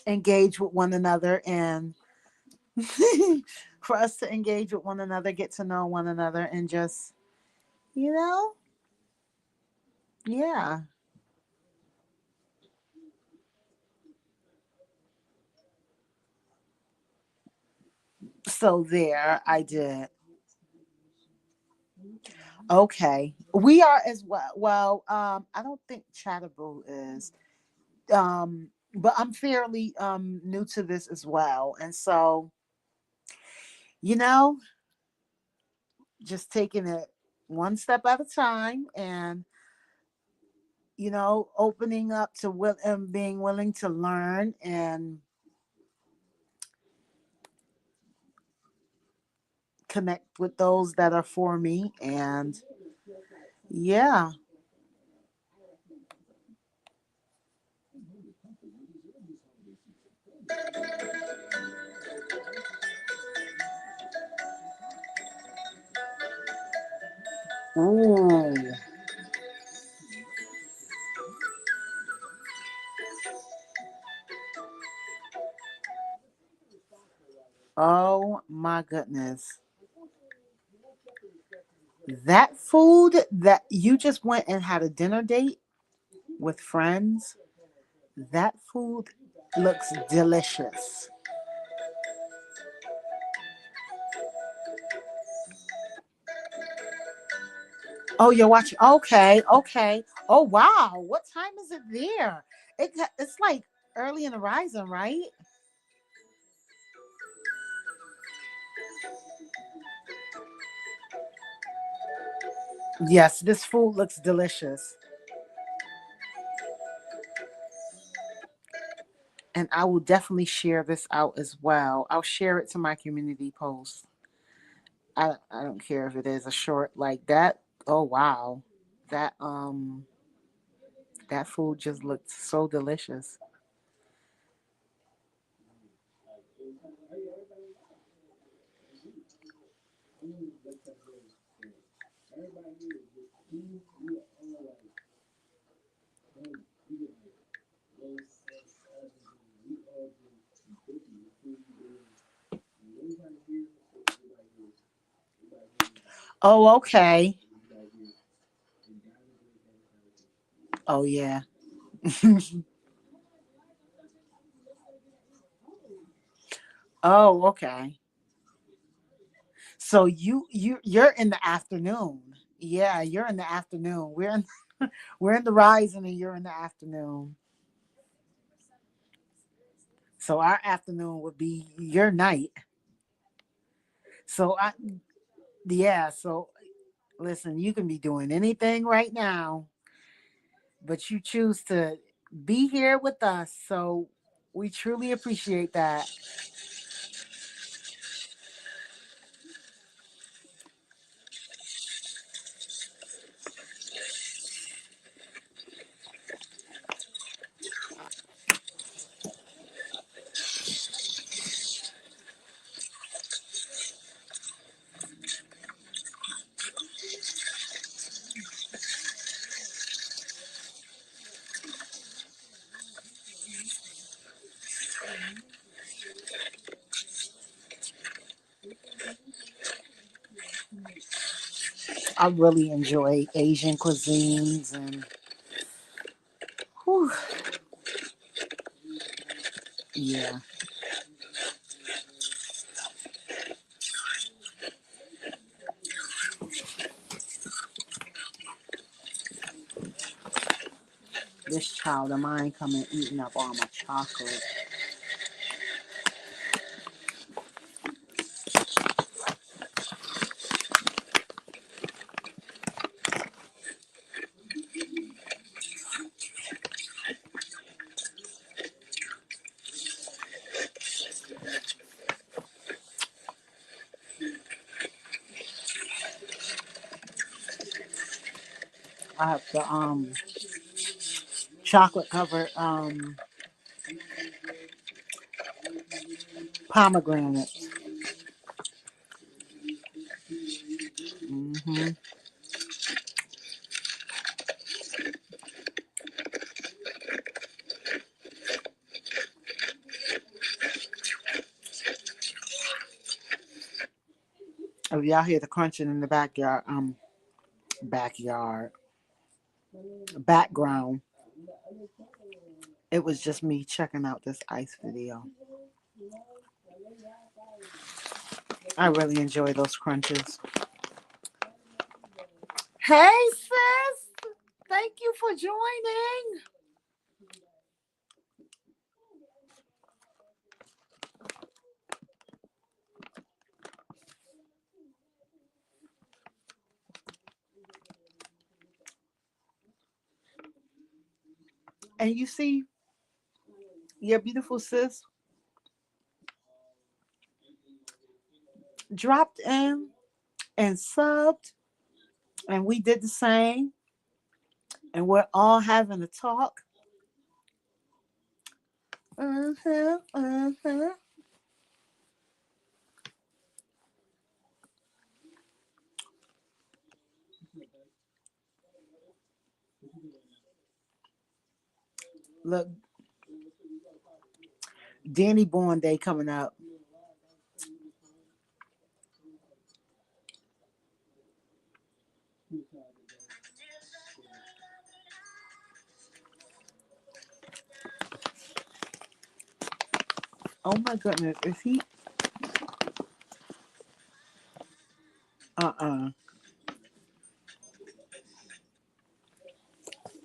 engage with one another and for us to engage with one another, get to know one another and just, you know, yeah. So there, I did. Okay. We are as well. Well, I don't think Chatterboo is. But I'm fairly new to this as well. And so, you know, just taking it one step at a time and opening up to will and being willing to learn and connect with those that are for me. And yeah. Ooh. Oh my goodness. That food that you just went and had a dinner date with friends, that food looks delicious. Oh, you're watching. Okay, okay. Oh, wow. What time is it there? It's like early in the rising, right? Yes, this food looks delicious. And I will definitely share this out as well. I'll share it to my community post. I don't care if it is a short like that. Oh wow. That that food just looked so delicious. Oh, okay. Oh yeah. Oh, okay. So you're in the afternoon. Yeah, you're in the afternoon. We're in the rising and you're in the afternoon. So our afternoon would be your night. So I yeah, so listen, you can be doing anything right now, but you choose to be here with us. So we truly appreciate that. I really enjoy Asian cuisines and whew, yeah, this child of mine coming eating up all my chocolate. I have the chocolate covered pomegranate. Hmm. If y'all hear the crunching in the backyard, backyard background, it was just me checking out this ice video. I really enjoy those crunches. Hey sis, thank you for joining. And you see your beautiful sis dropped in and subbed, and we did the same, and we're all having a talk. Uh-huh, uh-huh. Look, Danny Born Day coming up. Oh my goodness, is he? Uh-uh.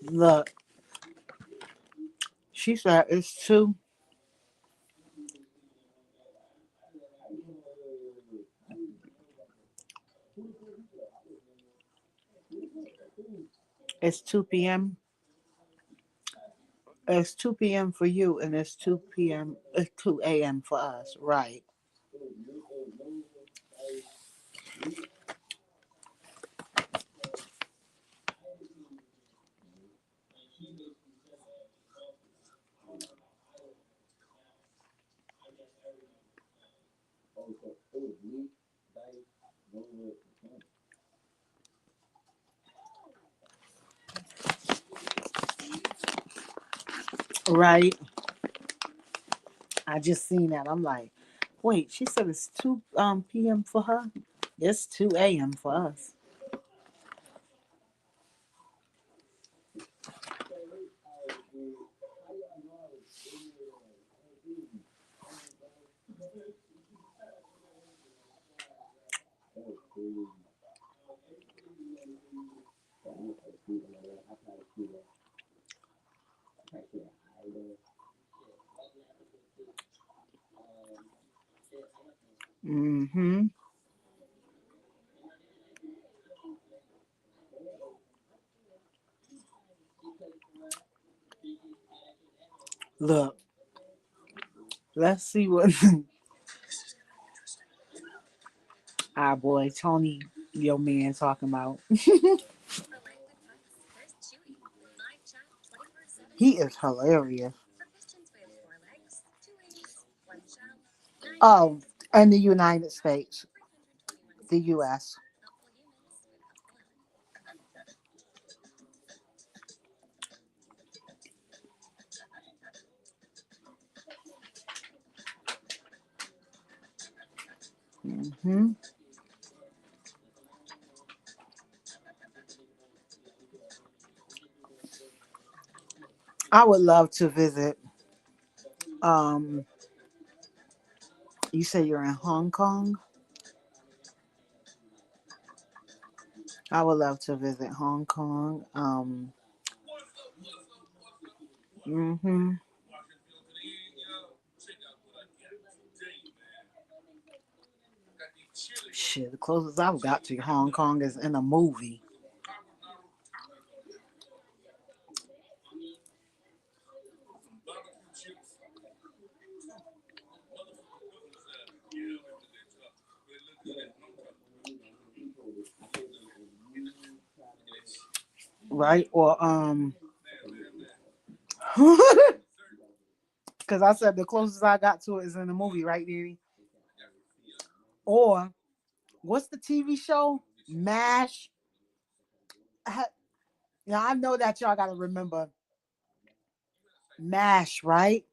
Look, she said it's two. It's 2 p.m. It's 2 p.m. for you, and it's 2 p.m. It's 2 a.m. for us, right? Right. I just seen that. I'm like, wait, she said it's 2 p.m. for her. It's 2 a.m. for us. Mm-hmm. Look, let's see what our boy Tony, your man, talking about. He is hilarious. Oh, in the United States, the U.S. Hmm. I would love to visit. Um, you say you're in Hong Kong. I would love to visit Hong Kong. Hmm. Shit, the closest I've got to Hong Kong is in a movie. Right? Or because I said the closest I got to it is in a movie, right, Diddy? Or what's the TV show? MASH. Now I know that y'all gotta remember MASH, right?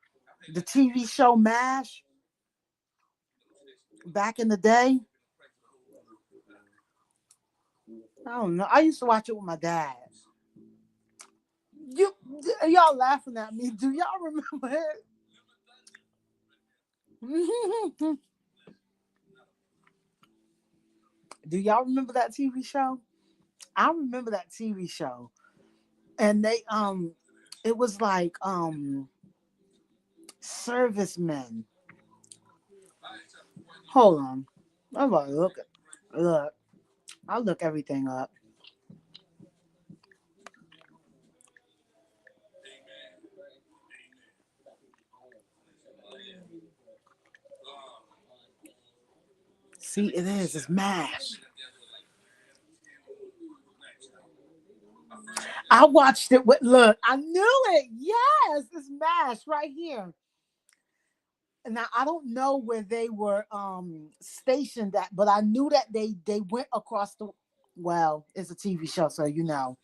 The TV show MASH back in the day. I don't know. I used to watch it with my dad. You y'all laughing at me. Do y'all remember it? Do y'all remember that TV show? I remember that TV show. And they it was like servicemen. Hold on. I'm gonna look. I'll look everything up. See, it is. It's MASH. I watched it with look. I knew it. Yes, it's MASH right here. Now I don't know where they were stationed at, but I knew that they went across the. Well, it's a TV show, so you know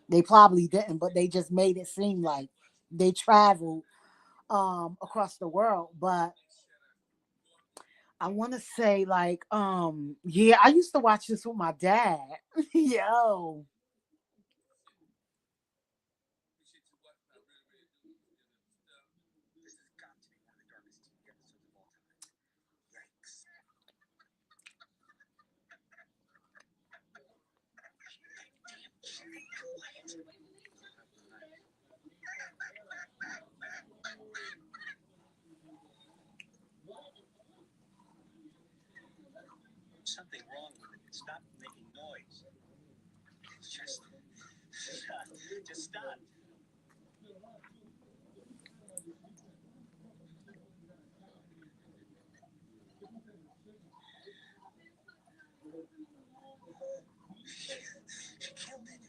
they probably didn't, but they just made it seem like they traveled across the world. But I want to say like yeah, I used to watch this with my dad. Yo. Just stop. She killed it.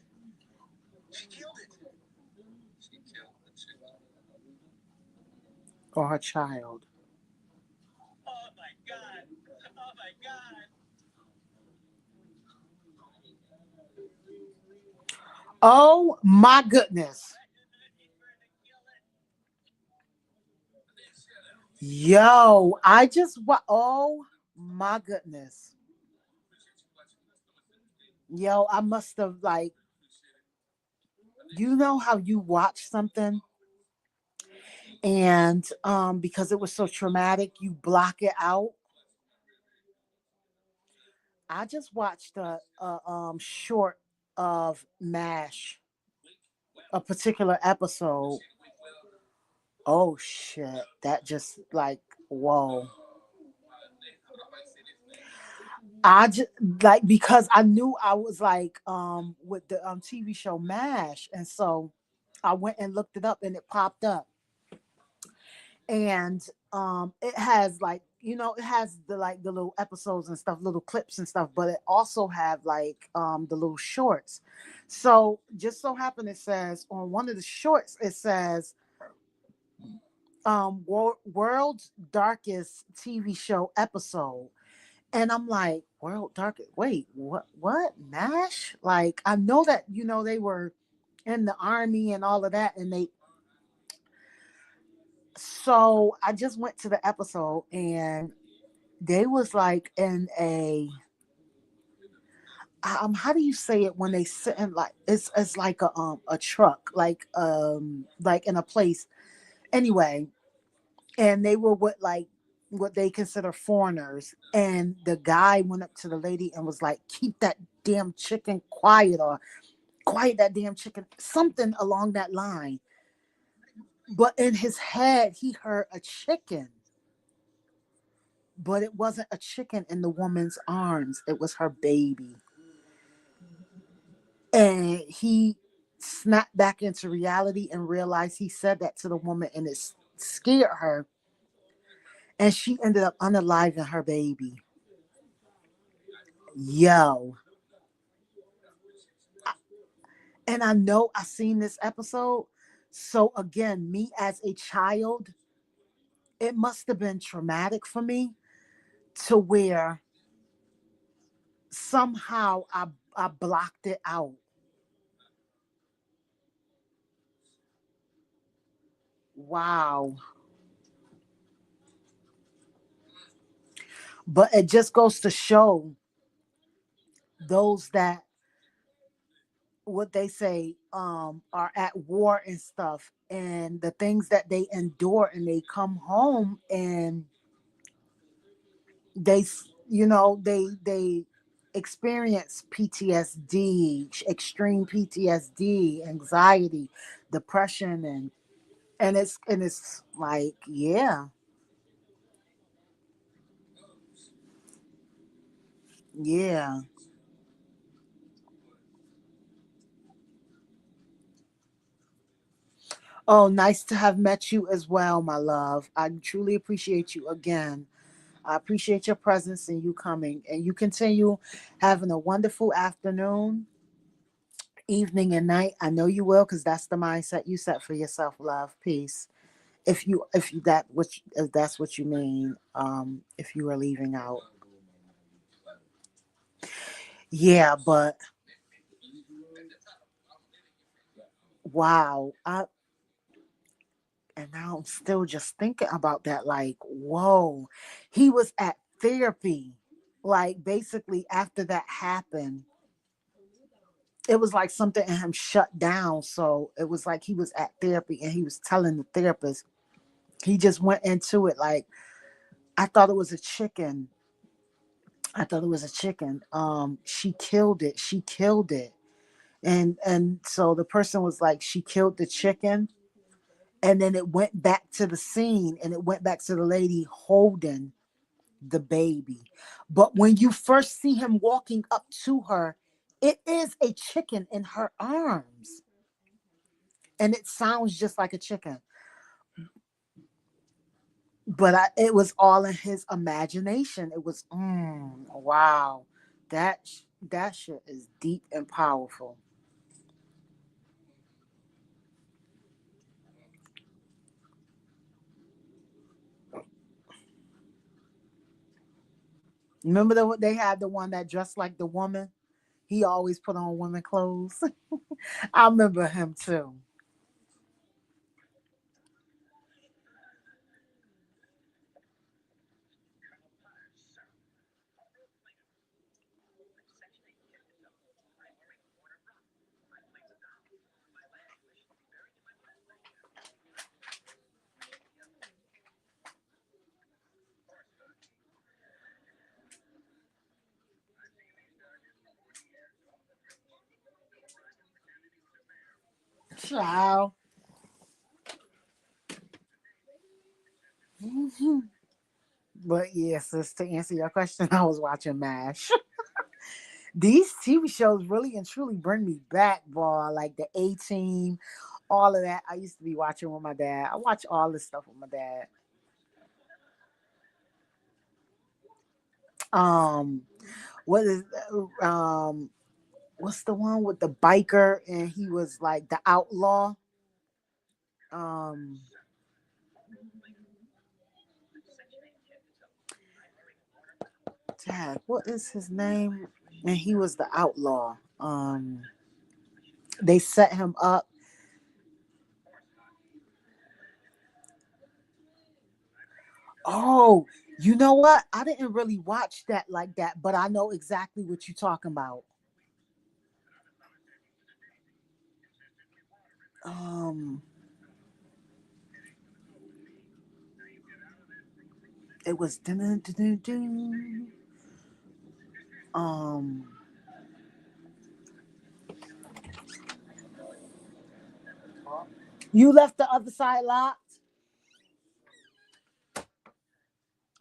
She killed it. She killed the chicken. Or her child. Oh my God. Oh my God. Oh my goodness. Yo, I just oh my goodness. Yo, I must have like, you know how you watch something and because it was so traumatic you block it out. I just watched a short of MASH, a particular episode. Oh shit, that just like, whoa. I just like, because I knew I was like with the TV show MASH, and so I went and looked it up and it popped up. And it has like, it has the like the little episodes and stuff, little clips and stuff, but it also have like the little shorts. So just so happened, it says on one of the shorts, it says world's darkest TV show episode. And I'm like, world darkest, wait, what MASH? Like, I know that they were in the army and all of that, and they, so I just went to the episode and they was like in a how do you say it when they sit in, like, it's like a truck, like in a place anyway, and they were with like what they consider foreigners, and the guy went up to the lady and was like, keep that damn chicken quiet, or quiet that damn chicken, something along that line. But in his head he heard a chicken, but it wasn't a chicken in the woman's arms, it was her baby. And he snapped back into reality and realized he said that to the woman, and it scared her, and she ended up unaliving her baby. Yo. And I know I seen this episode, so again, me as a child, it must have been traumatic for me, to where somehow I blocked it out. Wow. But it just goes to show those that, what they say, are at war and stuff, and the things that they endure, and they come home and they they experience PTSD, extreme PTSD, anxiety, depression, and it's like, yeah, yeah. Oh, nice to have met you as well, my love. I truly appreciate you again. I appreciate your presence and you coming. And you continue having a wonderful afternoon, evening, and night. I know you will, because that's the mindset you set for yourself. Love, peace. If that's what you mean, if you are leaving out. Yeah, but wow. And now I'm still just thinking about that. Like, whoa, he was at therapy. Like, basically, after that happened, it was like something in him shut down. So it was like he was at therapy and he was telling the therapist, he just went into it like, I thought it was a chicken. I thought it was a chicken. She killed it. She killed it. And so the person was like, she killed the chicken. And then it went back to the scene, and it went back to the lady holding the baby. But when you first see him walking up to her It is a chicken in her arms, and it sounds just like a chicken. But it was all in his imagination. It was, wow, that shit is deep and powerful. Remember they had the one that dressed like the woman. He always put on women clothes. I remember him too. Ciao. But yes, sis, to answer your question, I was watching MASH. These TV shows really and truly bring me back, boy. Like the A Team, all of that. I used to be watching with my dad. I watch all this stuff with my dad. Um, what is um, what's the one with the biker and he was like the outlaw? Um, Dad, what is his name? And he was the outlaw. They set him up. Oh, you know what? I didn't really watch that like that, but I know exactly what you're talking about. Um, it was dun, dun, dun, dun. um you left the other side locked.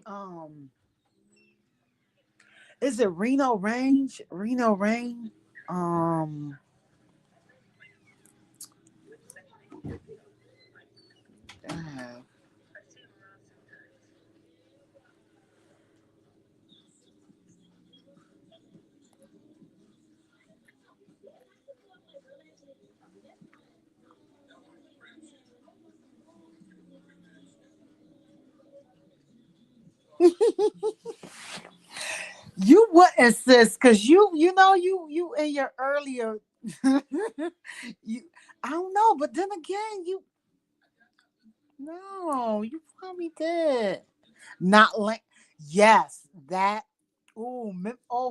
Um, is it Reno Range? Reno Rain? Um, uh, you wouldn't, sis, because you know you in your earlier you I don't know, but then again, you no, you probably did. Not like yes, that oh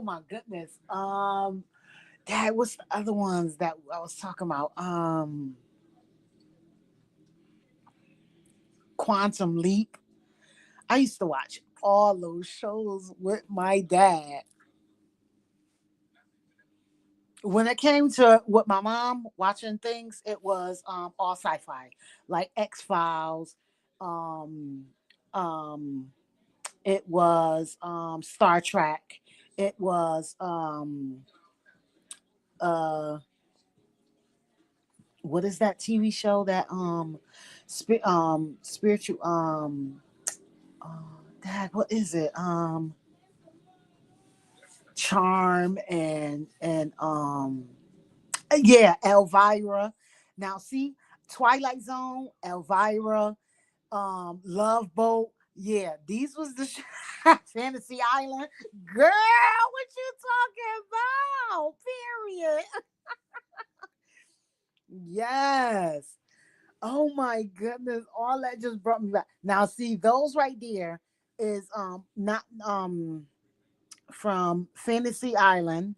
my goodness. That was the other ones that I was talking about. Quantum Leap. I used to watch all those shows with my dad. When it came to with my mom watching things, it was all sci-fi, like X Files. Um, um, it was Star Trek. It was uh, what is that TV show that spiritual dad, what is it? Charm and yeah, Elvira. Now see, Twilight Zone, Elvira, Love Boat. Yeah, these was the Fantasy Island. Girl, what you talking about? Period. Yes. Oh my goodness. All that just brought me back. Now see, those right there is not from Fantasy Island,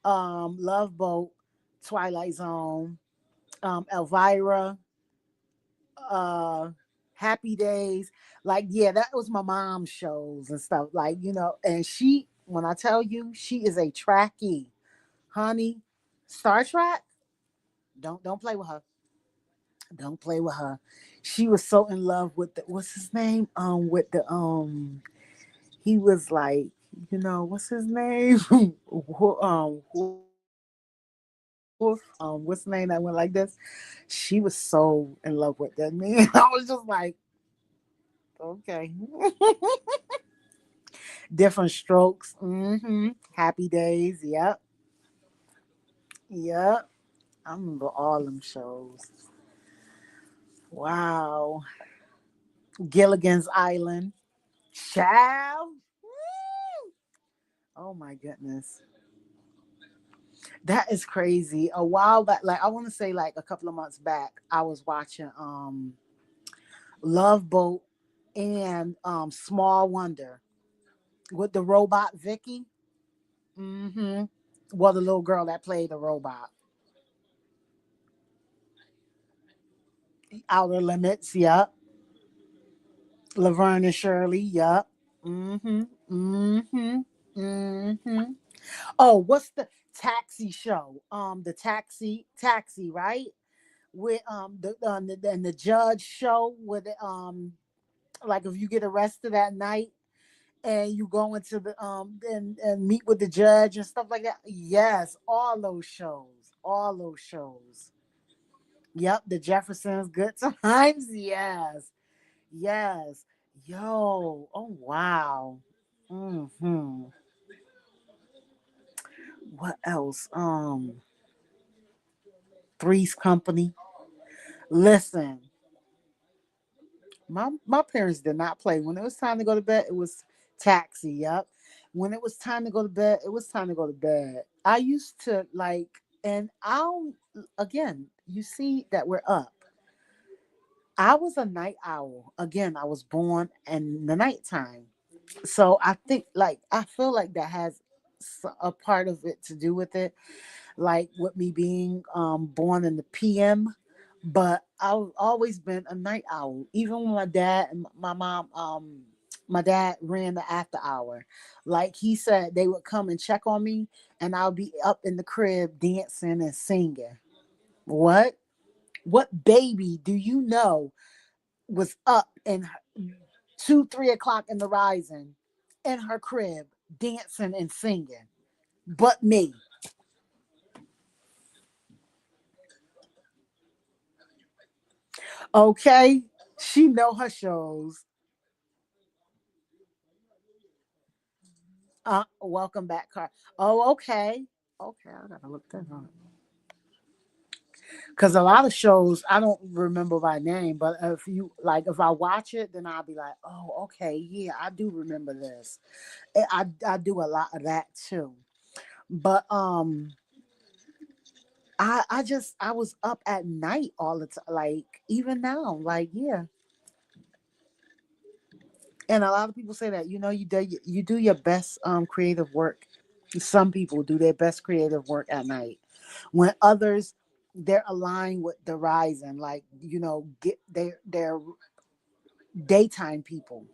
Love Boat, Twilight Zone, Elvira, uh Happy Days. Like, yeah, that was my mom's shows and stuff. Like, and she, when I tell you, she is a Trekkie, honey. Star Trek, don't play with her. Don't play with her. She was so in love with the what's his name? With the he was like, what's his name? what's the name that went like this? She was so in love with that man. I was just like, okay. Different strokes. Happy days. Yep. Yep. I remember all them shows. Wow. Gilligan's Island. Child. Oh my goodness. That is crazy. A while back, like I want to say like a couple of months back, I was watching Love Boat and Small Wonder with the robot Vicky. Mm-hmm. Well, the little girl that played the robot. Outer Limits, yep. Laverne and Shirley, yep. Mm-hmm. Mm-hmm. Mm-hmm. Oh, what's the taxi show? The taxi, right? With and the judge show with like if you get arrested at night and you go into the and meet with the judge and stuff like that. Yes, all those shows. All those shows. Yep, the Jeffersons, Good Times. Yes. Yes. Yo. Oh wow. Hmm. What else? Three's Company. Listen, my parents did not play. When it was time to go to bed, it was taxi. Yep. When it was time to go to bed, it was time to go to bed. I used to like, and I'll again. You see that we're up. I was a night owl. Again, I was born in the nighttime. So I think like I feel like that has a part of it to do with it, like with me being born in the PM. But I've always been a night owl. Even when my dad and my mom, my dad ran the after hour. Like he said, they would come and check on me, and I'll be up in the crib dancing and singing. What? What baby do you know was up in 2, 3 o'clock in the rising in her crib dancing and singing? But me. Okay, she know her shows. Welcome back, Car. Oh, okay. Okay, I gotta look that up. Because a lot of shows I don't remember by name, but if you like, if I watch it, then I'll be like, oh, okay, yeah, I do remember this. I do a lot of that too. But I was up at night all the time, like even now, like yeah. And a lot of people say that you do your best creative work. Some people do their best creative work at night, when others they're aligned with the rising, like get they're daytime people.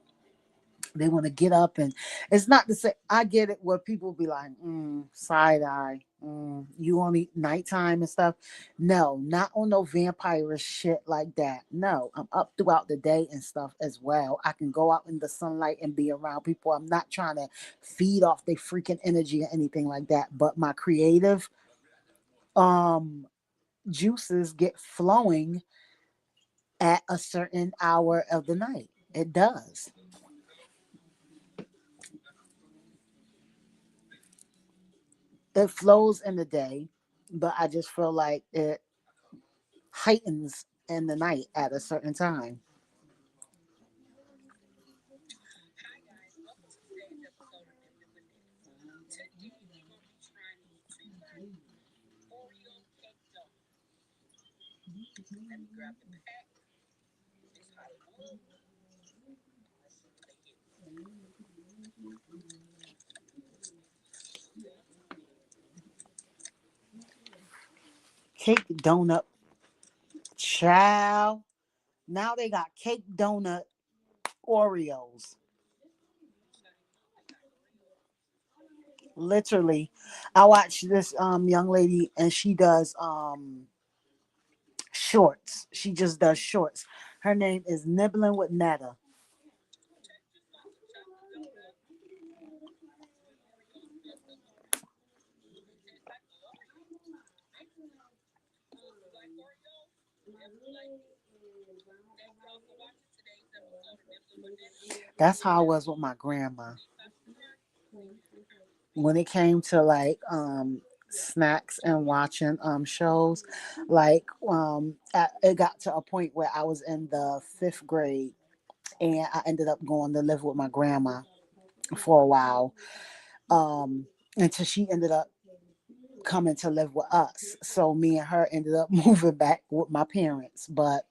They want to get up, and it's not to say I get it where people be like, side eye, you only nighttime and stuff. No, not on no vampire shit like that. No, I'm up throughout the day and stuff as well. I can go out in the sunlight and be around people. I'm not trying to feed off their freaking energy or anything like that. But my creative um juices get flowing at a certain hour of the night. It does. It flows in the day, but I just feel like it heightens in the night at a certain time. Hi guys, welcome to today's episode of Dipping with Dips. Today we're gonna be trying these two Oreo cake donuts. Let me grab the pack. This how they look. Let's see what they get. Cake donut, chow. Now they got cake donut Oreos. Literally, I watched this young lady and she does shorts. She just does shorts. Her name is Nibbling with Netta. Check this out, the chocolate donut. These Oreos are just a little. They taste like Oreos. definitely like it. Thank y'all for watching today's episode of Nibbling with Nibbles. That's how I was with my grandma. You about to start? When it came to like snacks and watching shows, like it got to a point where I was in the fifth grade and I ended up going to live with my grandma for a while, um, until she ended up coming to live with us. So me and her ended up moving back with my parents, but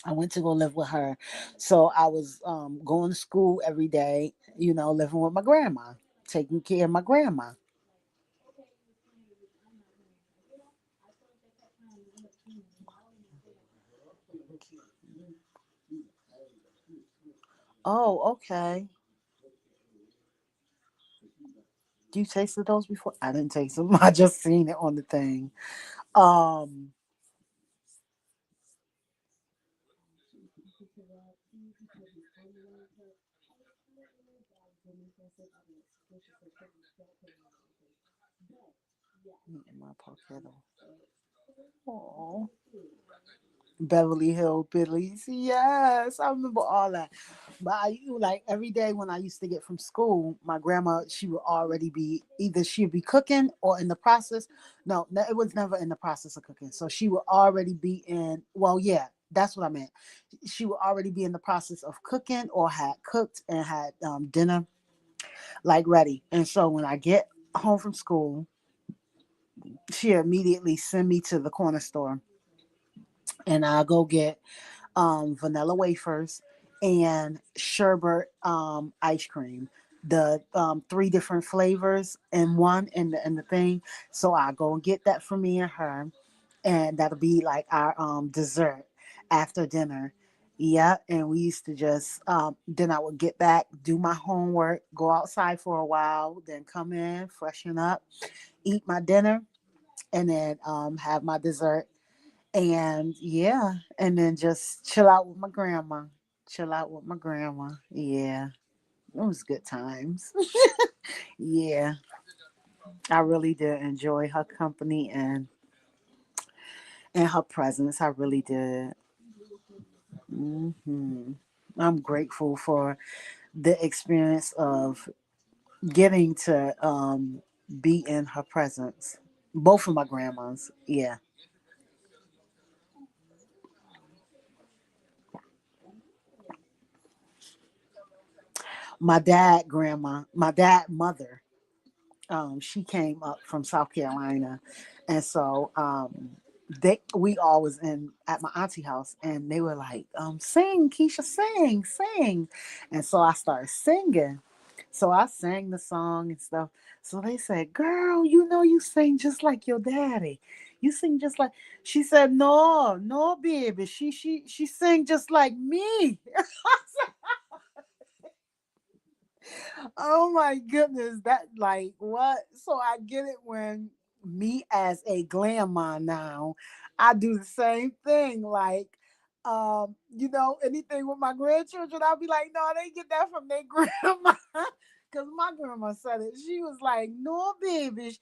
I went to go live with her. So I was going to school every day, living with my grandma, taking care of my grandma. Oh, okay. Do you tasted those before? I didn't taste them. I just seen it on the thing. Um, in my pocket. Oh, Beverly Hill Billies. Yes, I remember all that. But like every day when I used to get from school, my grandma, she would already be either she'd be cooking or in the process. No, it was never in the process of cooking. So she would already be in. Well, yeah, that's what I meant. She would already be in the process of cooking or had cooked and had dinner like ready. And so when I get home from school, she immediately send me to the corner store and I go get vanilla wafers and sherbet ice cream. The three different flavors in one in the thing. So I go and get that for me and her, and that'll be like our dessert after dinner. Yeah, and we used to just then I would get back, do my homework, go outside for a while, then come in, freshen up, eat my dinner, and then have my dessert and yeah, and then just chill out with my grandma. Chill out with my grandma. Yeah, it was good times. Yeah, I really did enjoy her company and her presence. I really did. I'm grateful for the experience of getting to be in her presence. Both of my grandmas. Yeah, my dad mother, she came up from South Carolina, and so we all was in at my auntie house, and they were like, "Sing, Keisha, sing, sing," and so I started singing. So I sang the song and stuff. So they said, "Girl, you sing just like your daddy. You sing just like." She said, "No, no, baby. She sang just like me." Oh my goodness, that like what? So I get it when me as a grandma now, I do the same thing. Like, anything with my grandchildren, I'll be like, no, they get that from their grandma. Cause my grandma said it. She was like, no, baby,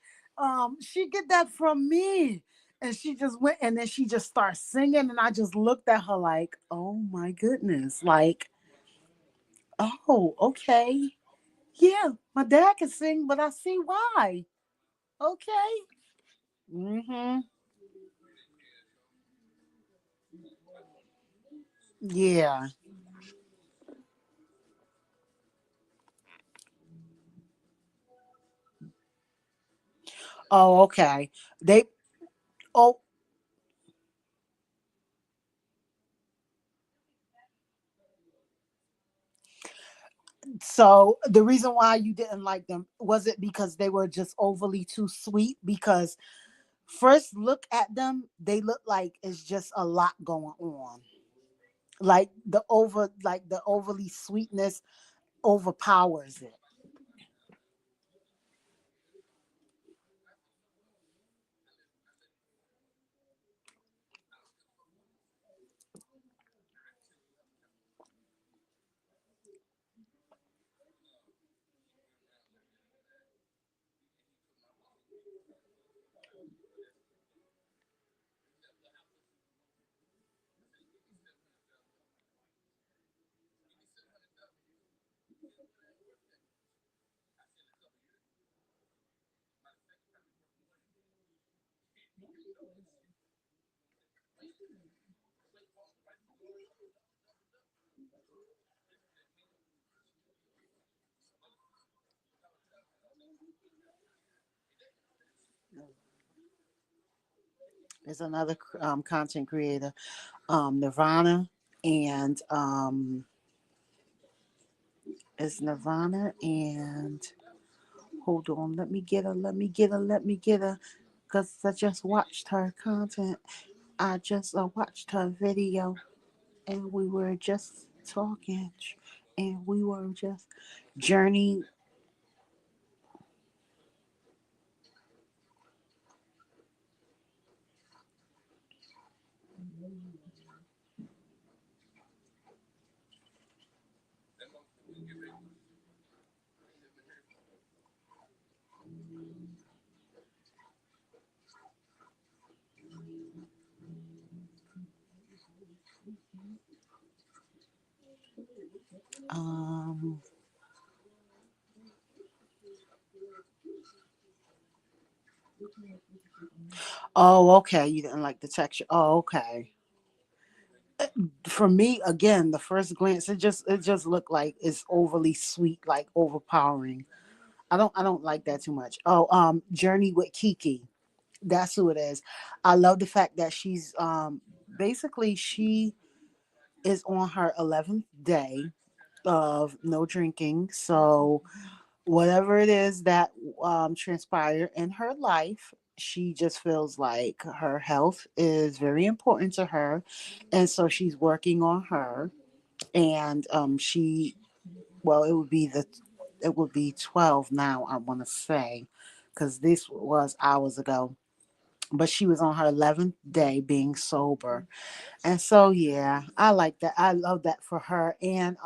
she get that from me. And she just went and then she just started singing, and I just looked at her like, oh my goodness, like, oh, okay. Yeah, my dad can sing, but I see why. Okay. Mm-hmm. Yeah. Oh, okay. They oh so the reason why you didn't like them was it because they were just overly too sweet? Because first look at them, they look like it's just a lot going on. Like the overly sweetness overpowers it. There's another content creator, Nirvana, and it's Nirvana and hold on, let me get her, cause I just watched her content. I just watched her video, and we were just talking, and we were just journey. Um. Oh, okay. You didn't like the texture. Oh, okay. For me, again, the first glance, it just looked like it's overly sweet, like overpowering. I don't like that too much. Oh, Journey with Kiki. That's who it is. I love the fact that she's basically she is on her 11th day of no drinking. So whatever it is that transpired in her life, she just feels like her health is very important to her, and so she's working on her. And she, well, it would be 12 now. I want to say, because this was hours ago. But she was on her 11th day being sober, and so yeah, I like that. I love that for her. And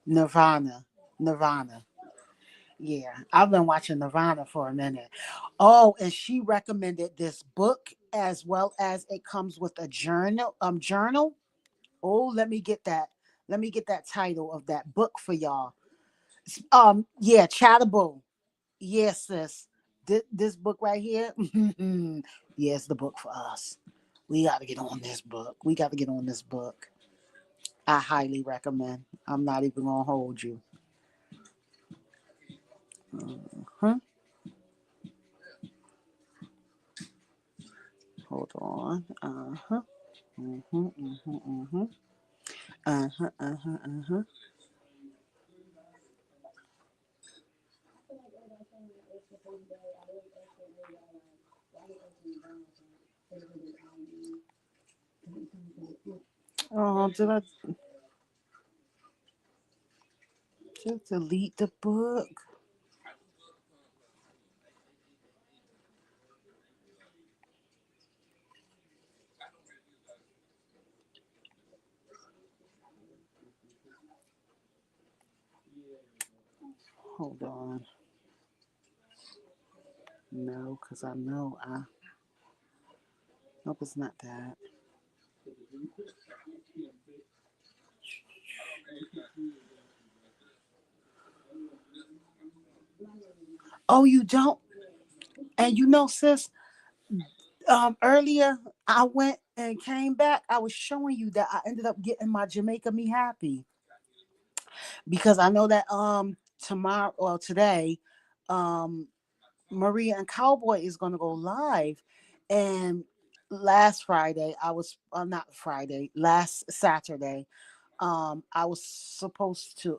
Nirvana, Nirvana. Yeah, I've been watching Nirvana for a minute. Oh, and she recommended this book as well as it comes with a journal. Journal. Oh, let me get that. Let me get that title of that book for y'all. Yeah, Chatterbox. Yes, sis. This book right here. Yeah, it's the book for us. We got to get on this book. We got to get on this book. I highly recommend. I'm not even gonna hold you. Huh? Hold on. Uh huh. Mhm. Mhm. Mhm. Uh huh. Uh huh. Uh huh. Oh, did I just delete the book? Hold on. No, because I know I. Nope, it's not that. Oh, you don't? And you know, sis, earlier I went and came back. I was showing you that I ended up getting my Jamaica Me Happy because I know that tomorrow or today, um Maria and Cowboy is gonna go live. And last Friday, I was not Friday, last Saturday, I was supposed to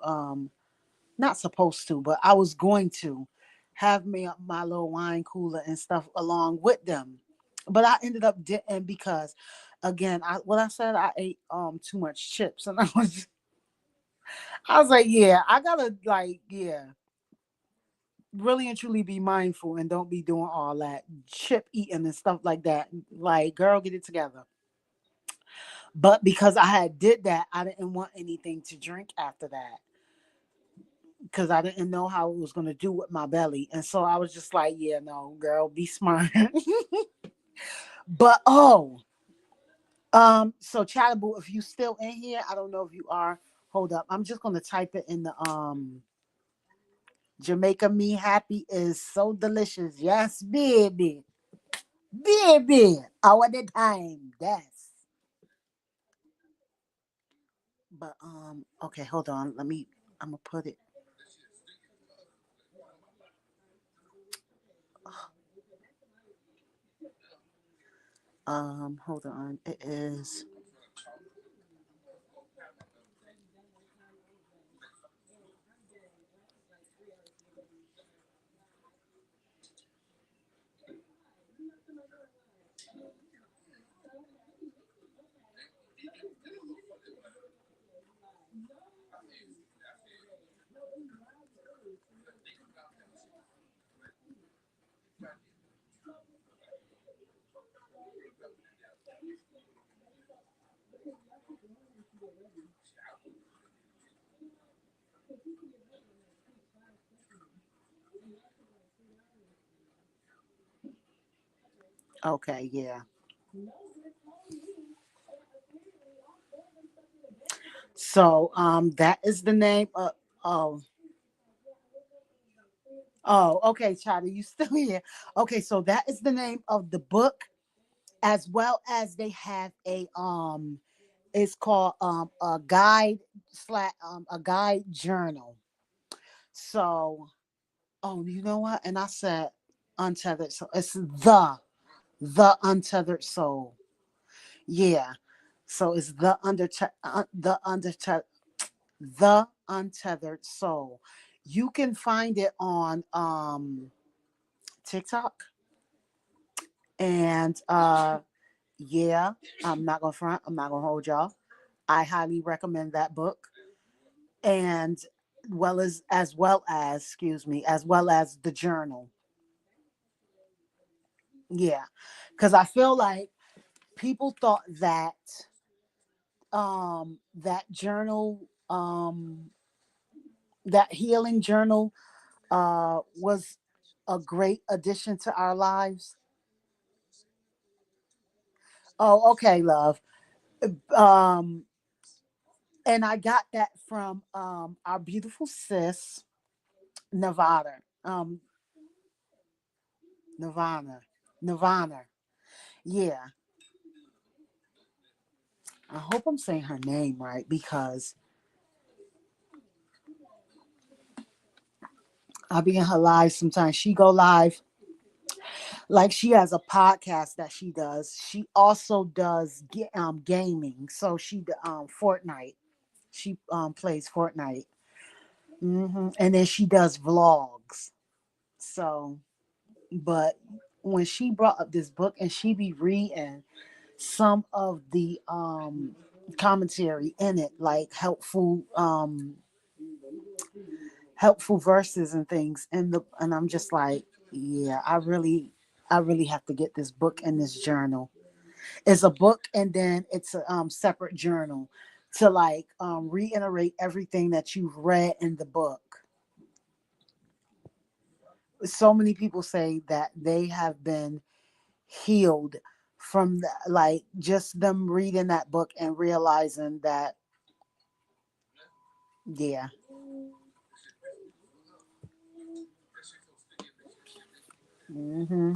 not supposed to, but I was going to have me my little wine cooler and stuff along with them. But I ended up didn't because again, what I said, I ate too much chips and I was like, yeah, I gotta like, yeah, really and truly be mindful and don't be doing all that chip eating and stuff like that. Like, girl, get it together. But because I had did that, I didn't want anything to drink after that because I didn't know how it was going to do with my belly. And so I was just like, yeah, no, girl, be smart. But oh, So Chattaboo, if you still in here, I don't know if you are. Hold up. I'm just gonna type it in the Jamaica Me Happy is so delicious. Yes, baby. Baby. All the time. Yes. But okay, hold on. I'm gonna put it. Hold on. It is okay, yeah. So that is the name of oh oh okay, Charlie, you still here. Okay, so that is the name of the book, as well as they have a it's called a guide slash a guide journal. So oh, you know what? And I said untethered soul. It's the untethered soul. Yeah. So it's the untethered soul. You can find it on TikTok, and yeah, I'm not gonna front. I'm not gonna hold y'all. I highly recommend that book, and as well as excuse me, as well as the journal. Yeah, because I feel like people thought that that journal that healing journal was a great addition to our lives. Oh, okay, love. Um, and I got that from our beautiful sis, Nevada. Nirvana. Nirvana. Yeah. I hope I'm saying her name right because I'll be in her live sometimes. She go live. Like she has a podcast that she does. She also does gaming. So Fortnite. She plays Fortnite. And then she does vlogs. So, but when she brought up this book and she be reading some of the commentary in it, like helpful verses and things, and I'm just like, yeah, I really have to get this book and this journal. It's a book and then it's a separate journal to like reiterate everything that you've read in the book. So many people say that they have been healed from like just them reading that book and realizing that yeah. hmm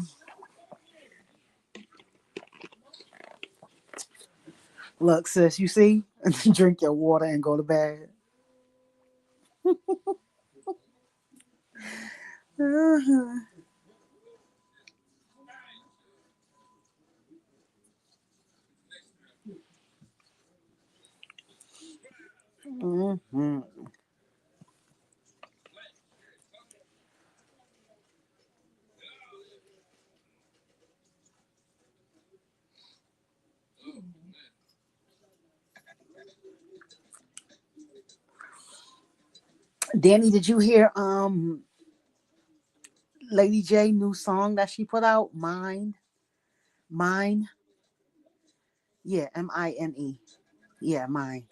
Look, sis, you see, drink your water and go to bed. Mhm. Mhm. Danny, did you hear Lady J new song that she put out? Mine. Yeah, Mine. Yeah, mine.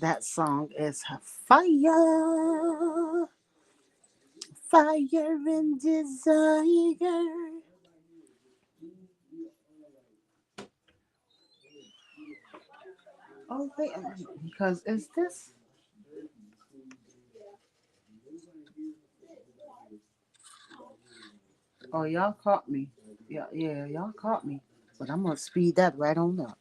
That song is fire, fire and desire. Oh wait a minute, because is this? Oh, y'all caught me. Yeah, yeah, y'all caught me. But I'm gonna speed that right on up.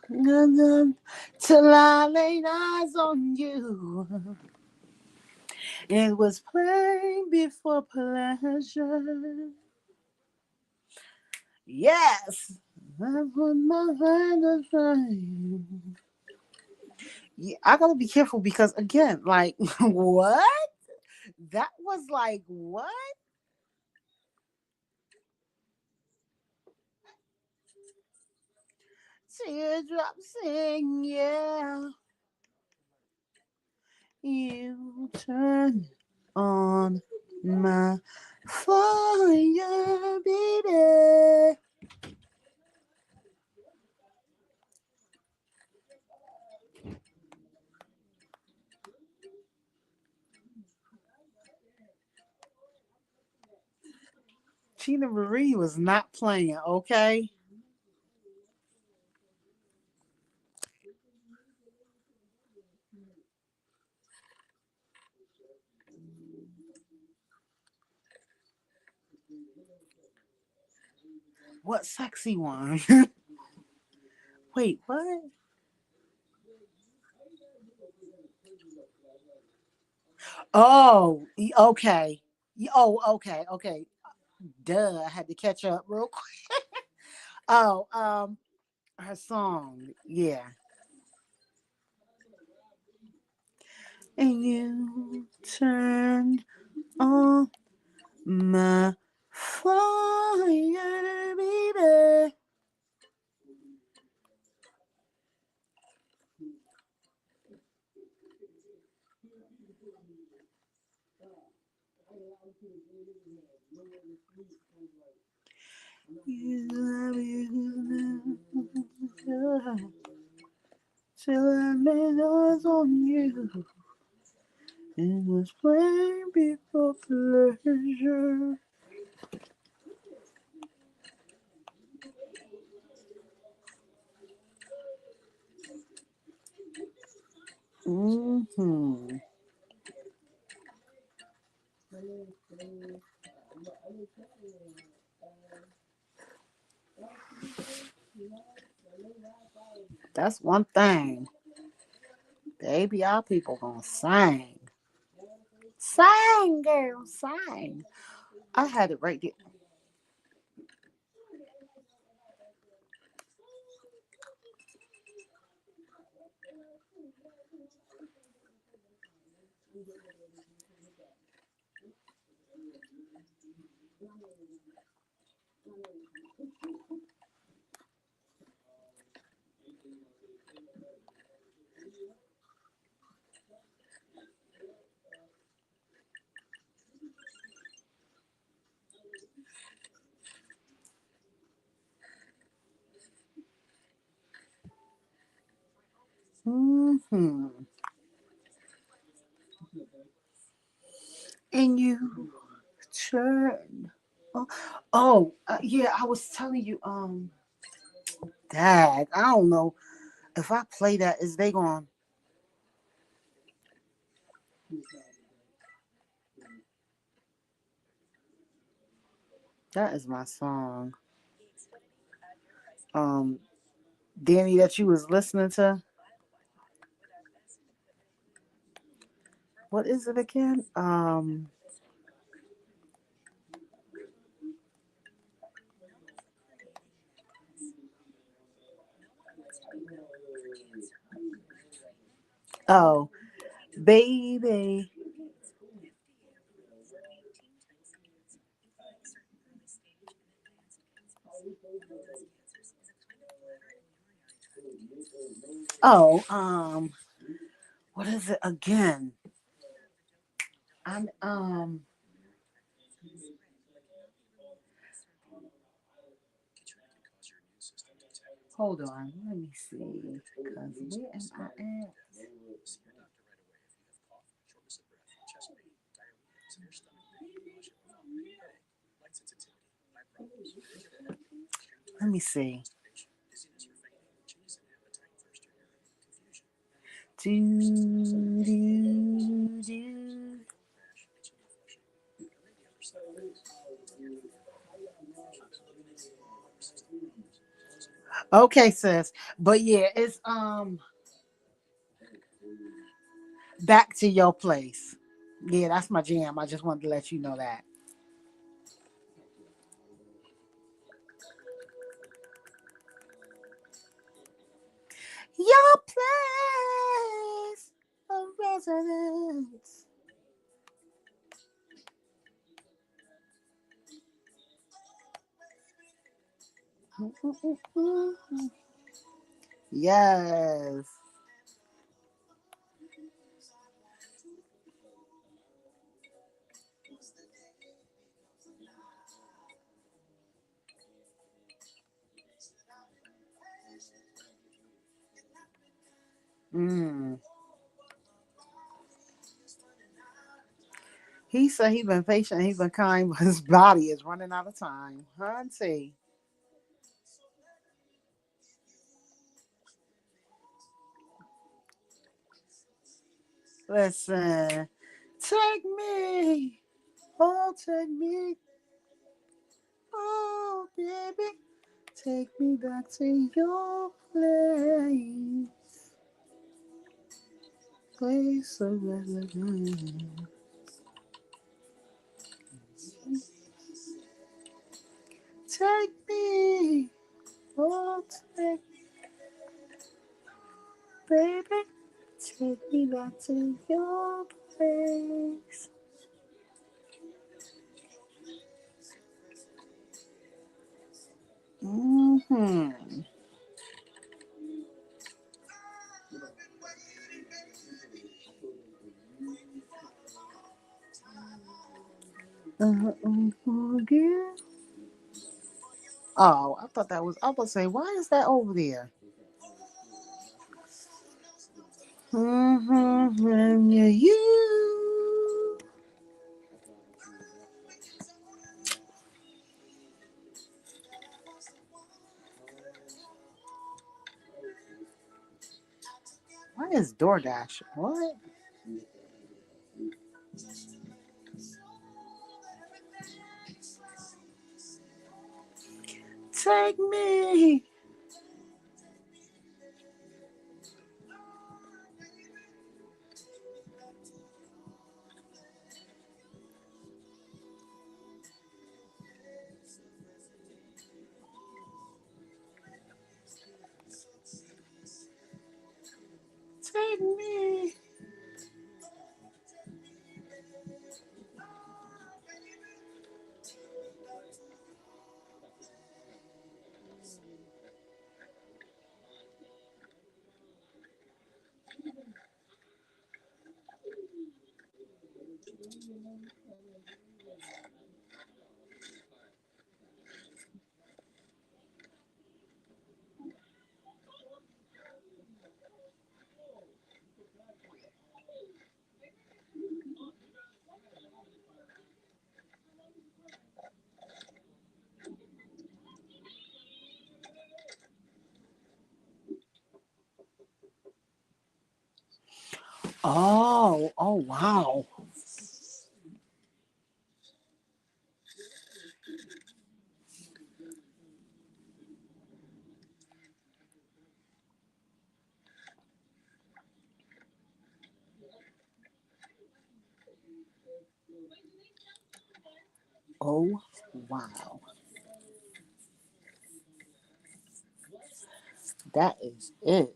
Till I laid eyes on you, it was plain before pleasure. Yes, I put my hand aside. Yeah, I gotta be careful because again, like what? That was like what? Teardrops sing, yeah. You turn on my fire, baby. Tina Marie was not playing, okay? What sexy one? Wait, what? Oh, okay. Oh, okay, okay. Duh, I had to catch up real quick. Oh, her song, yeah. And you turned on my fire, baby. You love you till I made eyes on you. It was plain before pleasure. Hmm. That's one thing. Baby, our people gonna sing. Sing, girl, sing. I had it right there. Hmm. And you turn. Oh, yeah. I was telling you, Dad. I don't know if I play that. Is they going? That is my song. Um, Danny, that you was listening to. What is it again? Oh, baby. Oh, what is it again? I'm Hold on, let me see. Because where am I at? See your doctor right away if you have cough, shortness of breath, chest pain, diarrhea, severe stomach pain, nausea, or vomiting, headache, light sensitivity, eye problems, rigid headache, skin Let me tone, see. constipation, dizziness or fainting, changes in appetite, thirst or urine, confusion, nausea, Do, do. cold rash, itching and flushing, or any other side effects. Your doctor recommended medications can be seen in over 60 countries. Also, Okay, sis. But yeah, it's back to your place. Yeah, that's my jam. I just wanted to let you know that. Your place of residence. Yes. Mm. He said he been patient, he been kind, but his body is running out of time. Hunty. Listen. Take me. Oh, take me. Oh, baby. Take me back to your place. Place of residence. Take me. Oh, take baby. Take me back to your place. Mm-hmm. Again. Oh, I thought that was. I was saying, why is that over there? Mm-hmm. Yeah, you. Why is DoorDash? What? Take me. Take me. Oh, oh wow. Oh wow. That is it.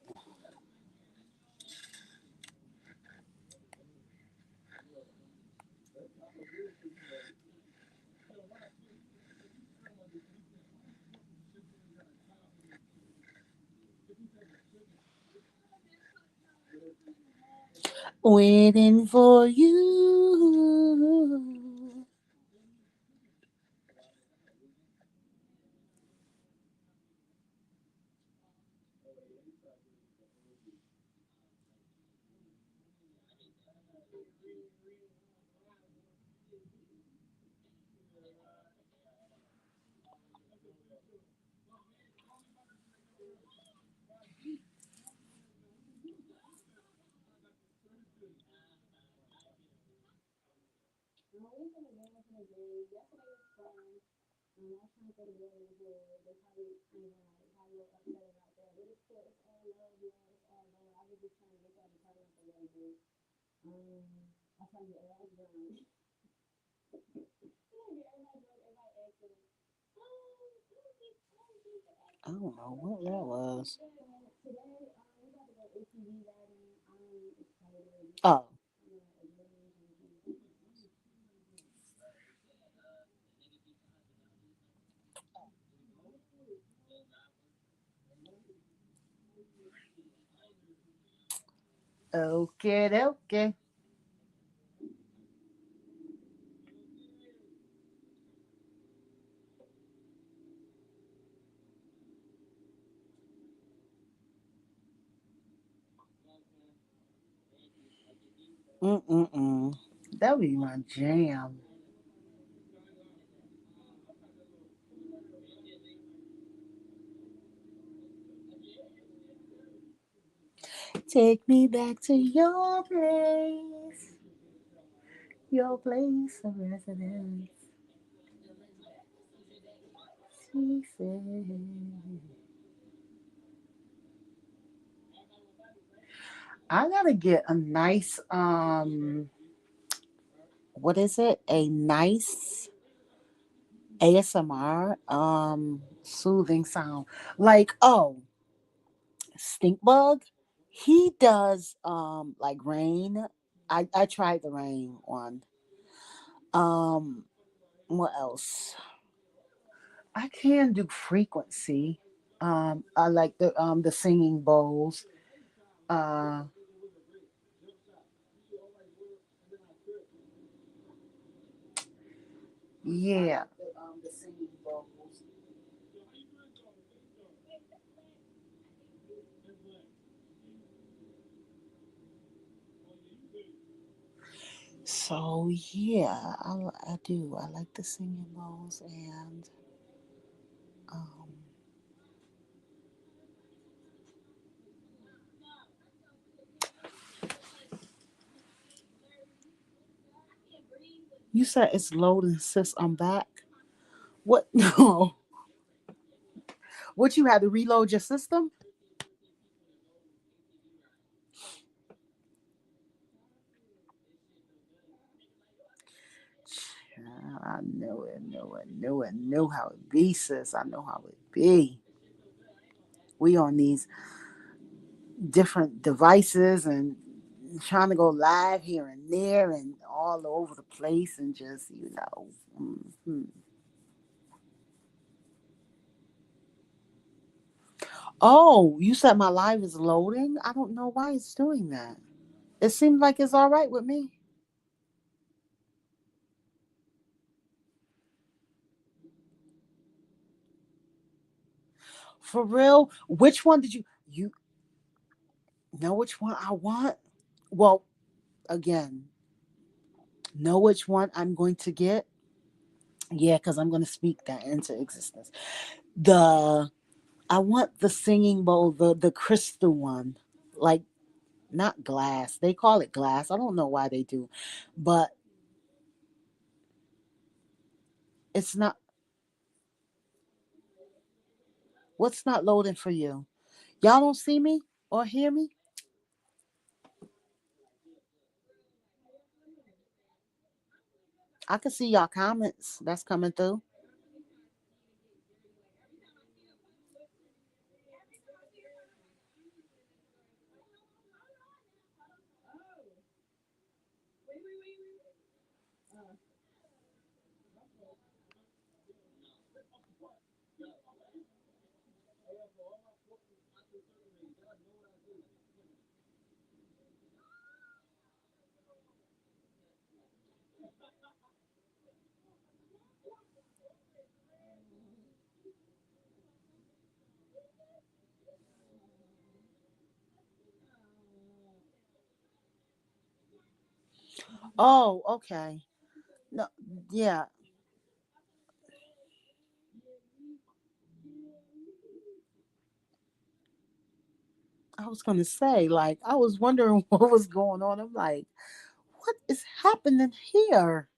Waiting for you. We gonna go into the day. Yesterday was fun. I was trying to go to bed in the hood. They probably, probably a little upset about that. But it's cool. It's all love, y'all. It's all love. I was just trying to get y'all to turn up a little bit. I tell you, I was drunk. Everybody drunk. Everybody acting. I don't know what that was. Today, we got to go ATV riding. I'm excited. Oh, okay, okay. Mm-mm-mm. That would be my jam. Take me back to your place of residence. She said, I gotta get a nice what is it? A nice ASMR soothing sound. Like, oh, stink bug. He does like rain. I tried the rain one. Um what else? I can do frequency. I like the singing bowls. Uh yeah. The singing bowls. So yeah, I do. I like the singing bowls and um you said it's loading, sis. I'm back. What? No. What you had to reload your system? I know it, know it, know it, know how it be, sis. I know how it be. We on these different devices and trying to go live here and there and all over the place and just, mhm. Oh, you said my live is loading? I don't know why it's doing that. It seems like it's all right with me. For real? Which one did you know which one I want? Well, again, know which one I'm going to get? Yeah, because I'm going to speak that into existence. The I want the singing bowl, the crystal one, like not glass. They call it glass. I don't know why they do, but it's not. What's not loading for you? Y'all don't see me or hear me? I can see y'all comments that's coming through. Oh, okay. No, yeah. I was gonna say, like, I was wondering what was going on. I'm like, what is happening here?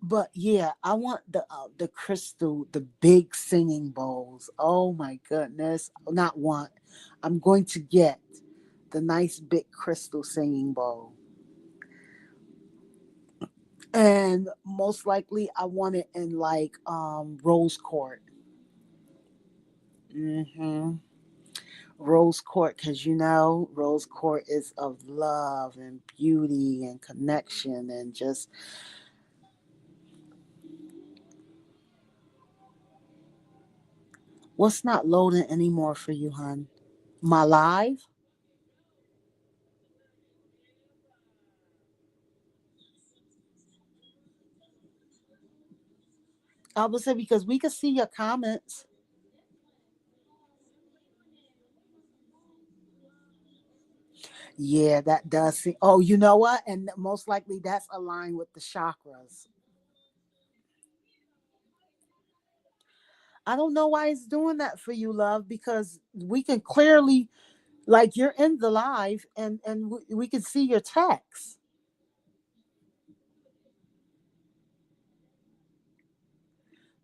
But yeah, I want the crystal, the big singing bowls. Oh my goodness. Not want. I'm going to get the nice big crystal singing bowl. And most likely I want it in like rose court. Mhm. Rose court, cuz rose court is of love and beauty and connection and just what's not loading anymore for you, hun? My live? I would say because we could see your comments. Yeah, that does seem. Oh, you know what? And most likely that's aligned with the chakras. I don't know why it's doing that for you, love, because we can clearly, like, you're in the live, and we can see your text.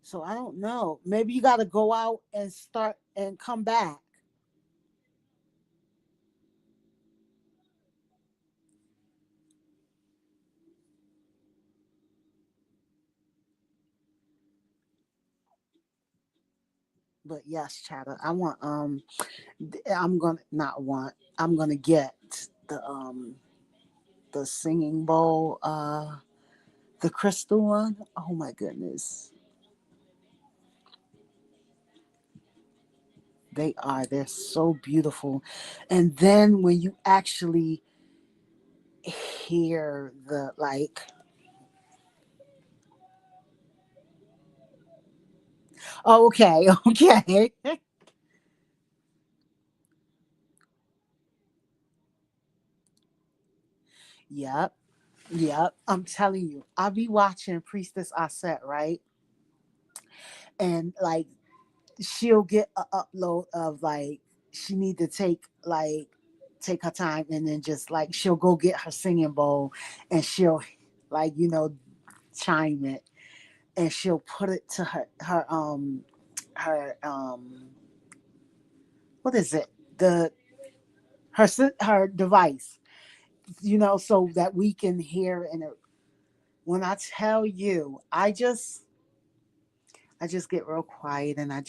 So I don't know. Maybe you got to go out and start and come back. But yes, chatter. I want I'm gonna not want. I'm gonna get the singing bowl, the crystal one. Oh my goodness. They are. They're so beautiful. And then when you actually hear the like, oh, okay, okay. Yep, yep. I'm telling you, I'll be watching Priestess Aset, right? And like she'll get an upload of like she need to take her time and then just like she'll go get her singing bowl and she'll like chime it and she'll put it to her what is it, the her device, so that we can hear. And when I tell you, I just get real quiet and I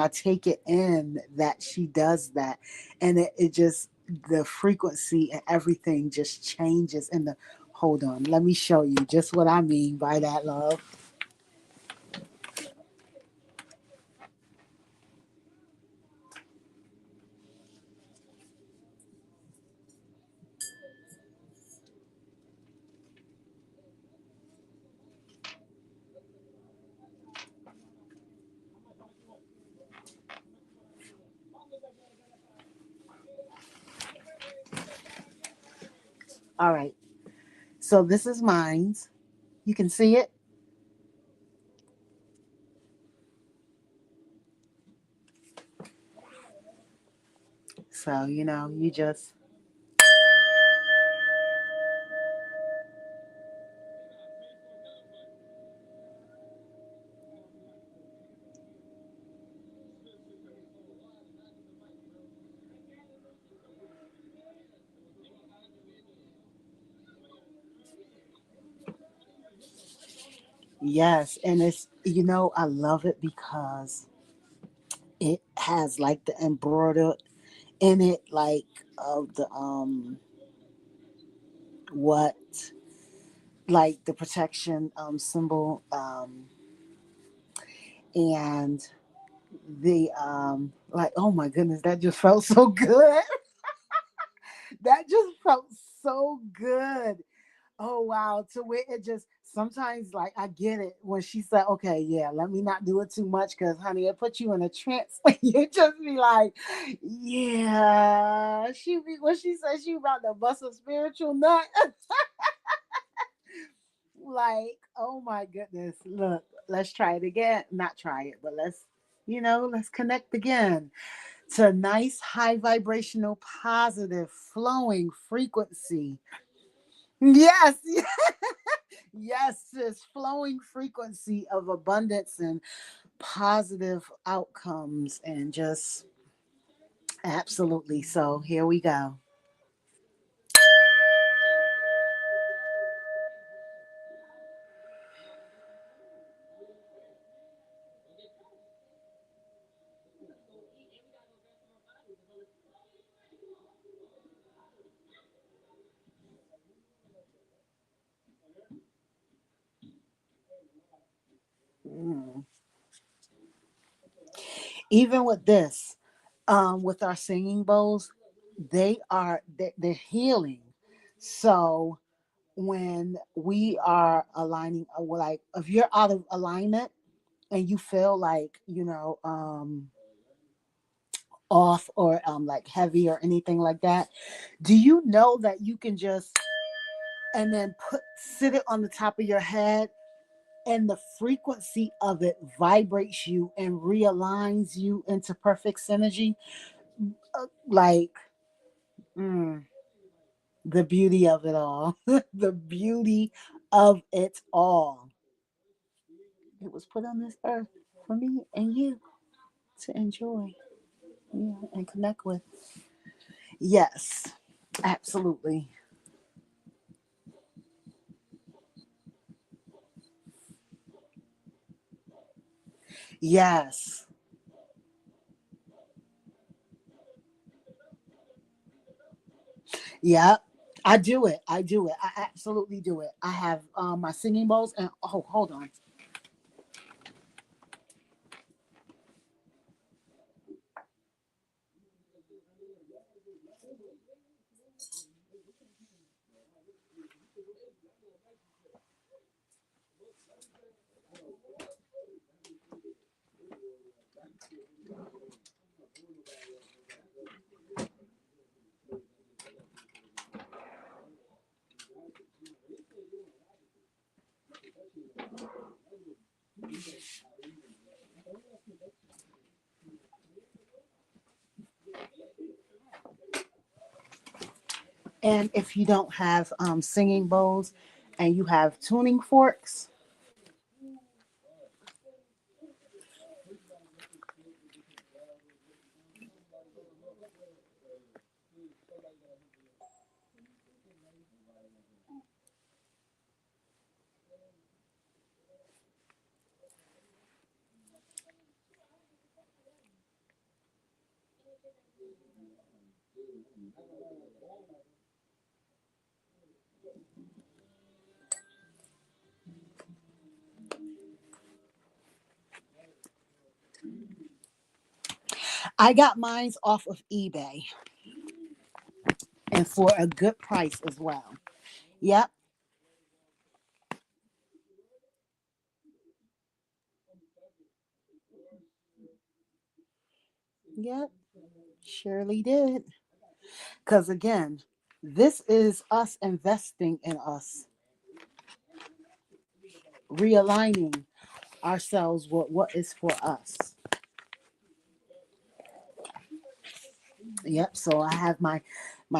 take it in that she does that, and it just the frequency and everything just changes. And the hold on, let me show you just what I mean by that, love. All right, so this is mine's. You can see it. So you just yes, and it's I love it because it has like the embroidered in it, like of the what like the protection symbol, and the like, oh my goodness, that just felt so good. That just felt so good. Oh wow, to where it just sometimes like I get it when she said, okay, yeah, let me not do it too much because honey, it puts you in a trance when you just be like, yeah, she be when she said she about to bust a spiritual nut. Like, oh my goodness, look, let's try it again. Not try it, but let's connect again to nice high vibrational positive flowing frequency. Yes. Yes, this flowing frequency of abundance and positive outcomes, and just absolutely. So here we go. Mm. Even with this, with our singing bowls, they're healing. So when we are aligning, like if you're out of alignment and you feel like off or like heavy or anything like that, do you know that you can just and then sit it on the top of your head, and the frequency of it vibrates you and realigns you into perfect synergy? Like, mm, the beauty of it all. The beauty of it all. It was put on this earth for me and you to enjoy, yeah, and connect with. Yes, absolutely. Yes. Yeah. I do it. I do it. I absolutely do it. I have my singing bowls, and oh, hold on. And if you don't have singing bowls and you have tuning forks, I got mines off of eBay and for a good price as well. Yep. Yep. Surely did. Because again, this is us investing in us, realigning ourselves with what is for us. Yep. So I have my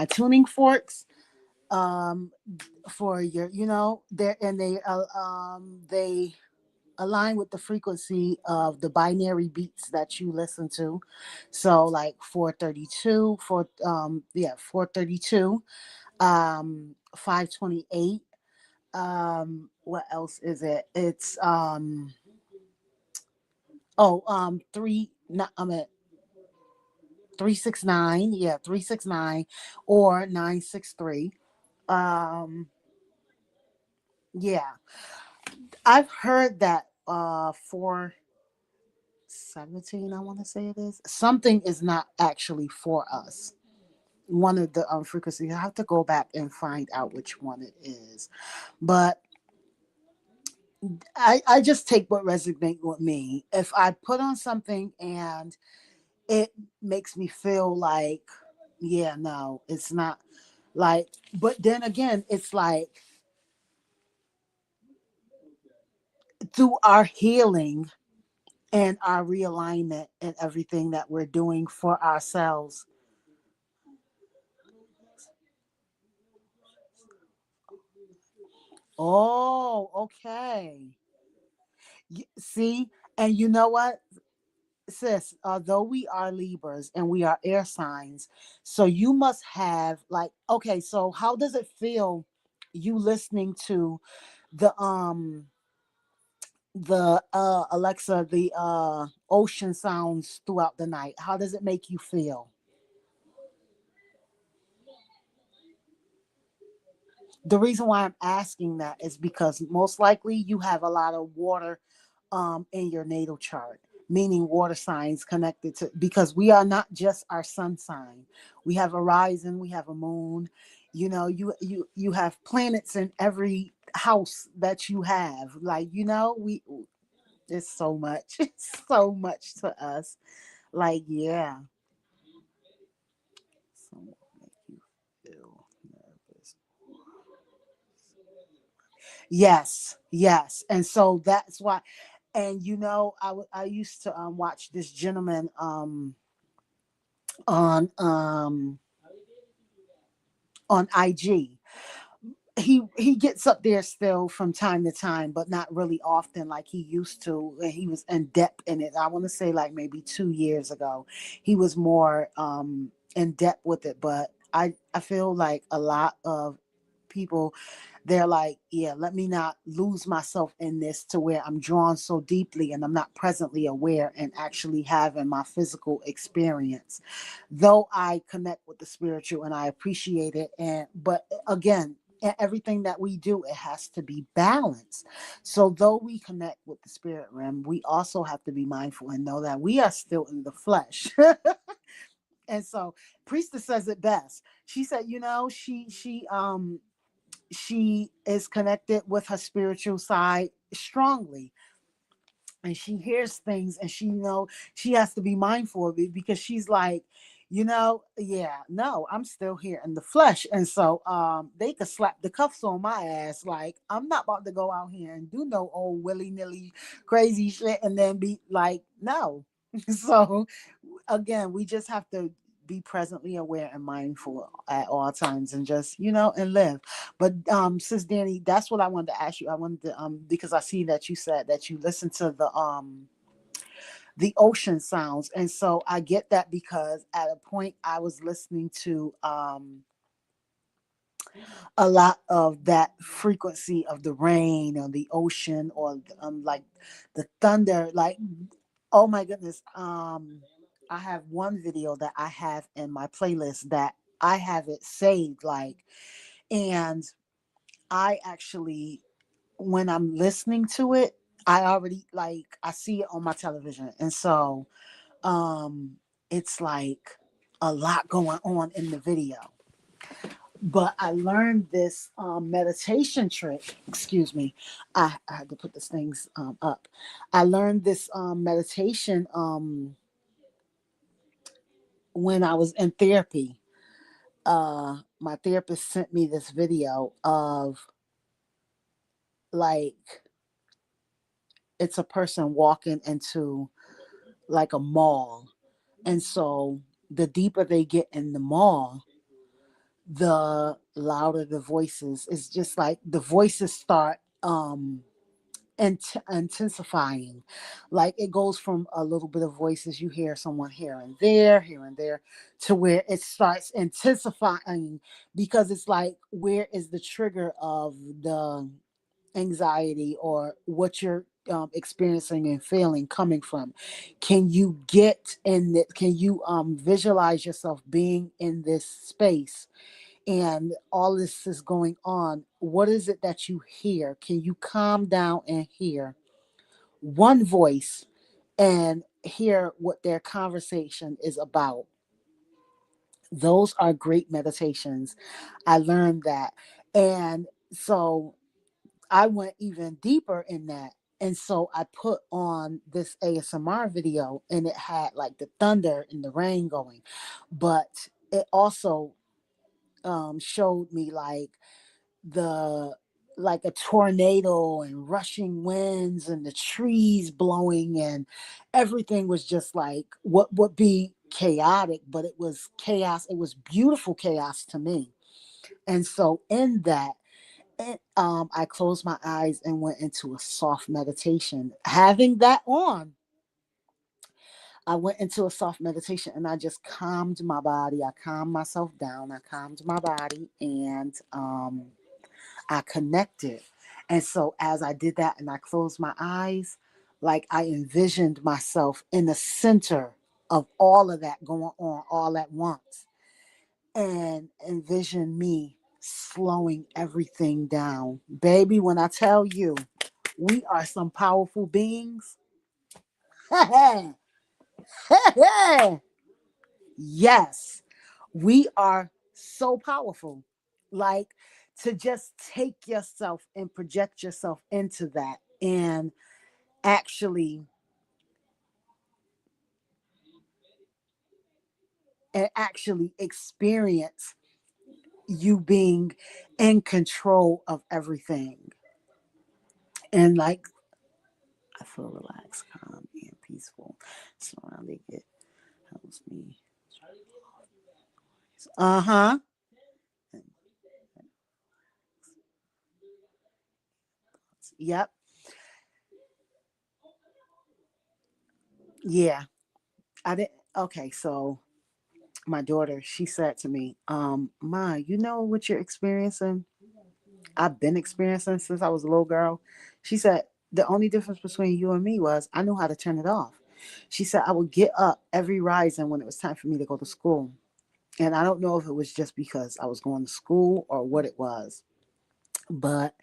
tuning forks um for your, they align with the frequency of the binary beats that you listen to. So like 432, 432, 528. What else is it? It's three not I'm at 369, yeah, 369 or 963. Um yeah. I've heard that 417, I want to say it is. Something is not actually for us. One of the frequencies. I have to go back and find out which one it is. But I just take what resonates with me. If I put on something and it makes me feel like, yeah, no, it's not like, but then again, it's like through our healing and our realignment and everything that we're doing for ourselves. Oh, okay. See, and you know what, sis, although we are Libras and we are air signs, so you must have like, okay, so how does it feel you listening to the Alexa, the ocean sounds throughout the night? How does it make you feel? The reason why I'm asking that is because most likely you have a lot of water in your natal chart, meaning water signs connected to, because we are not just our sun sign. We have a rising, we have a moon. You know, you have planets in every house that you have. Like, you know, we it's so much, it's so much to us. Like, yeah. Someone make you feel nervous. Yes, yes. And so that's why, and you know, I used to watch this gentleman on on IG. He gets up there still from time to time, but not really often like he used to. And he was in depth in it. I want to say like maybe 2 years ago, he was more in depth with it. But I feel like a lot of people, they're like, yeah, let me not lose myself in this to where I'm drawn so deeply and I'm not presently aware and actually having my physical experience. Though I connect with the spiritual and I appreciate it, and but again, everything that we do, it has to be balanced. So though we connect with the spirit realm, we also have to be mindful and know that we are still in the flesh. And so priestess says it best. She said, you know, she is connected with her spiritual side strongly, and she hears things, and she, you know, she has to be mindful of it because she's like, you know, yeah, no, I'm still here in the flesh. And so they could slap the cuffs on my ass, like I'm not about to go out here and do no old willy-nilly crazy shit and then be like, no. So again, we just have to be presently aware and mindful at all times and just, you know, and live. But sis Danny, that's what I wanted to ask you. I wanted to because I see that you said that you listen to the ocean sounds. And so I get that because at a point I was listening to a lot of that frequency of the rain or the ocean or like the thunder, like, oh my goodness. I have one video that I have in my playlist that I have it saved, like, and I actually, when I'm listening to it, I already like I see it on my television. And so it's like a lot going on in the video. But I learned this meditation trick. Excuse me, I had to put these things up. I learned this meditation when I was in therapy. My therapist sent me this video of like it's a person walking into like a mall, and so the deeper they get in the mall, the louder the voices. It's just like the voices start intensifying. Like it goes from a little bit of voices you hear someone here and there, to where it starts intensifying, because it's like, where is the trigger of the anxiety or what you're experiencing and feeling coming from? Can you get in it? Can you visualize yourself being in this space and all this is going on? What is it that you hear? Can you calm down and hear one voice and hear what their conversation is about? Those are great meditations. I learned that. And so I went even deeper in that. And so I put on this ASMR video and it had like the thunder and the rain going. But it also showed me the like a tornado and rushing winds and the trees blowing, and everything was just like what would be chaotic, but it was chaos. It was beautiful chaos to me. And so in that, I closed my eyes and went into a soft meditation. Having that on, I went into a soft meditation and I just calmed my body. I calmed myself down. I calmed my body, and I connected. And so as I did that and I closed my eyes, like I envisioned myself in the center of all of that going on all at once, and envision me slowing everything down. Baby, when I tell you we are some powerful beings, yes, we are so powerful. Like, to just take yourself and project yourself into that, and actually actually experience you being in control of everything. And like, I feel relaxed, calm, and peaceful. Surrounding it helps me. Uh-huh. Yep. Yeah. I didn't. Okay, so my daughter, she said to me, Ma, you know what you're experiencing? I've been experiencing since I was a little girl. She said, the only difference between you and me was I knew how to turn it off. She said, I would get up every rising when it was time for me to go to school. And I don't know if it was just because I was going to school or what it was, but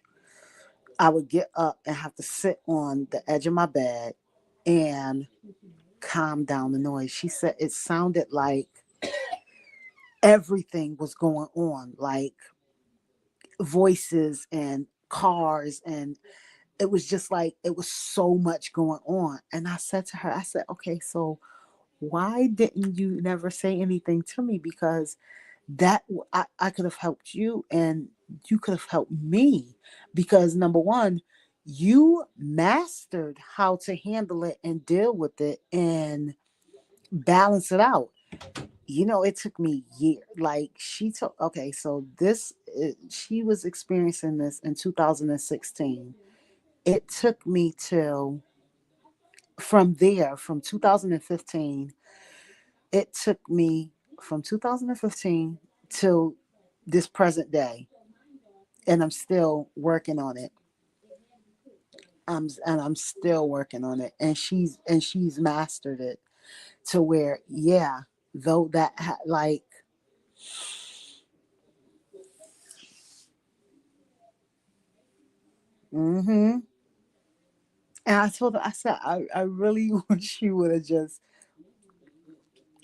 I would get up and have to sit on the edge of my bed and calm down the noise. She said it sounded like everything was going on, like voices and cars, and it was just like it was so much going on. And I said to her, I said, okay, so why didn't you never say anything to me? Because I could have helped you and you could have helped me, because number one, you mastered how to handle it and deal with it and balance it out. It took me years. Like, she took, okay, so she was experiencing this in 2016. It took me till, from there, from 2015, it took me from 2015 till this present day, and I'm still working on it. I'm still working on it, and she's mastered it to where, yeah, though like, mm-hmm. And I told her, I said, I really wish you would have just,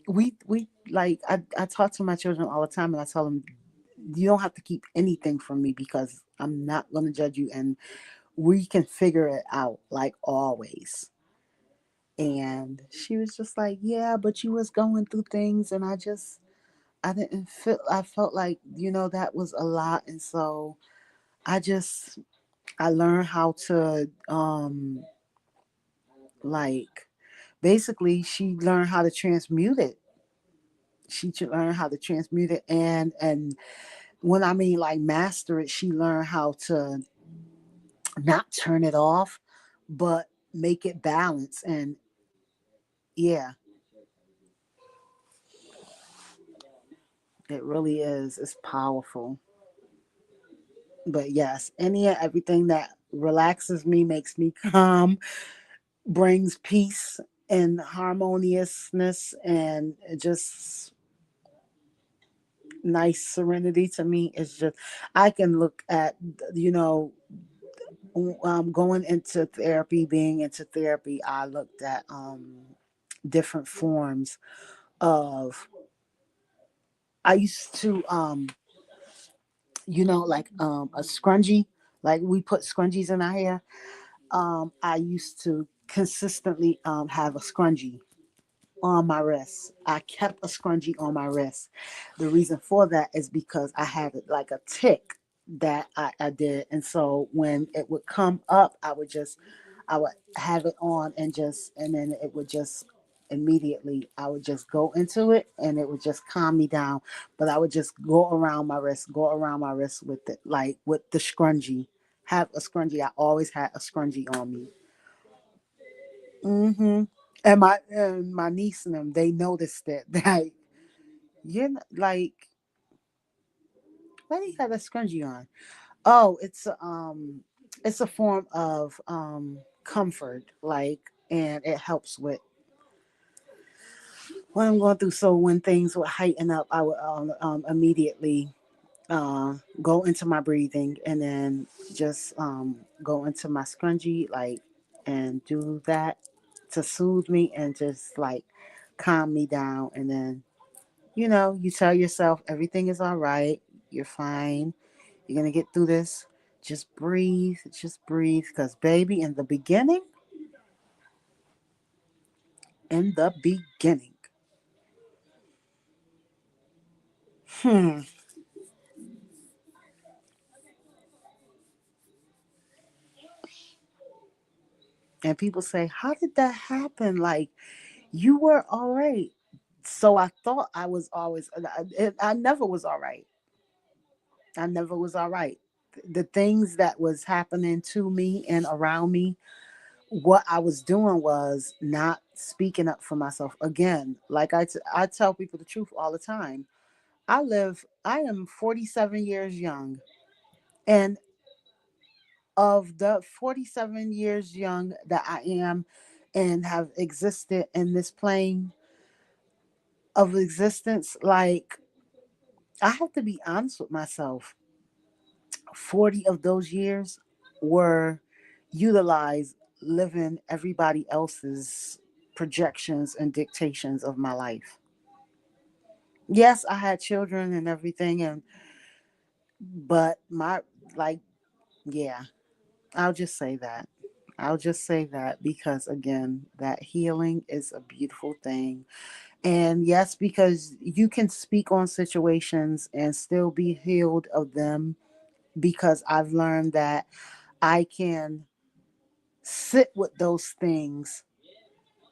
we like, I talk to my children all the time and I tell them, you don't have to keep anything from me because I'm not going to judge you, and we can figure it out like always. And she was just like, yeah, but you was going through things, and I didn't feel, I felt like, that was a lot. And so I just, I learned how to, like, basically she learned how to transmute it. She learned how to transmute it, and when I mean like master it, she learned how to not turn it off, but make it balance. And yeah, it really is. It's powerful. But yes, any and everything that relaxes me, makes me calm, brings peace and harmoniousness, and just nice serenity to me, is just, I can look at, you know going into therapy, being into therapy, I looked at different forms of, I used to like a scrunchie, Like we put scrunchies in our hair. I used to consistently have a scrunchie on my wrist. I kept a scrunchie on my wrist. The reason for that is because I had like a tick that I did. And so when it would come up, I would have it on and then it would just immediately, I would just go into it and it would just calm me down. But I would just go around my wrist with it, like with the scrunchie. Have a scrunchie. I always had a scrunchie on me. And my niece and them, they noticed it. Like, like, why do you have a scrunchie on? Oh, it's a form of comfort, like, and it helps with what I'm going through. So when things would heighten up, I would immediately go into my breathing and then just go into my scrunchie, like, and do that to soothe me and just like calm me down. And then, you tell yourself everything is all right. You're fine. You're going to get through this. Just breathe. Just breathe. Because, baby, in the beginning, hmm, and people say, how did that happen? Like, you were all right. So I thought I was always, I never was all right. I never was all right. The things that was happening to me and around me, what I was doing was not speaking up for myself. Again, like I tell people the truth all the time. I am 47 years young. And of the 47 years young that I am and have existed in this plane of existence, like, I have to be honest with myself. 40 of those years were utilized living everybody else's projections and dictations of my life. Yes, I had children and everything, but like, yeah, I'll just say that. I'll just say that because, again, that healing is a beautiful thing. And yes, because you can speak on situations and still be healed of them, because I've learned that I can sit with those things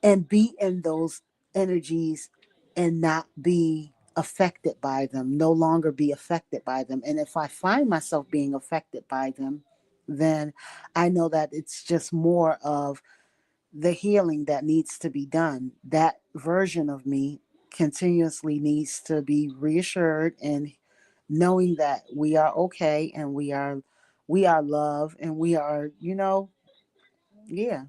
and be in those energies and not be affected by them, no longer be affected by them. And if I find myself being affected by them, then I know that it's just more of the healing that needs to be done. That version of me continuously needs to be reassured and knowing that we are okay and we are love and we are, yeah.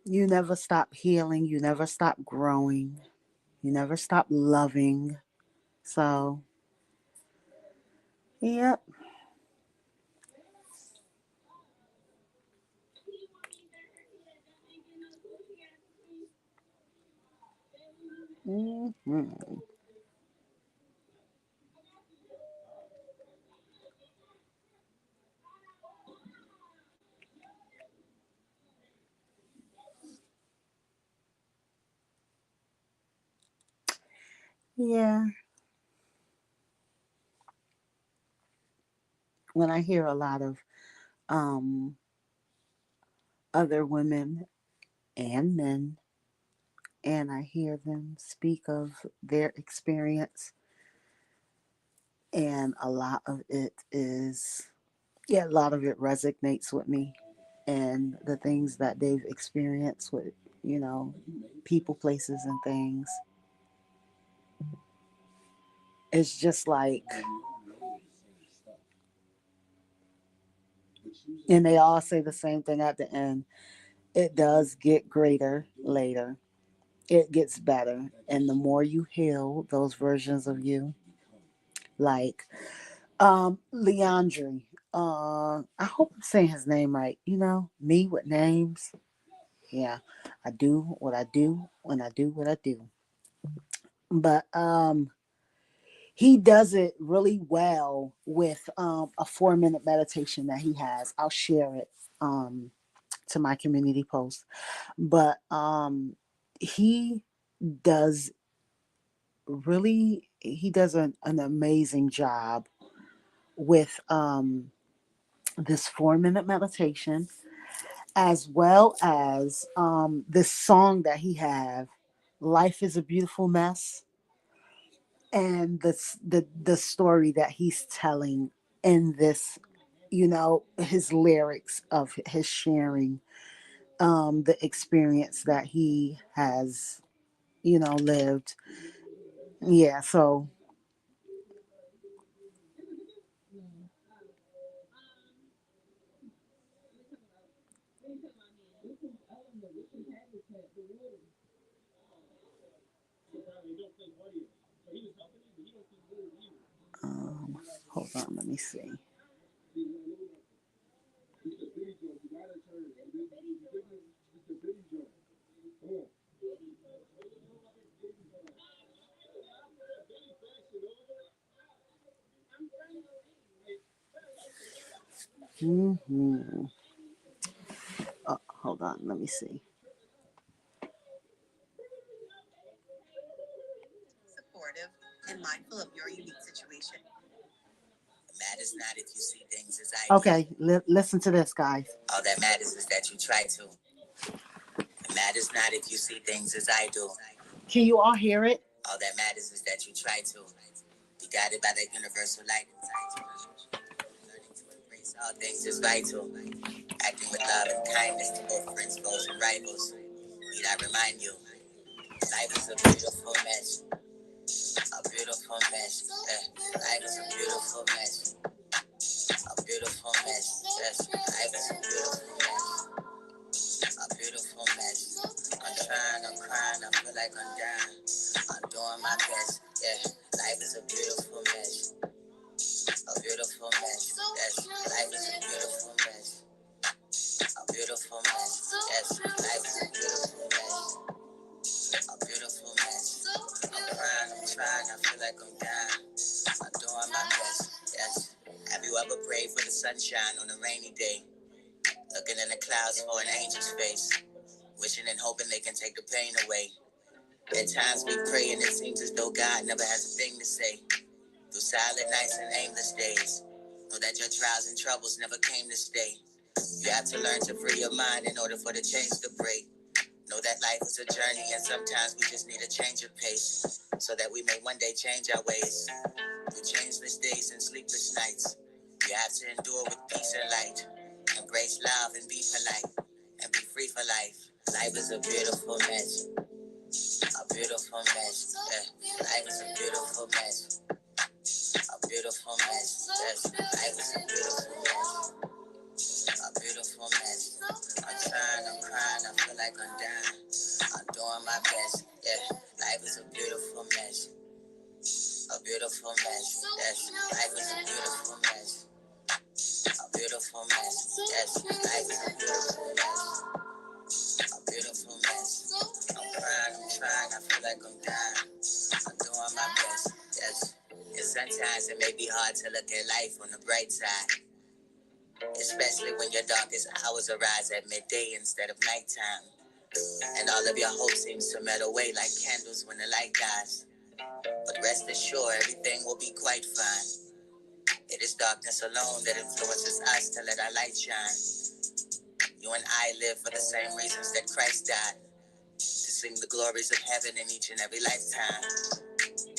You never stop healing, you never stop growing, you never stop loving. So, yep. Hmm. Yeah. When I hear a lot of um other women and men, and I hear them speak of their experience, and a lot of it is, yeah, a lot of it resonates with me, and the things that they've experienced with, you know, people, places, and things. It's just like, and they all say the same thing at the end. It does get greater later. It gets better. And the more you heal those versions of you, like Leandre, I hope I'm saying his name right. Me with names. Yeah. I do what I do when I do what I do. But he does it really well with a 4 minute meditation that he has. I'll share it to my community post. But he does he does an amazing job with this 4 minute meditation, as well as this song that he have, "Life is a Beautiful Mess," and the story that he's telling in this, his lyrics of his sharing the experience that he has, lived. Yeah, so um, hold on, let me see. Hmm. Oh, hold on, let me see. Supportive and mindful of your unique situation. It matters not if you see things as I do. Okay, listen to this, guys. All that matters is that you try to. It matters not if you see things as I do. Can you all hear it? All that matters is that you try to. Be guided by that universal light inside you. Learning to embrace all things is vital. Acting with love and kindness to both friends, foes, and rivals. Need I remind you, life is a beautiful mess. A beautiful mess. Life is a beautiful mess. A beautiful mess. Yes. Life is a beautiful mess. A beautiful mess. I'm trying, I'm crying, I feel like I'm dying. I'm doing my best. Yeah. Life is a beautiful mess. A beautiful mess. Yes. Life is a beautiful mess. A beautiful mess. Yes. Life is a beautiful mess. A beautiful mess. I'm crying, I'm trying, I feel like I'm dying. I'm doing my best. Yes. Have you ever prayed for the sunshine on a rainy day? Looking in the clouds for an angel's face. Wishing and hoping they can take the pain away. At times we pray and it seems as though God never has a thing to say. Through silent nights and aimless days. Know that your trials and troubles never came to stay. You have to learn to free your mind in order for the change to break. Know that life is a journey and sometimes we just need a change of pace. So that we may one day change our ways. Through changeless days and sleepless nights. You have to endure with peace and light. Embrace love and be polite. And be free for life. Life is a beautiful mess. A beautiful mess. Life is a beautiful mess. A beautiful mess. Yes. Life is a beautiful mess. A beautiful mess. I'm trying, I'm crying, I feel like I'm dying. I'm doing my best. Yeah. Life is a beautiful mess. A beautiful mess. Yes. Life is a beautiful mess. A beautiful mess. Yes. Life is a beautiful mess. A beautiful mess. I'm crying, I'm trying, I feel like I'm dying. I'm doing my best. Yes. And sometimes it may be hard to look at life on the bright side. Especially when your darkest hours arise at midday instead of nighttime. And all of your hope seems to melt away like candles when the light dies. But rest assured, everything will be quite fine. It is darkness alone that influences us to let our light shine. You and I live for the same reasons that Christ died. To sing the glories of heaven in each and every lifetime.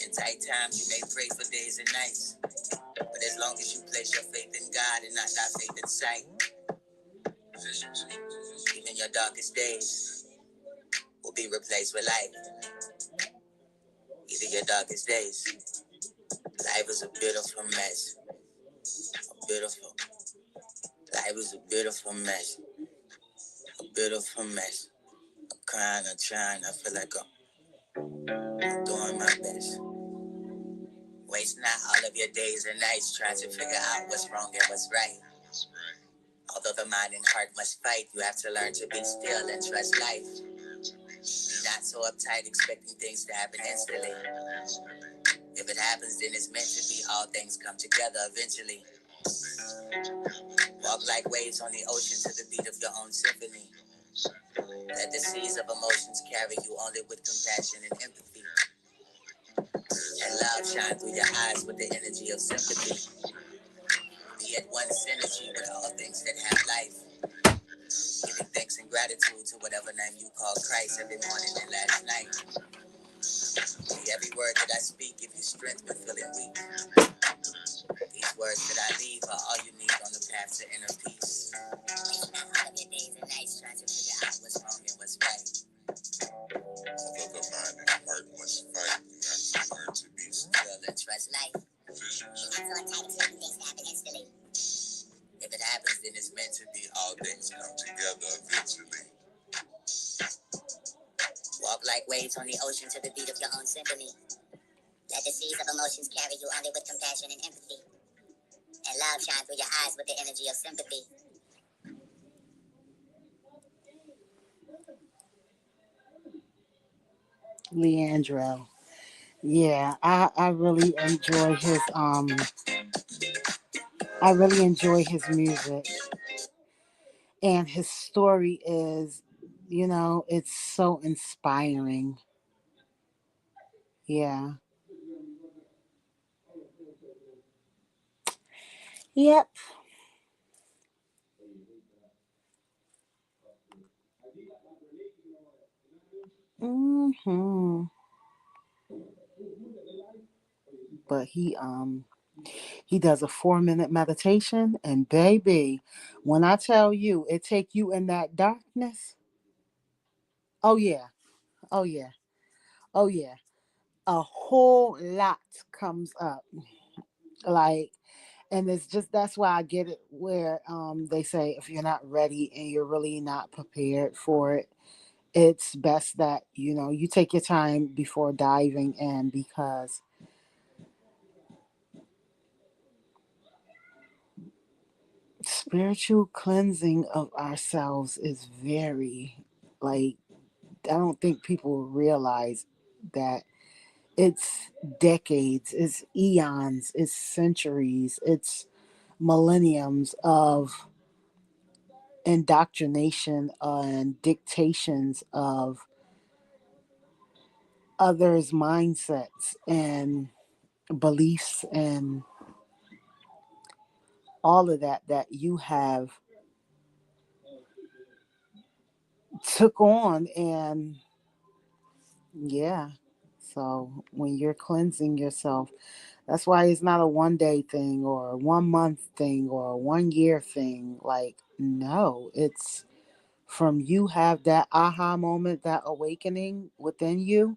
In tight times, you may pray for days and nights. But as long as you place your faith in God and not thy faith in sight, even your darkest days will be replaced with light. Even your darkest days. Life is a beautiful mess. A beautiful. Life is a beautiful mess. A beautiful mess. I'm crying, I'm trying, I feel like I'm doing my best. Waste not all of your days and nights trying to figure out what's wrong and what's right. Although the mind and heart must fight, you have to learn to be still and trust life. Be not so uptight expecting things to happen instantly. If it happens, then it's meant to be. All things come together eventually. Walk like waves on the ocean to the beat of your own symphony. Let the seas of emotions carry you only with compassion and empathy. And love shine through your eyes with the energy of sympathy. Be at one synergy with all things that have life. Giving thanks and gratitude to whatever name you call Christ every morning and last night. May every word that I speak give you strength when feeling weak. These words that I leave are all you need on the path to inner peace. Spend all of your days and nights trying to figure out what's wrong and what's right. Although the mind and heart must fight, you have to learn to be still and trust life. It's not so entitled to things to happen instantly. If it happens, then it's meant to be. All things come together eventually. Walk like waves on the ocean to the beat of your own symphony. Let the seas of emotions carry you only with compassion and empathy. And love shine through your eyes with the energy of sympathy. Leandro. Yeah, I really enjoy his I really enjoy his music, and his story is, it's so inspiring. Yeah. Yep. Mhm. But he does a 4-minute meditation, and baby, when I tell you it take you in that darkness, oh yeah. Oh yeah. Oh yeah. A whole lot comes up. Like, and it's just, that's why I get it, where they say if you're not ready and you're really not prepared for it, it's best that you take your time before diving in, because spiritual cleansing of ourselves is very, like, I don't think people realize that it's decades, it's eons, it's centuries, it's millenniums of indoctrination and dictations of others' mindsets and beliefs, and all of that you have took on. And yeah, so when you're cleansing yourself, that's why it's not a 1 day thing or a 1 month thing or a 1 year thing. Like, no, it's from you have that aha moment, that awakening within you.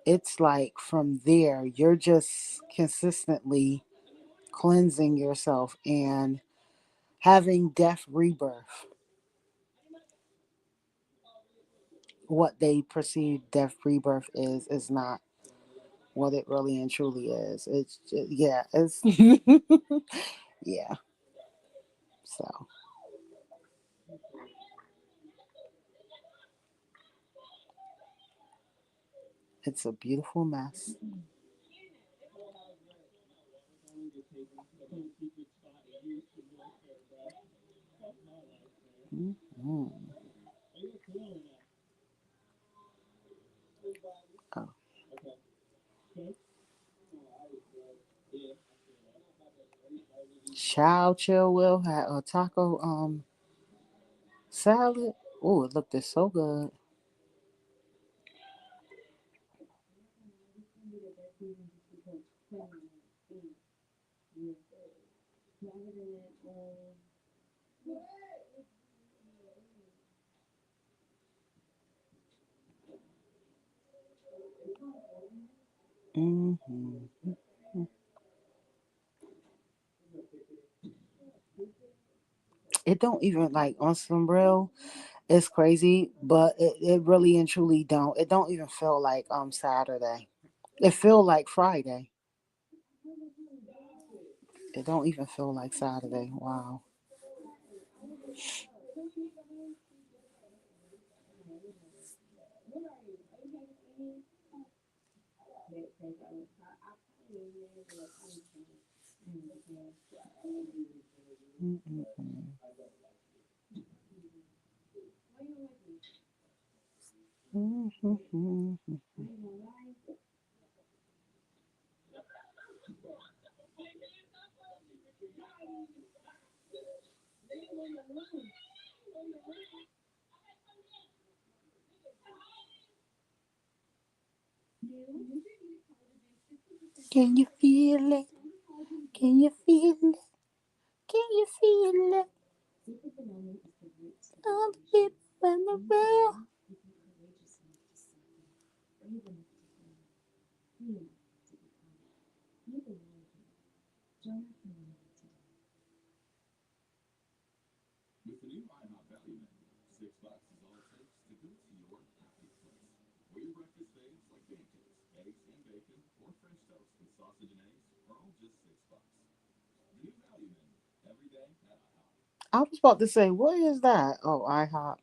It's like from there, you're just consistently cleansing yourself and having death rebirth. What they perceive death rebirth is not what it really and truly is. It's just, yeah, it's yeah. So it's a beautiful mess. Mhm. Oh. Chow Chill Will had a taco salad. Oh, it looked so good. Hmm. It don't even, like, on some real. It's crazy, but it really and truly don't. It don't even feel like Saturday. It feel like Friday. It don't even feel like Saturday. Wow. Mm-mm-mm. Mhm. Can you feel it? Can you feel it? Can you feel it? All the people in the world. I was about to say, what is that? Oh, IHOP.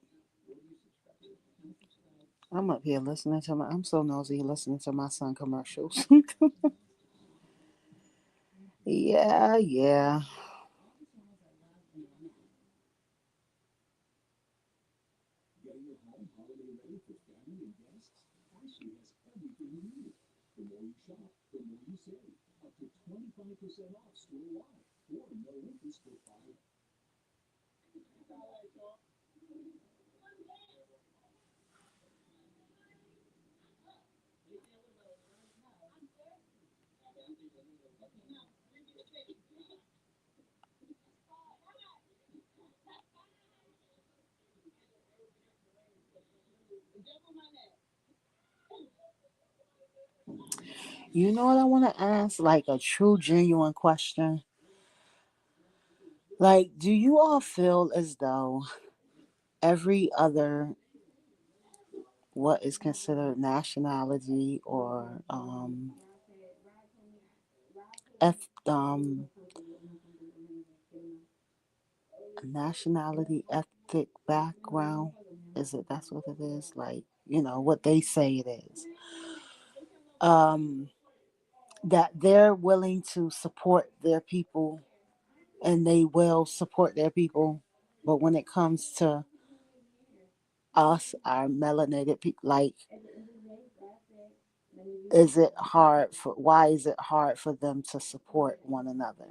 I'm up here listening to my. I'm so nosy listening to my son commercials. Yeah, yeah. You know what I want to ask? Like a true, genuine question. Like, do you all feel as though every other what is considered nationality or eth- um nationality, ethnic background, is it? That's what it is. Like, what they say it is. Um, that they're willing to support their people and they will support their people, but when it comes to us, our melanated people, like, is it hard for? Why is it hard for them to support one another?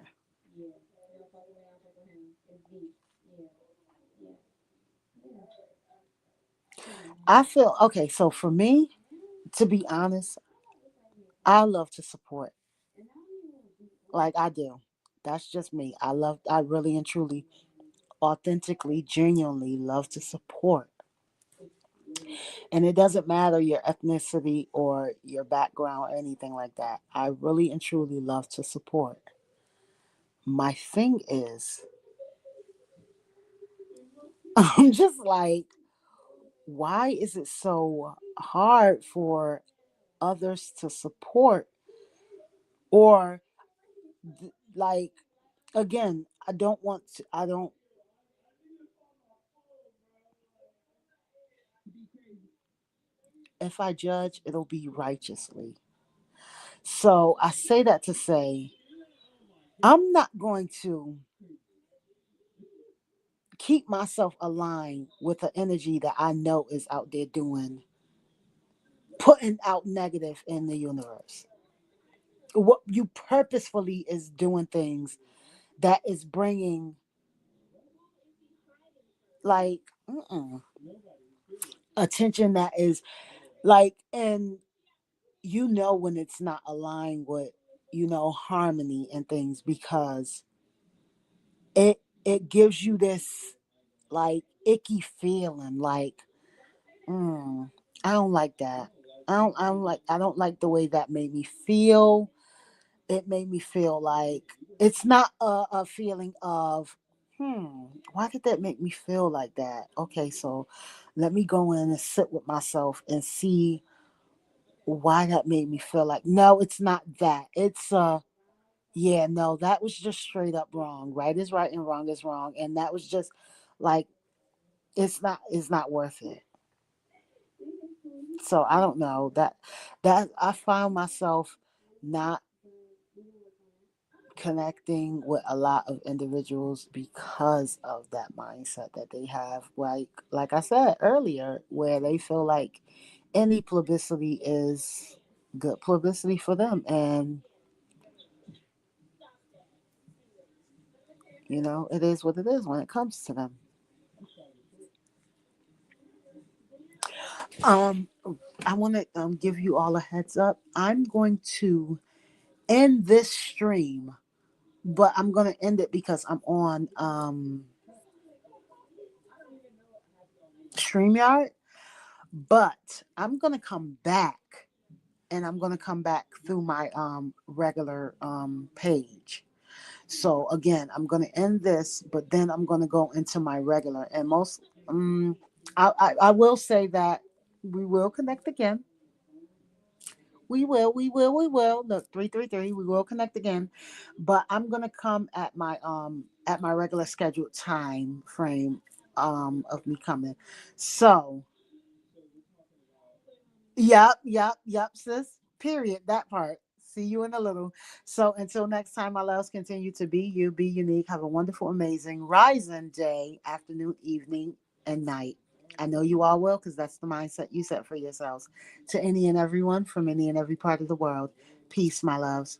I feel okay. So for me, to be honest, I love to support. Like I do. That's just me. I really and truly, authentically, genuinely love to support. And it doesn't matter your ethnicity or your background or anything like that. I really and truly love to support. My thing is, I'm just like, why is it so hard for others to support? Or, like, again, I don't, if I judge, it'll be righteously. So I say that to say, I'm not going to keep myself aligned with the energy that I know is out there doing, putting out negative in the universe. What you purposefully is doing things that is bringing, like, attention that is like, and when it's not aligned with, harmony and things, because it gives you this, like, icky feeling, like, mm, I don't like that. I don't like the way that made me feel. It made me feel like it's not a feeling of, why did that make me feel like that? Okay, so let me go in and sit with myself and see why that made me feel like. No, it's not that. It's yeah, no, that was just straight up wrong. Right is right and wrong is wrong. And that was just like, it's not worth it. So I don't know, that I found myself not connecting with a lot of individuals because of that mindset that they have, like I said earlier, where they feel like any publicity is good publicity for them. And it is what it is when it comes to them. um I want to give you all a heads up. I'm going to end this stream, but I'm going to end it because I'm on Streamyard. But I'm going to come back, and I'm going to come back through my regular page. So again, I'm going to end this, but then I'm going to go into my regular. And I will say that we will connect again. We will. Look, 333. We will connect again, but I'm gonna come at my regular scheduled time frame of me coming. So, yep, sis. Period. That part. See you in a little. So until next time, my loves, continue to be you, be unique. Have a wonderful, amazing rising day, afternoon, evening, and night. I know you all will, because that's the mindset you set for yourselves. To any and everyone from any and every part of the world, peace, my loves.